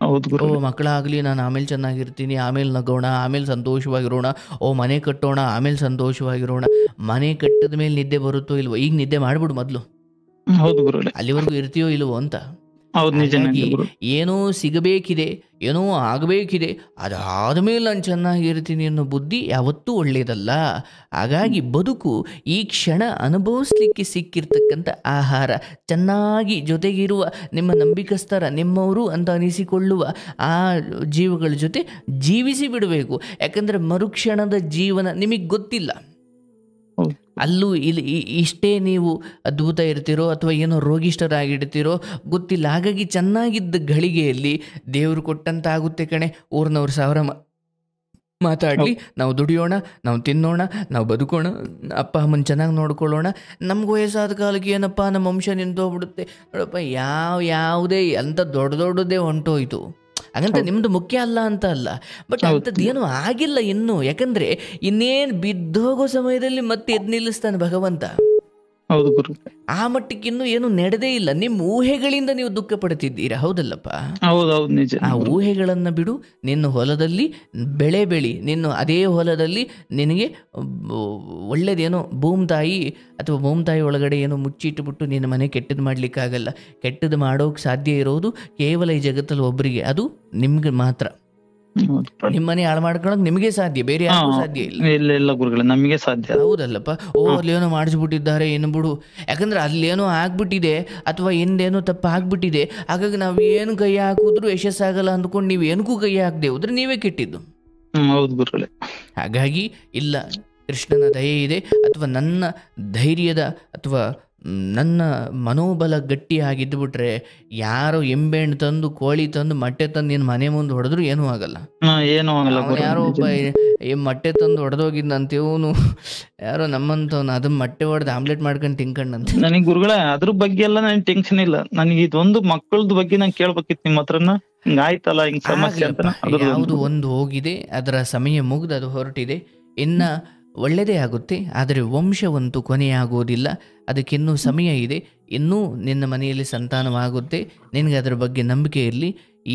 ಓ ಮಕ್ಕಳಾಗ್ಲಿ, ನಾನು ಆಮೇಲೆ ಚೆನ್ನಾಗಿರ್ತೀನಿ, ಆಮೇಲೆ ನಗೋಣ, ಆಮೇಲೆ ಸಂತೋಷವಾಗಿರೋಣ, ಓ ಮನೆ ಕಟ್ಟೋಣ, ಆಮೇಲೆ ಸಂತೋಷವಾಗಿರೋಣ. ಮನೆ ಕಟ್ಟಿದ ಮೇಲೆ ನಿದ್ದೆ ಬರುತ್ತೋ ಇಲ್ವೋ? ಈಗ ನಿದ್ದೆ ಮಾಡ್ಬಿಡು ಮೊದ್ಲು, ಅಲ್ಲಿವರೆಗೂ ಇರ್ತೀಯೋ ಇಲ್ವೋ ಅಂತ. ಹಾಗಾಗಿ ಏನೋ ಸಿಗಬೇಕಿದೆ, ಏನೋ ಆಗಬೇಕಿದೆ, ಅದಾದ್ಮೇಲೆ ನಾನು ಚೆನ್ನಾಗಿರ್ತೀನಿ ಅನ್ನೋ ಬುದ್ಧಿ ಯಾವತ್ತೂ ಒಳ್ಳೆಯದಲ್ಲ. ಹಾಗಾಗಿ ಬದುಕು ಈ ಕ್ಷಣ ಅನುಭವಿಸ್ಲಿಕ್ಕೆ ಸಿಕ್ಕಿರ್ತಕ್ಕಂಥ ಆಹಾರ, ಚೆನ್ನಾಗಿ ಜೊತೆಗಿರುವ ನಿಮ್ಮ ನಂಬಿಕಸ್ಥರ, ನಿಮ್ಮವರು ಅಂತ ಅನಿಸಿಕೊಳ್ಳುವ ಆ ಜೀವಗಳ ಜೊತೆ ಜೀವಿಸಿ ಬಿಡಬೇಕು. ಯಾಕಂದರೆ ಮರುಕ್ಷಣದ ಜೀವನ ನಿಮಗೆ ಗೊತ್ತಿಲ್ಲ. ಅಲ್ಲೂ ಇಲ್ಲಿ ಇಷ್ಟೇ ನೀವು ಅದ್ಭುತ ಇರ್ತಿರೋ ಅಥವಾ ಏನೋ ರೋಗಿಷ್ಠರಾಗಿಡ್ತಿರೋ ಗೊತ್ತಿಲ್ಲ. ಹಾಗಾಗಿ ಚೆನ್ನಾಗಿದ್ದ ಗಳಿಗೆಯಲ್ಲಿ ದೇವರು ಕೊಟ್ಟಂತ ಆಗುತ್ತೆ ಕಣೆ. ಊರಿನವ್ರು 1000 ಮಾತಾಡಲಿ, ನಾವು ದುಡಿಯೋಣ, ನಾವು ತಿನ್ನೋಣ, ನಾವು ಬದುಕೋಣ, ಅಪ್ಪ ಅಮ್ಮನ ಚೆನ್ನಾಗಿ ನೋಡ್ಕೊಳ್ಳೋಣ. ನಮ್ಗೆ ವಯಸ್ಸಾದ ಕಾಲಕ್ಕೆ ಏನಪ್ಪ ನಮ್ಮ ವಂಶ ನಿಂತೋಗ್ಬಿಡುತ್ತೆ ನೋಡಪ್ಪ. ಯಾವುದೇ ಅಂತ ದೊಡ್ಡದೇ ಹೊಂಟೋಯ್ತು. ಹಾಗಂತ ನಿಮ್ಮದು ಮುಖ್ಯ ಅಲ್ಲ ಅಂತ ಅಲ್ಲ, ಬಟ್ ಅಂಥದ್ದೇನು ಆಗಿಲ್ಲ ಇನ್ನೂ. ಯಾಕಂದರೆ ಇನ್ನೇನು ಬಿದ್ದೋಗೋ ಸಮಯದಲ್ಲಿ ಮತ್ತೆ ಎದ್ದು ನಿಲ್ಲಿಸ್ತಾನೆ ಭಗವಂತ. ಹೌದು ಗುರು. ಆ ಮಟ್ಟಕ್ಕೆ ಇನ್ನೂ ಏನು ನಡೆದೇ ಇಲ್ಲ. ನಿಮ್ಮ ಊಹೆಗಳಿಂದ ನೀವು ದುಃಖ ಪಡ್ತಿದ್ದೀರಾ, ಹೌದಲ್ಲಪ್ಪ? ಹೌದೌದು, ನಿಜ. ಆ ಊಹೆಗಳನ್ನು ಬಿಡು. ನಿನ್ನ ಹೊಲದಲ್ಲಿ ಬೆಳೆ ಬೆಳಿ. ನಿನ್ನ ಅದೇ ಹೊಲದಲ್ಲಿ ನಿನಗೆ ಒಳ್ಳೇದೇನೋ ಭೂಮಿ ತಾಯಿ ಒಳಗಡೆ ಏನೋ ಮುಚ್ಚಿಟ್ಟುಬಿಟ್ಟು ನಿನ್ನ ಮನೆ ಕೆಟ್ಟದ್ದು ಮಾಡ್ಲಿಕ್ಕಾಗಲ್ಲ. ಕೆಟ್ಟದ್ದು ಮಾಡೋಕೆ ಸಾಧ್ಯ ಇರೋದು ಕೇವಲ ಈ ಜಗತ್ತಲ್ಲಿ ಒಬ್ಬರಿಗೆ, ಅದು ನಿಮ್ಗೆ ಮಾತ್ರ. ನಿಮ್ಮನೆ ಹಾಳು ಮಾಡ್ಕೊಳಕ್ ನಿಮಗೆ ಸಾಧ್ಯ, ಬೇರೆ ಯಾರಿಗೂ ಸಾಧ್ಯ ಇಲ್ಲ. ಇಲ್ಲ ಗುರುಗಳೇ, ನಮಗೆ ಸಾಧ್ಯ. ಹೌದಲ್ಲಪ್ಪ? ಅಲ್ಲೇನೋ ಮಾಡಿಸ್ಬಿಟ್ಟಿದ್ದಾರೆ ಏನು ಬಿಡು, ಯಾಕಂದ್ರೆ ಅಲ್ಲೇನೋ ಆಗ್ಬಿಟ್ಟಿದೆ ಅಥವಾ ಹಿಂದೇನೋ ತಪ್ಪು ಆಗ್ಬಿಟ್ಟಿದೆ, ಹಾಗಾಗಿ ನಾವು ಏನು ಕೈ ಹಾಕಿದ್ರು ಯಶಸ್ಸಾಗಲ್ಲ ಅಂದ್ಕೊಂಡು ನೀವು ಏನಕ್ಕೂ ಕೈ ಹಾಕದೆ ಹೋದ್ರೆ ನೀವೇ ಕೆಟ್ಟಿದ್ದು. ಹೌದು ಗುರುಗಳೇ. ಹಾಗಾಗಿ ಇಲ್ಲ, ಕೃಷ್ಣನ ದಯೆ ಇದೆ ಅಥವಾ ನನ್ನ ಧೈರ್ಯದ ಅಥವಾ ನನ್ನ ಮನೋಬಲ ಗಟ್ಟಿಯಾಗಿದ್ದು ಬಿಟ್ರೆ ಯಾರೋ ಎಂಬೆಣ್ಣು ತಂದು ಕೋಳಿ ತಂದು ಮೊಟ್ಟೆ ತಂದು ನಿನ್ನ ಮನೆ ಮುಂದೆ ಹೊಡೆದ್ರು ಏನೂ ಆಗಲ್ಲ. ಯಾರೋ ಒಬ್ಬ ಮೊಟ್ಟೆ ತಂದು ಹೊಡೆದೋಗಿದ್ದಂತೆ, ಇವನು ಯಾರೋ ನಮ್ಮಂತವ್ನು ಅದನ್ನ ಮೊಟ್ಟೆ ಹೊಡೆದು ಆಮ್ಲೆಟ್ ಮಾಡ್ಕೊಂಡು ತಿನ್ಕೊಂಡಂತೆ. ನನಗೆ ಗುರುಗಳೇ ಅದ್ರ ಬಗ್ಗೆ ಎಲ್ಲ ನನಗೆ ಟೆನ್ಷನ್ ಇಲ್ಲ. ನನಗೆ ಇದೊಂದು ಮಕ್ಕಳದ ಬಗ್ಗೆ ನಾನು ಕೇಳ್ಬೇಕಿತ್ತು ನಿಮ್ಮ ಹತ್ರನ. ಹಿಂಗಾಯ್ತಲ್ಲ ಹಿಂಗ್ ಸಮಸ್ಯೆ ಅಂತ. ಯಾವುದು ಒಂದು ಹೋಗಿದೆ, ಅದರ ಸಮಯ ಮುಗ್ದು ಅದು ಹೊರಟಿದೆ. ಇನ್ನ ಒಳ್ಳೆಯದೇ ಆಗುತ್ತೆ, ಆದರೆ ವಂಶವಂತೂ ಕೊನೆಯಾಗುವುದಿಲ್ಲ. ಅದಕ್ಕಿನ್ನೂ ಸಮಯ ಇದೆ. ಇನ್ನೂ ನಿನ್ನ ಮನೆಯಲ್ಲಿ ಸಂತಾನವಾಗುತ್ತೆ. ನಿನಗೆ ಅದರ ಬಗ್ಗೆ ನಂಬಿಕೆ ಇರಲಿ.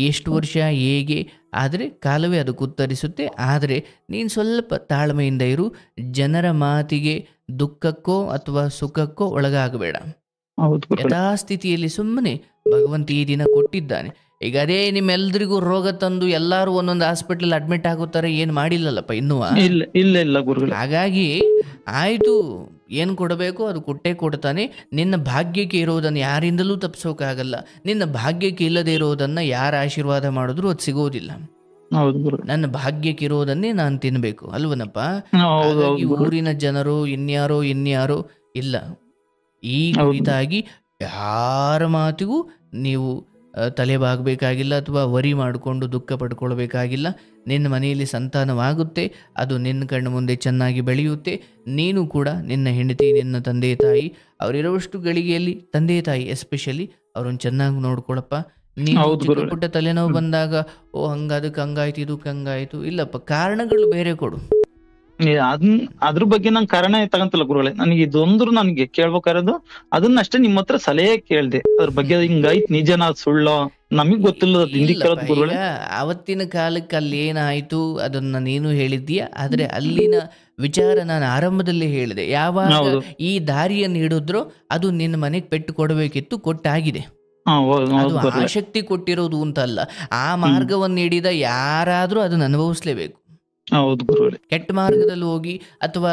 ಎಷ್ಟು ವರ್ಷ ಹೇಗೆ ಆದರೆ ಕಾಲವೇ ಅದಕ್ಕೆ ಉತ್ತರಿಸುತ್ತೆ. ಆದರೆ ನೀನು ಸ್ವಲ್ಪ ತಾಳ್ಮೆಯಿಂದ ಇರು. ಜನರ ಮಾತಿಗೆ ದುಃಖಕ್ಕೋ ಅಥವಾ ಸುಖಕ್ಕೋ ಒಳಗಾಗಬೇಡ. ಯಥಾಸ್ಥಿತಿಯಲ್ಲಿ ಸುಮ್ಮನೆ ಭಗವಂತ ಈ ದಿನ ಕೊಟ್ಟಿದ್ದಾನೆ. ಈಗ ಅದೇ ನಿಮ್ಮೆಲ್ರಿಗೂ ರೋಗ ತಂದು ಎಲ್ಲರೂ ಒಂದೊಂದು ಹಾಸ್ಪಿಟಲ್ ಅಡ್ಮಿಟ್ ಆಗುತ್ತಾರೆ, ಏನು ಮಾಡಿಲ್ಲಲ್ಲಪ್ಪ ಇನ್ನೂ. ಇಲ್ಲ ಗುರುಗಳೇ. ಹಾಗಾಗಿ ಆಯಿತು, ಏನು ಕೊಡಬೇಕು ಅದು ಕೊಟ್ಟೇ ಕೊಡ್ತಾನೆ. ನಿನ್ನ ಭಾಗ್ಯಕ್ಕೆ ಇರೋದನ್ನು ಯಾರಿಂದಲೂ ತಪ್ಪಿಸೋಕ್ಕಾಗಲ್ಲ. ನಿನ್ನ ಭಾಗ್ಯಕ್ಕೆ ಇಲ್ಲದೆ ಇರೋದನ್ನು ಯಾರ ಆಶೀರ್ವಾದ ಮಾಡಿದ್ರು ಅದು ಸಿಗೋದಿಲ್ಲ. ನನ್ನ ಭಾಗ್ಯಕ್ಕೆ ಇರೋದನ್ನೇ ನಾನು ತಿನ್ನಬೇಕು ಅಲ್ವನಪ್ಪ? ಊರಿನ ಜನರು ಇನ್ಯಾರೋ ಇಲ್ಲ. ಈ ಕುರಿತಾಗಿ ಯಾರ ಮಾತಿಗೂ ನೀವು ತಲೆಬಾಗಬೇಕಾಗಿಲ್ಲ ಅಥವಾ ವರಿ ಮಾಡಿಕೊಂಡು ದುಃಖ ಪಡ್ಕೊಳ್ಬೇಕಾಗಿಲ್ಲ. ನಿನ್ನ ಮನೆಯಲ್ಲಿ ಸಂತಾನವಾಗುತ್ತೆ, ಅದು ನಿನ್ನ ಕಣ್ಣು ಮುಂದೆ ಚೆನ್ನಾಗಿ ಬೆಳೆಯುತ್ತೆ. ನೀನು ಕೂಡ ನಿನ್ನ ಹೆಂಡತಿ, ನಿನ್ನ ತಂದೆ ತಾಯಿ, ಅವರಿರುವಷ್ಟು ಗಳಿಗೆಯಲ್ಲಿ ತಂದೆ ತಾಯಿ ಎಸ್ಪೆಷಲಿ ಅವ್ರನ್ನ ಚೆನ್ನಾಗಿ ನೋಡ್ಕೊಳಪ್ಪ. ನೀನು ಚಿಕ್ಕ ಪುಟ್ಟ ತಲೆನೋವು ಬಂದಾಗ ಅದಕ್ಕೆ ಹಂಗಾಯ್ತು ಇದಕ್ಕೆ ಹಂಗಾಯ್ತು, ಇಲ್ಲಪ್ಪ, ಕಾರಣಗಳು ಬೇರೆ ಕೊಡು. ಅದ್ರ ಬಗ್ಗೆ ನಂಗೆ ಕಾರಣ ತಗಂತಿಲ್ಲ ಗುರುಗಳೇ. ನನಗೆ ಇದೊಂದು ನನಗೆ ಕೇಳ್ಬೇಕಾರದು ಅದನ್ನಷ್ಟೇ ನಿಮ್ಮ ಹತ್ರ ಸಲಹೆ ಕೇಳ್ದೆ. ಅದ್ರ ಬಗ್ಗೆ ಹಿಂಗಾಯ್ತು ನಿಜನಾ ಸುಳ್ಳೋ ನಮಗ್ ಗೊತ್ತಿಲ್ಲ. ಅವತ್ತಿನ ಕಾಲಕ್ಕೆ ಅಲ್ಲಿ ಏನಾಯ್ತು ಅದನ್ನ ನೀನು ಹೇಳಿದ್ದೀಯ, ಆದ್ರೆ ಅಲ್ಲಿನ ವಿಚಾರ ನಾನು ಆರಂಭದಲ್ಲಿ ಹೇಳಿದೆ. ಯಾವಾಗ ಈ ದಾರಿಯನ್ನು ಹಿಡಿದ್ರೋ ಅದು ನಿನ್ನ ಮನೆಗೆ ಪೆಟ್ಟು ಕೊಡಬೇಕಿತ್ತು, ಕೊಟ್ಟಾಗಿದೆ. ಅದು ಆಸಕ್ತಿ ಕೊಟ್ಟಿರೋದು ಅಂತಲ್ಲ, ಆ ಮಾರ್ಗವನ್ನು ಹಿಡಿದ ಯಾರಾದ್ರೂ ಅದನ್ನ ಅನುಭವಿಸ್ಲೇಬೇಕು. ಕೆಟ್ಟ ಮಾರ್ಗದಲ್ಲಿ ಹೋಗಿ ಅಥವಾ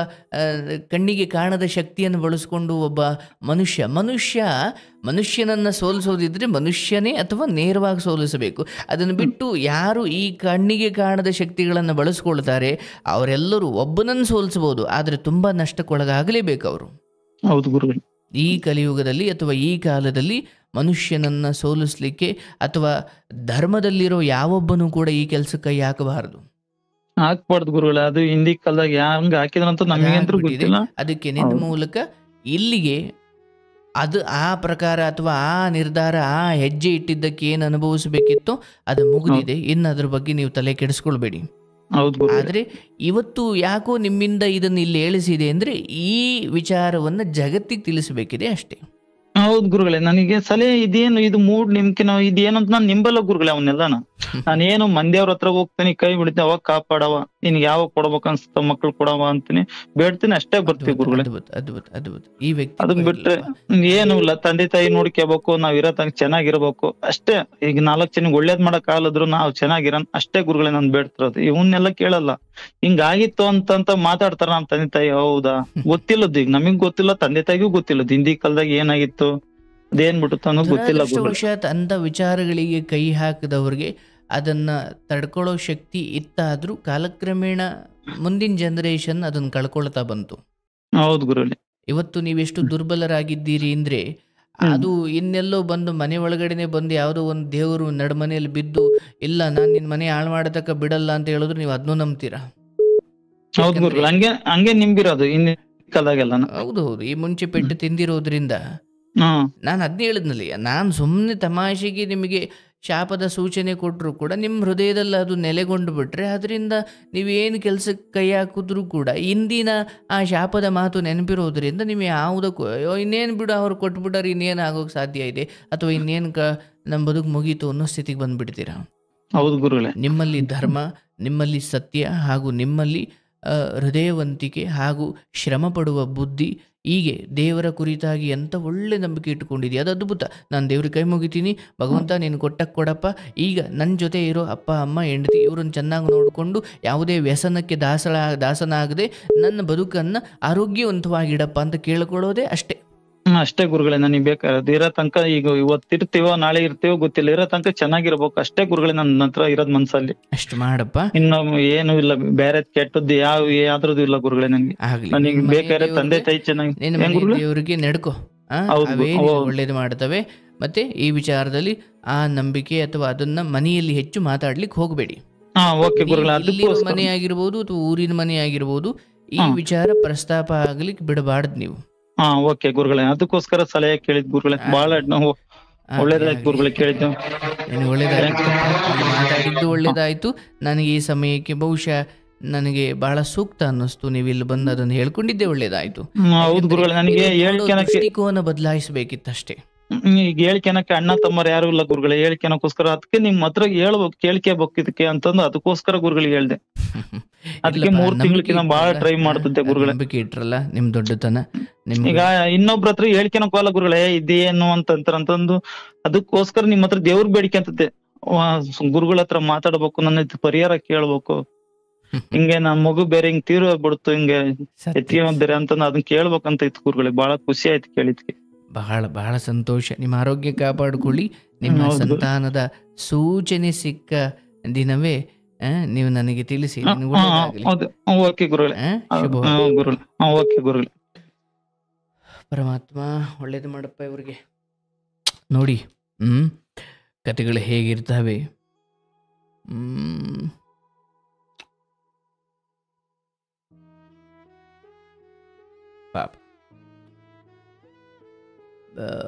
ಕಣ್ಣಿಗೆ ಕಾಣದ ಶಕ್ತಿಯನ್ನು ಬಳಸ್ಕೊಂಡು ಒಬ್ಬ ಮನುಷ್ಯನನ್ನ ಸೋಲಿಸೋದಿದ್ರೆ ಮನುಷ್ಯನೇ ಅಥವಾ ನೇರವಾಗಿ ಸೋಲಿಸಬೇಕು. ಅದನ್ನು ಬಿಟ್ಟು ಯಾರು ಈ ಕಣ್ಣಿಗೆ ಕಾಣದ ಶಕ್ತಿಗಳನ್ನು ಬಳಸ್ಕೊಳ್ತಾರೆ ಅವರೆಲ್ಲರೂ ಒಬ್ಬನನ್ನು ಸೋಲಿಸಬಹುದು, ಆದರೆ ತುಂಬಾ ನಷ್ಟಕ್ಕೊಳಗಾಗಲೇಬೇಕು ಅವರು. ಈ ಕಲಿಯುಗದಲ್ಲಿ ಅಥವಾ ಈ ಕಾಲದಲ್ಲಿ ಮನುಷ್ಯನನ್ನ ಸೋಲಿಸ್ಲಿಕ್ಕೆ ಅಥವಾ ಧರ್ಮದಲ್ಲಿರೋ ಯಾವೊಬ್ಬನೂ ಕೂಡ ಈ ಕೆಲಸಕ್ಕೆ ಕೈ ಹಾಕಬಾರದು. ಹಾಕ್ಬಾರ್ದು ಗುರುಗಳೇ. ಅದು ಹಿಂದಿ ಕಾಲದಾಗ ಹಂಗ ಹಾಕಿದ್ರಂತ ನಮಗಂತೂ ಗೊತ್ತಿಲ್ಲ. ಅದಕ್ಕೆ ನಿನ್ನ ಮೂಲಕ ಇಲ್ಲಿಗೆ ಅದು ಆ ಪ್ರಕಾರ ಅಥವಾ ಆ ನಿರ್ಧಾರ, ಆ ಹೆಜ್ಜೆ ಇಟ್ಟಿದ್ದಕ್ಕೆ ಏನು ಅನುಭವಿಸಬೇಕಿತ್ತೋ ಅದು ಮುಗಿದಿದೆ. ಇನ್ನು ಅದ್ರ ಬಗ್ಗೆ ನೀವು ತಲೆ ಕೆಡಿಸ್ಕೊಳ್ಬೇಡಿ. ಆದ್ರೆ ಇವತ್ತು ಯಾಕೋ ನಿಮ್ಮಿಂದ ಇದನ್ನ ಇಲ್ಲಿ ಹೇಳಿಸಿದೆ ಅಂದ್ರೆ ಈ ವಿಚಾರವನ್ನ ಜಗತ್ತಿಗೆ ತಿಳಿಸಬೇಕಿದೆ ಅಷ್ಟೇ. ಹೌದು ಗುರುಗಳೇ. ನನಗೆ ಸಲಹೆ ಇದೇನು ಇದು ಮೂಡ್ ನಿಮ್ಗೆ ಇದೇನು ಅಂತ ನಾನು ನಿಂಬಲ್ಲ ಗುರುಗಳೇ. ಅವನ್ನೆಲ್ಲ ನಾನೇನು ಮಂದಿಯವ್ರ ಹತ್ರ ಹೋಗ್ತೀನಿ, ಕೈ ಬಿಡ್ತೀನಿ, ಅವಾಗ ಕಾಪಾಡವ, ನಿನ್ಗೆ ಯಾವಾಗ ಕೊಡ್ಬೇಕ ಅನ್ಸುತ್ತ ಮಕ್ಳು ಕೊಡವ ಅಂತೀನಿ, ಬೇಡ್ತೀನಿ, ಅಷ್ಟೇ ಬರ್ತೀವಿ ಗುರುಗಳೇ. ಈ ವ್ಯಕ್ತಿ ಅದನ್ ಬಿಟ್ರೆ ಏನು ಇಲ್ಲ. ತಂದೆ ತಾಯಿ ನೋಡ್ಕೋಬೇಕು, ನಾವ್ ಇರೋ ತನಕ ಚೆನ್ನಾಗಿರ್ಬೇಕು ಅಷ್ಟೇ. ಈಗ 4 ಜನಕ್ಕೆ ಒಳ್ಳೇದ್ ಮಾಡಕ್ ಆಗಲಿದ್ರು ನಾವು ಚೆನ್ನಾಗಿರೋಣ ಅಷ್ಟೇ ಗುರುಗಳೇ ನಾನು ಬೇಡ್ತಿರೋದು. ಇವನ್ನೆಲ್ಲ ಕೇಳಲ್ಲ. ಹಿಂಗಾಗಿತ್ತು ಅಂತ ಮಾತಾಡ್ತಾರ ನಮ್ ತಂದೆ ತಾಯಿ. ಹೌದಾ, ಗೊತ್ತಿಲ್ಲದ್ದು ಈಗ ನಮಗ್ ಗೊತ್ತಿಲ್ಲ, ತಂದೆ ತಾಯಿಗೂ ಗೊತ್ತಿಲ್ಲ ಹಿಂದಿ ಕಾಲದಾಗ ಏನಾಗಿತ್ತು, ಅದೇನ್ ಬಿಟ್ಟು ಅನ್ನೋದು ಗೊತ್ತಿಲ್ಲ. ಅಂತ ವಿಚಾರಗಳಿಗೆ ಕೈ ಹಾಕಿದವ್ರಿಗೆ ಅದನ್ನ ತಡ್ಕೊಳ್ಳೋ ಶಕ್ತಿ ಇತ್ತಾದ್ರೂ ಕಾಲಕ್ರಮೇಣ ಮುಂದಿನ ಜನರೇಷನ್ ಅದನ್ನ ಕಳ್ಕೊಳ್ತಾ ಬಂತು. ಹೌದು ಗುರುಗಳೇ. ಇವತ್ತು ನೀವೆಷ್ಟು ದುರ್ಬಲರಾಗಿದ್ದೀರಿ ಅಂದ್ರೆ ಅದು ಇನ್ನೆಲ್ಲೋ ಬಂದು ಮನೆ ಒಳಗಡೆನೆ ಬಂದು ಯಾವುದೋ ಒಂದು ದೇವರು ನಡ್ಮನೆಯಲ್ಲಿ ಬಿದ್ದು ಇಲ್ಲ ನಾನ್ ನಿನ್ ಮನೆ ಹಾಳು ಮಾಡತಕ್ಕ ಬಿಡಲ್ಲ ಅಂತ ಹೇಳಿದ್ರು ನೀವು ಅದನ್ನೂ ನಂಬ್ತೀರಾ. ಹೌದು ಗುರುಗಳೇ, ಹಂಗೆ ನಿಂಬಿರೋದು ಹಿಂದಿನ ಕಾಲದಾಗೆಲ್ಲ. ಹೌದು, ಈ ಮುಂಚೆ ಪೆಟ್ಟು ತಿಂದಿರೋದ್ರಿಂದ ನಾನು ಅದ್ನೇ ಹೇಳಿದ್ನಲ್ಲಿ. ನಾನು ಸುಮ್ಮನೆ ತಮಾಷೆಗೆ ನಿಮಗೆ ಶಾಪದ ಸೂಚನೆ ಕೊಟ್ಟರು ಕೂಡ ನಿಮ್ಮ ಹೃದಯದಲ್ಲಿ ಅದು ನೆಲೆಗೊಂಡು ಬಿಟ್ರೆ ಅದರಿಂದ ನೀವೇನು ಕೆಲಸಕ್ಕೆ ಕೈ ಹಾಕಿದ್ರೂ ಕೂಡ ಇಂದಿನ ಆ ಶಾಪದ ಮಾತು ನೆನಪಿರೋದ್ರಿಂದ ನೀವು ಯಾವುದಕ್ಕೂ ಇನ್ನೇನು ಬಿಡು ಅವ್ರು ಕೊಟ್ಬಿಟ್ಟಾರೆ ಇನ್ನೇನು ಆಗೋಕ್ಕೆ ಸಾಧ್ಯ ಇದೆ ಅಥವಾ ಇನ್ನೇನು ನಮ್ಮ ಬದುಕು ಮುಗೀತು ಅನ್ನೋ ಸ್ಥಿತಿಗೆ ಬಂದುಬಿಡ್ತೀರಾ. ಹೌದು ಗುರುಗಳೇ. ನಿಮ್ಮಲ್ಲಿ ಧರ್ಮ, ನಿಮ್ಮಲ್ಲಿ ಸತ್ಯ ಹಾಗೂ ನಿಮ್ಮಲ್ಲಿ ಹೃದಯವಂತಿಕೆ ಹಾಗೂ ಶ್ರಮ ಪಡುವ ಬುದ್ಧಿ, ಹೀಗೆ ದೇವರ ಕುರಿತಾಗಿ ಎಂಥ ಒಳ್ಳೆ ನಂಬಿಕೆ ಇಟ್ಕೊಂಡಿದ್ದೀಯ, ಅದು ಅದ್ಭುತ. ನಾನು ದೇವ್ರಿಗೆ ಕೈ ಮುಗಿತೀನಿ, ಭಗವಂತ ನೀನು ಕೊಟ್ಟಕ್ಕೆ ಕೊಡಪ್ಪ. ಈಗ ನನ್ನ ಜೊತೆ ಇರೋ ಅಪ್ಪ ಅಮ್ಮ ಹೆಂಡತಿ ಇವರನ್ನು ಚೆನ್ನಾಗಿ ನೋಡಿಕೊಂಡು ಯಾವುದೇ ವ್ಯಸನಕ್ಕೆ ದಾಸನಾಗದೆ ನನ್ನ ಬದುಕನ್ನು ಆರೋಗ್ಯವಂತವಾಗಿಡಪ್ಪ ಅಂತ ಕೇಳ್ಕೊಳ್ಳೋದೇ ಅಷ್ಟೇ. ಅಷ್ಟೇ ಗುರುಗಳೇ. ನನಗೆ ಬೇಕಾದ್ರೆ ಇರೋ ತನಕ, ಈಗ ಇವತ್ತಿರ್ತೀವೋ ನಾಳೆ ಇರ್ತೀವೋ ಗೊತ್ತಿಲ್ಲ, ಇರೋ ತನಕ ಚೆನ್ನಾಗಿರ್ಬೇಕು ಅಷ್ಟೇ ಗುರುಗಳೇ ನನ್ನ ಹತ್ರ ಇರೋದ್ ಮನ್ಸಲ್ಲಿ. ಅಷ್ಟು ಮಾಡಪ್ಪ. ಇನ್ನು ಏನು ಇಲ್ಲ, ಬೇರೆ ಕೆಟ್ಟದ್ದು ಯಾವ್ದ್ರದ್ದು ಇಲ್ಲ ಗುರುಗಳೇ. ನನಗೆ ಬೇಕಾದ್ರೆ ತಂದೆ ತಾಯಿ ಚೆನ್ನಾಗಿ ದೇವರಿಗೆ ನಡ್ಕೋ, ಅವೇ ಒಳ್ಳೇದು ಮಾಡ್ತವೆ. ಮತ್ತೆ ಈ ವಿಚಾರದಲ್ಲಿ ಆ ನಂಬಿಕೆ ಅಥವಾ ಅದನ್ನ ಮನೆಯಲ್ಲಿ ಹೆಚ್ಚು ಮಾತಾಡ್ಲಿಕ್ಕೆ ಹೋಗಬೇಡಿ. ಮನೆ ಆಗಿರ್ಬೋದು ಅಥವಾ ಊರಿನ ಮನೆ ಆಗಿರ್ಬೋದು, ಈ ವಿಚಾರ ಪ್ರಸ್ತಾಪ ಆಗ್ಲಿಕ್ಕೆ ಬಿಡಬಾರ್ದು ನೀವು. ಓಕೆ ಗುರುಗಳೇ, ಅದಕ್ಕೋಸ್ಕರ ಸಲಹೆ ಕೇಳಿದ್ ಗುರುಗಳೇ. ಬಹಳ ಒಳ್ಳೇದಾಯ್ತು ಗುರುಗಳೇ, ಕೇಳಿದ್ದು ಒಳ್ಳೇದಾಯ್ತು, ಮಾತಾಡಿದ್ದು ಒಳ್ಳೇದಾಯ್ತು. ನನಗೆ ಈ ಸಮಯಕ್ಕೆ ಬಹುಶಃ ನನಗೆ ಬಹಳ ಸೂಕ್ತ ಅನ್ನಿಸ್ತು. ನೀವು ಇಲ್ಲಿ ಬಂದು ಅದನ್ನು ಹೇಳ್ಕೊಂಡಿದ್ದೆ ಒಳ್ಳೇದಾಯ್ತು. ಹೌದು ಗುರುಗಳೇ, ನನಗೆ ದೃಷ್ಟಿಕೋನ ಬದಲಾಯಿಸಬೇಕಿತ್ತಷ್ಟೇ. ಈಗ ಹೇಳಿಕೆನಕ್ಕೆ ಅಣ್ಣ ತಮ್ಮರು ಯಾರು ಇಲ್ಲ ಗುರುಗಳೇ, ಹೇಳಿಕೆನಕ್ಕೋಸ್ಕರ ಅದಕ್ಕೆ ನಿಮ್ ಹತ್ರ ಹೇಳ್ಬೇಕು, ಕೇಳ್ಕೇಬೇಕು ಇದಕ್ಕೆ ಅಂತಂದು ಅದಕ್ಕೋಸ್ಕರ ಗುರುಗಳಿಗೆ ಹೇಳ್ದೆ. ಅದಕ್ಕೆ 3 ತಿಂಗಳಕ್ಕಿಂತ ಬಹಳ ಟ್ರೈ ಮಾಡ್ತಿದ್ದೆ ಗುರುಗಳೇ. ನಂಬಿಕೆ ಇಟ್ರಲ್ಲ, ನಿಮ್ ದೊಡ್ಡತನ. ಈಗ ಇನ್ನೊಬ್ರ ಹತ್ರ ಹೇಳ್ಕೆನಕ್ಕೋಲ್ಲ ಗುರುಗಳೇ, ಇದೇನು ಅಂತಂತಂದು ಅದಕ್ಕೋಸ್ಕರ ನಿಮ್ ಹತ್ರ ದೇವ್ರ ಬೇಡಿಕೆ ಅಂತದ್ದೆ. ಗುರುಗಳ ಹತ್ರ ಮಾತಾಡ್ಬೇಕು, ನನ್ನ ಪರಿಹಾರ ಕೇಳ್ಬೇಕು, ಹಿಂಗೆ ನನ್ ಮಗು ಬೇರೆ ಹಿಂಗ್ ತೀರೋಗ್ಬಿಡ್ತು, ಹಿಂಗೆ ಎತ್ತಿಗೆ ಬೇರೆ ಅಂತ ಅದನ್ನ ಕೇಳ್ಬೇಕಂತ ಇತ್ತು ಗುರುಗಳೇ. ಬಹಳ ಖುಷಿ ಆಯ್ತು ಕೇಳಿದ್ಕೆ. ಬಹಳ ಬಹಳ ಸಂತೋಷ. ನಿಮ್ಮ ಆರೋಗ್ಯ ಕಾಪಾಡಿಕೊಳ್ಳಿ. ನಿಮ್ಮ ಸಂತಾನದ ಸೂಚನೆ ಸಿಕ್ಕ ದಿನವೇ ನೀವು ನನಗೆ ತಿಳಿಸಿ. ಪರಮಾತ್ಮ ಒಳ್ಳೇದು ಮಾಡಪ್ಪ ಇವ್ರಿಗೆ. ನೋಡಿ ಕತೆಗಳು ಹೇಗಿರ್ತವೆ. ಪಾಪ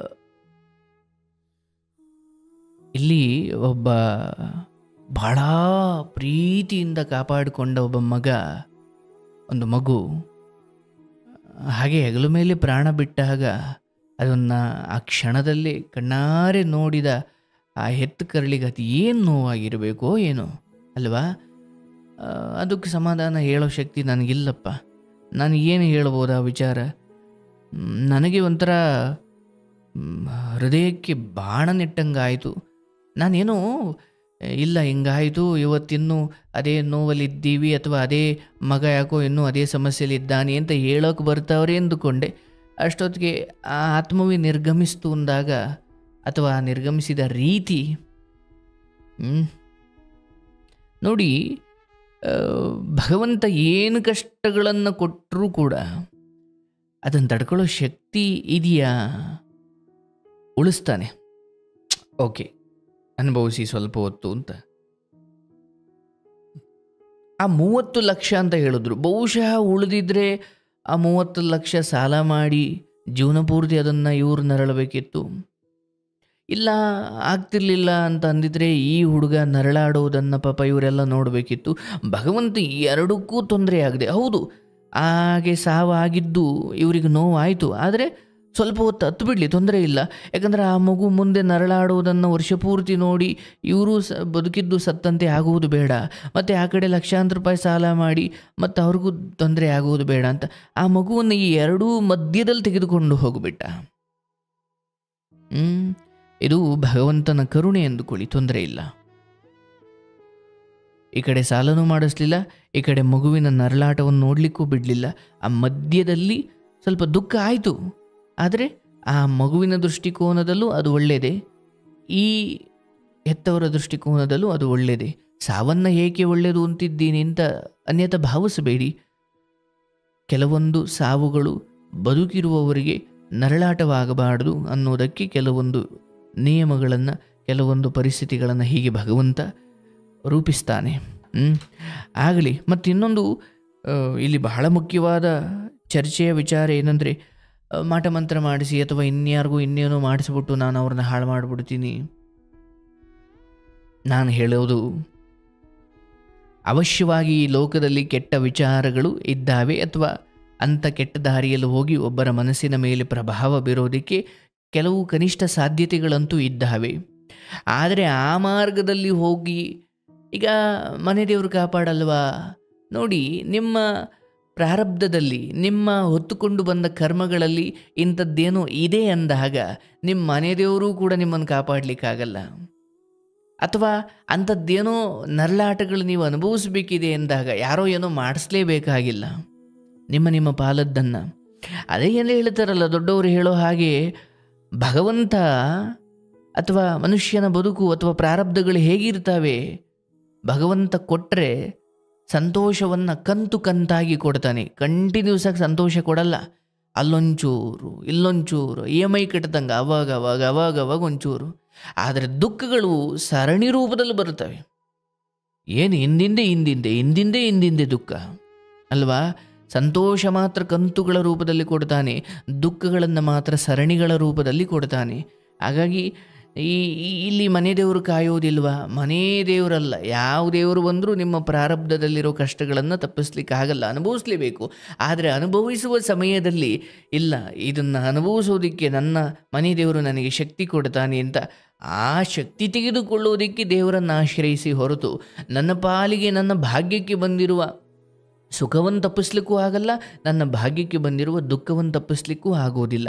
ಇಲ್ಲಿ ಒಬ್ಬ ಬಹಳ ಪ್ರೀತಿಯಿಂದ ಕಾಪಾಡಿಕೊಂಡ ಒಬ್ಬ ಒಂದು ಮಗು ಹಾಗೆ ಹೆಗಲ ಮೇಲೆ ಪ್ರಾಣ ಬಿಟ್ಟಾಗ ಅದನ್ನು ಆ ಕ್ಷಣದಲ್ಲಿ ಕಣ್ಣಾರೆ ನೋಡಿದ ಆ ಹೆತ್ತು ಕರಳಿಗೆ ಅದು ಏನು ನೋವಾಗಿರಬೇಕೋ ಏನೋ ಅಲ್ವಾ. ಅದಕ್ಕೆ ಸಮಾಧಾನ ಹೇಳೋ ಶಕ್ತಿ ನನಗಿಲ್ಲಪ್ಪ. ನಾನು ಏನು ಹೇಳ್ಬೋದು ಆ ವಿಚಾರ. ನನಗೆ ಒಂಥರ ಹೃದಯಕ್ಕೆ ಬಾಣ ನೆಟ್ಟಂಗಾಯಿತು. ನಾನೇನೋ ಇಲ್ಲ ಹಿಂಗಾಯಿತು, ಇವತ್ತಿನ್ನೂ ಅದೇ ನೋವಲ್ಲಿದ್ದೀವಿ ಅಥವಾ ಅದೇ ಮಗ ಯಾಕೋ ಇನ್ನೂ ಅದೇ ಸಮಸ್ಯೆಯಲ್ಲಿದ್ದಾನೆ ಅಂತ ಹೇಳೋಕೆ ಬರ್ತಾವ್ರೆ ಎಂದುಕೊಂಡೆ. ಅಷ್ಟೊತ್ತಿಗೆ ಆ ಆತ್ಮವೇ ನಿರ್ಗಮಿಸ್ತು ಅಂದಾಗ, ಅಥವಾ ನಿರ್ಗಮಿಸಿದ ರೀತಿ ನೋಡಿ, ಭಗವಂತ ಏನು ಕಷ್ಟಗಳನ್ನು ಕೊಟ್ಟರೂ ಕೂಡ ಅದನ್ನು ತಡ್ಕೊಳ್ಳೋ ಶಕ್ತಿ ಇದೆಯಾ? ಉಳಿಸ್ತಾನೆ. ಓಕೆ, ಅನುಭವಿಸಿ ಸ್ವಲ್ಪ ಹೊತ್ತು ಅಂತ. ಆ 30 ಲಕ್ಷ ಅಂತ ಹೇಳಿದ್ರು. ಬಹುಶಃ ಉಳಿದಿದ್ರೆ ಆ 30 ಲಕ್ಷ ಸಾಲ ಮಾಡಿ ಜೀವನ ಪೂರ್ತಿ ಅದನ್ನು ಇವ್ರು ನರಳಬೇಕಿತ್ತು. ಇಲ್ಲ ಆಗ್ತಿರ್ಲಿಲ್ಲ ಅಂತ ಅಂದಿದ್ರೆ ಈ ಹುಡುಗ ನರಳಾಡೋದನ್ನು ಪಾಪ ಇವರೆಲ್ಲ ನೋಡಬೇಕಿತ್ತು. ಭಗವಂತ ಎರಡಕ್ಕೂ ತೊಂದರೆ ಆಗದೆ, ಹೌದು ಹಾಗೆ ಸಾವಾಗಿದ್ದು ಇವರಿಗೆ ನೋವಾಯಿತು, ಆದರೆ ಸ್ವಲ್ಪ ಹೊತ್ತು ಹತ್ತು ಬಿಡಲಿ, ತೊಂದರೆ ಇಲ್ಲ. ಯಾಕಂದರೆ ಆ ಮಗು ಮುಂದೆ ನರಳಾಡುವುದನ್ನು ವರ್ಷ ಪೂರ್ತಿ ನೋಡಿ ಇವರು ಬದುಕಿದ್ದು ಸತ್ತಂತೆ ಆಗುವುದು ಬೇಡ, ಮತ್ತು ಆ ಕಡೆ ಲಕ್ಷಾಂತರ ರೂಪಾಯಿ ಸಾಲ ಮಾಡಿ ಮತ್ತು ಅವ್ರಿಗೂ ತೊಂದರೆ ಆಗುವುದು ಬೇಡ ಅಂತ ಆ ಮಗುವನ್ನು ಈ ಎರಡೂ ಮಧ್ಯದಲ್ಲಿ ತೆಗೆದುಕೊಂಡು ಹೋಗಿಬಿಟ್ಟ. ಇದು ಭಗವಂತನ ಕರುಣೆ ಎಂದುಕೊಳ್ಳಿ, ತೊಂದರೆ ಇಲ್ಲ. ಈ ಕಡೆ ಸಾಲನೂ ಮಾಡಿಸ್ಲಿಲ್ಲ, ಈ ಕಡೆ ಮಗುವಿನ ನರಳಾಟವನ್ನು ನೋಡಲಿಕ್ಕೂ ಬಿಡಲಿಲ್ಲ. ಆ ಮಧ್ಯದಲ್ಲಿ ಸ್ವಲ್ಪ ದುಃಖ ಆಯಿತು, ಆದರೆ ಆ ಮಗುವಿನ ದೃಷ್ಟಿಕೋನದಲ್ಲೂ ಅದು ಒಳ್ಳೆಯದೇ, ಈ ಹೆತ್ತವರ ದೃಷ್ಟಿಕೋನದಲ್ಲೂ ಅದು ಒಳ್ಳೆಯದೇ. ಸಾವನ್ನು ಏಕೆ ಒಳ್ಳೆಯದು ಅಂತಿದ್ದೀನಿ ಅಂತ ಅನ್ಯಥ ಭಾವಿಸಬೇಡಿ. ಕೆಲವೊಂದು ಸಾವುಗಳು ಬದುಕಿರುವವರಿಗೆ ನರಳಾಟವಾಗಬಾರದು ಅನ್ನೋದಕ್ಕೆ ಕೆಲವೊಂದು ನಿಯಮಗಳನ್ನು, ಕೆಲವೊಂದು ಪರಿಸ್ಥಿತಿಗಳನ್ನು ಹೀಗೆ ಭಗವಂತ ರೂಪಿಸ್ತಾನೆ. ಆಗಲಿ. ಮತ್ತು ಇನ್ನೊಂದು ಇಲ್ಲಿ ಬಹಳ ಮುಖ್ಯವಾದ ಚರ್ಚೆಯ ವಿಚಾರ ಏನಂದರೆ, ಮಾಟ ಮಂತ್ರ ಮಾಡಿಸಿ ಅಥವಾ ಇನ್ಯಾರಿಗೂ ಇನ್ನೇನೋ ಮಾಡಿಸ್ಬಿಟ್ಟು ನಾನು ಅವ್ರನ್ನ ಹಾಳು ಮಾಡಿಬಿಡ್ತೀನಿ. ನಾನು ಹೇಳೋದು, ಅವಶ್ಯವಾಗಿ ಈ ಲೋಕದಲ್ಲಿ ಕೆಟ್ಟ ವಿಚಾರಗಳು ಇದ್ದಾವೆ, ಅಥವಾ ಅಂಥ ಕೆಟ್ಟ ದಾರಿಯಲ್ಲಿ ಹೋಗಿ ಒಬ್ಬರ ಮನಸ್ಸಿನ ಮೇಲೆ ಪ್ರಭಾವ ಬೀರೋದಕ್ಕೆ ಕೆಲವು ಕನಿಷ್ಠ ಸಾಧ್ಯತೆಗಳಂತೂ ಇದ್ದಾವೆ. ಆದರೆ ಆ ಮಾರ್ಗದಲ್ಲಿ ಹೋಗಿ ಈಗ ಮನೆ ದೇವರು ಕಾಪಾಡಲ್ವಾ? ನೋಡಿ, ನಿಮ್ಮ ಪ್ರಾರಬ್ಧದಲ್ಲಿ, ನಿಮ್ಮ ಹೊತ್ತುಕೊಂಡು ಬಂದ ಕರ್ಮಗಳಲ್ಲಿ ಇಂಥದ್ದೇನೋ ಇದೆ ಅಂದಾಗ ನಿಮ್ಮ ಮನೆ ದೇವರು ಕೂಡ ನಿಮ್ಮನ್ನು ಕಾಪಾಡಲಿಕ್ಕಾಗಲ್ಲ. ಅಥವಾ ಅಂಥದ್ದೇನೋ ನರಳಾಟಗಳು ನೀವು ಅನುಭವಿಸಬೇಕಿದೆ ಎಂದಾಗ ಯಾರೋ ಏನೋ ಮಾಡಿಸ್ಲೇಬೇಕಾಗಿಲ್ಲ, ನಿಮ್ಮ ಪಾಲದ್ದನ್ನು. ಅದೇ ಏನು ಹೇಳ್ತಾರಲ್ಲ ದೊಡ್ಡವರು ಹೇಳೋ ಹಾಗೆ, ಭಗವಂತ ಅಥವಾ ಮನುಷ್ಯನ ಬದುಕು ಅಥವಾ ಪ್ರಾರಬ್ಧಗಳು ಹೇಗಿರ್ತವೆ, ಭಗವಂತ ಕೊಟ್ಟರೆ ಸಂತೋಷವನ್ನು ಕಂತು ಕಂತಾಗಿ ಕೊಡ್ತಾನೆ. ಕಂಟಿನ್ಯೂಸ್ ಆಗಿ ಸಂತೋಷ ಕೊಡಲ್ಲ. ಅಲ್ಲೊಂಚೂರು ಇಲ್ಲೊಂಚೂರು EMI ಕಟ್ಟದಂಗೆ ಅವಾಗ ಒಂಚೂರು. ಆದರೆ ದುಃಖಗಳು ಸರಣಿ ರೂಪದಲ್ಲಿ ಬರುತ್ತವೆ. ಏನು ಹಿಂದಿಂದೆ ದುಃಖ ಅಲ್ವಾ? ಸಂತೋಷ ಮಾತ್ರ ಕಂತುಗಳ ರೂಪದಲ್ಲಿ ಕೊಡ್ತಾನೆ, ದುಃಖಗಳನ್ನು ಮಾತ್ರ ಸರಣಿಗಳ ರೂಪದಲ್ಲಿ ಕೊಡ್ತಾನೆ. ಹಾಗಾಗಿ ಇಲ್ಲಿ ಮನೆ ದೇವರು ಕಾಯೋದಿಲ್ವಾ? ಮನೆ ದೇವರಲ್ಲ, ಯಾವ ದೇವರು ಬಂದರೂ ನಿಮ್ಮ ಪ್ರಾರಬ್ಧದಲ್ಲಿರೋ ಕಷ್ಟಗಳನ್ನು ತಪ್ಪಿಸ್ಲಿಕ್ಕಾಗಲ್ಲ, ಅನುಭವಿಸ್ಲೇಬೇಕು. ಆದರೆ ಅನುಭವಿಸುವ ಸಮಯದಲ್ಲಿ ಇಲ್ಲ, ಇದನ್ನು ಅನುಭವಿಸೋದಕ್ಕೆ ನನ್ನ ಮನೆ ದೇವರು ನನಗೆ ಶಕ್ತಿ ಕೊಡ್ತಾನೆ ಅಂತ ಆ ಶಕ್ತಿ ತೆಗೆದುಕೊಳ್ಳೋದಕ್ಕೆ ದೇವರನ್ನು ಆಶ್ರಯಿಸಿ ಹೊರತು ನನ್ನ ಪಾಲಿಗೆ ನನ್ನ ಭಾಗ್ಯಕ್ಕೆ ಬಂದಿರುವ ಸುಖವನ್ನು ತಪ್ಪಿಸ್ಲಿಕ್ಕೂ ಆಗಲ್ಲ, ನನ್ನ ಭಾಗ್ಯಕ್ಕೆ ಬಂದಿರುವ ದುಃಖವನ್ನು ತಪ್ಪಿಸ್ಲಿಕ್ಕೂ ಆಗೋದಿಲ್ಲ.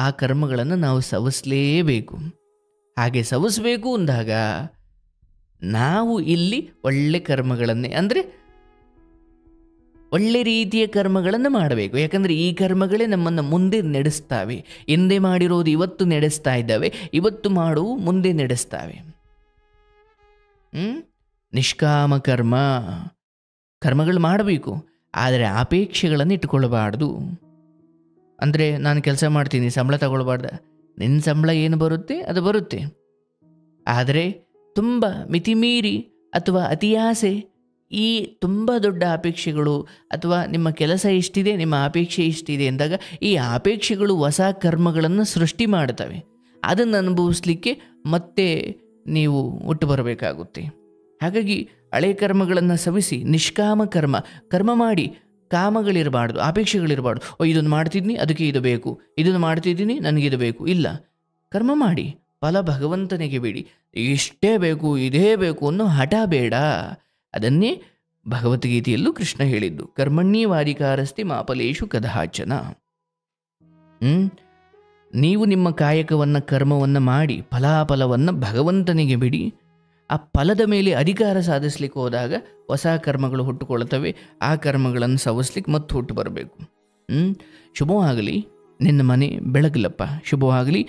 ಆ ಕರ್ಮಗಳನ್ನು ನಾವು ಸವಿಸಲೇಬೇಕು. ಹಾಗೆ ಸವಿಸಬೇಕು ಅಂದಾಗ ನಾವು ಇಲ್ಲಿ ಒಳ್ಳೆ ಕರ್ಮಗಳನ್ನೇ, ಅಂದರೆ ಒಳ್ಳೆ ರೀತಿಯ ಕರ್ಮಗಳನ್ನು ಮಾಡಬೇಕು. ಯಾಕಂದರೆ ಈ ಕರ್ಮಗಳೇ ನಮ್ಮನ್ನು ಮುಂದೆ ನಡೆಸ್ತಾವೆ. ಹಿಂದೆ ಮಾಡಿರೋದು ಇವತ್ತು ನಡೆಸ್ತಾ ಇದ್ದಾವೆ, ಇವತ್ತು ಮಾಡುವು ಮುಂದೆ ನಡೆಸ್ತಾವೆ. ನಿಷ್ಕಾಮ ಕರ್ಮಗಳು ಮಾಡಬೇಕು, ಆದರೆ ಅಪೇಕ್ಷೆಗಳನ್ನು ಇಟ್ಕೊಳ್ಬಾರ್ದು. ಅಂದರೆ ನಾನು ಕೆಲಸ ಮಾಡ್ತೀನಿ, ಸಂಬಳ ತಗೊಳ್ಬಾರ್ದ. ನಿನ್ನ ಸಂಬಳ ಏನು ಬರುತ್ತೆ ಅದು ಬರುತ್ತೆ. ಆದರೆ ತುಂಬ ಮಿತಿಮೀರಿ ಅಥವಾ ಅತಿಯಾಸೆ, ಈ ತುಂಬ ದೊಡ್ಡ ಅಪೇಕ್ಷೆಗಳು, ಅಥವಾ ನಿಮ್ಮ ಕೆಲಸ ಇಷ್ಟಿದೆ, ನಿಮ್ಮ ಅಪೇಕ್ಷೆ ಇಷ್ಟಿದೆ ಎಂದಾಗ ಈ ಅಪೇಕ್ಷೆಗಳು ಹೊಸ ಕರ್ಮಗಳನ್ನು ಸೃಷ್ಟಿ ಮಾಡ್ತವೆ. ಅದನ್ನು ಅನುಭವಿಸ್ಲಿಕ್ಕೆ ಮತ್ತೆ ನೀವು ಹುಟ್ಟು ಬರಬೇಕಾಗುತ್ತೆ. ಹಾಗಾಗಿ ಹಳೆ ಕರ್ಮಗಳನ್ನು ಸವಿಸಿ ನಿಷ್ಕಾಮ ಕರ್ಮ ಮಾಡಿ, ಕಾಮಗಳಿರಬಾರ್ದು, ಅಪೇಕ್ಷೆಗಳಿರಬಾರ್ದು. ಇದನ್ನು ಮಾಡ್ತಿದ್ದೀನಿ ಅದಕ್ಕೆ ಇದು ಬೇಕು, ಇದನ್ನು ಮಾಡ್ತಿದ್ದೀನಿ ನನಗಿದು ಬೇಕು. ಇಲ್ಲ, ಕರ್ಮ ಮಾಡಿ, ಫಲ ಭಗವಂತನಿಗೆ ಬಿಡಿ. ಇಷ್ಟೇ ಬೇಕು ಇದೇ ಬೇಕು ಅನ್ನೋ ಹಠ ಬೇಡ. ಅದನ್ನೇ ಭಗವದ್ಗೀತೆಯಲ್ಲೂ ಕೃಷ್ಣ ಹೇಳಿದ್ದು, ಕರ್ಮಣ್ಯೇವಾಧಿಕಾರಸ್ತೆ ಮಾ ಫಲೇಷು ಕದಾಚನ. ನೀವು ನಿಮ್ಮ ಕಾಯಕವನ್ನು ಕರ್ಮವನ್ನು ಮಾಡಿ ಫಲಾಫಲವನ್ನು ಭಗವಂತನಿಗೆ ಬಿಡಿ. ಆ ಫಲದ ಮೇಲೆ ಅಧಿಕಾರ ಸಾಧಿಸ್ಲಿಕ್ಕೆ ಹೋದಾಗ ಹೊಸ ಕರ್ಮಗಳು ಹುಟ್ಟುಕೊಳ್ತವೆ. ಆ ಕರ್ಮಗಳನ್ನು ಸವಿಸ್ಲಿಕ್ಕೆ ಮತ್ತೆ ಹುಟ್ಟು ಬರಬೇಕು. ಶುಭವಾಗಲಿ, ನಿನ್ನ ಮನೆ ಬೆಳಗಲಪ್ಪ. ಶುಭವಾಗಲಿ.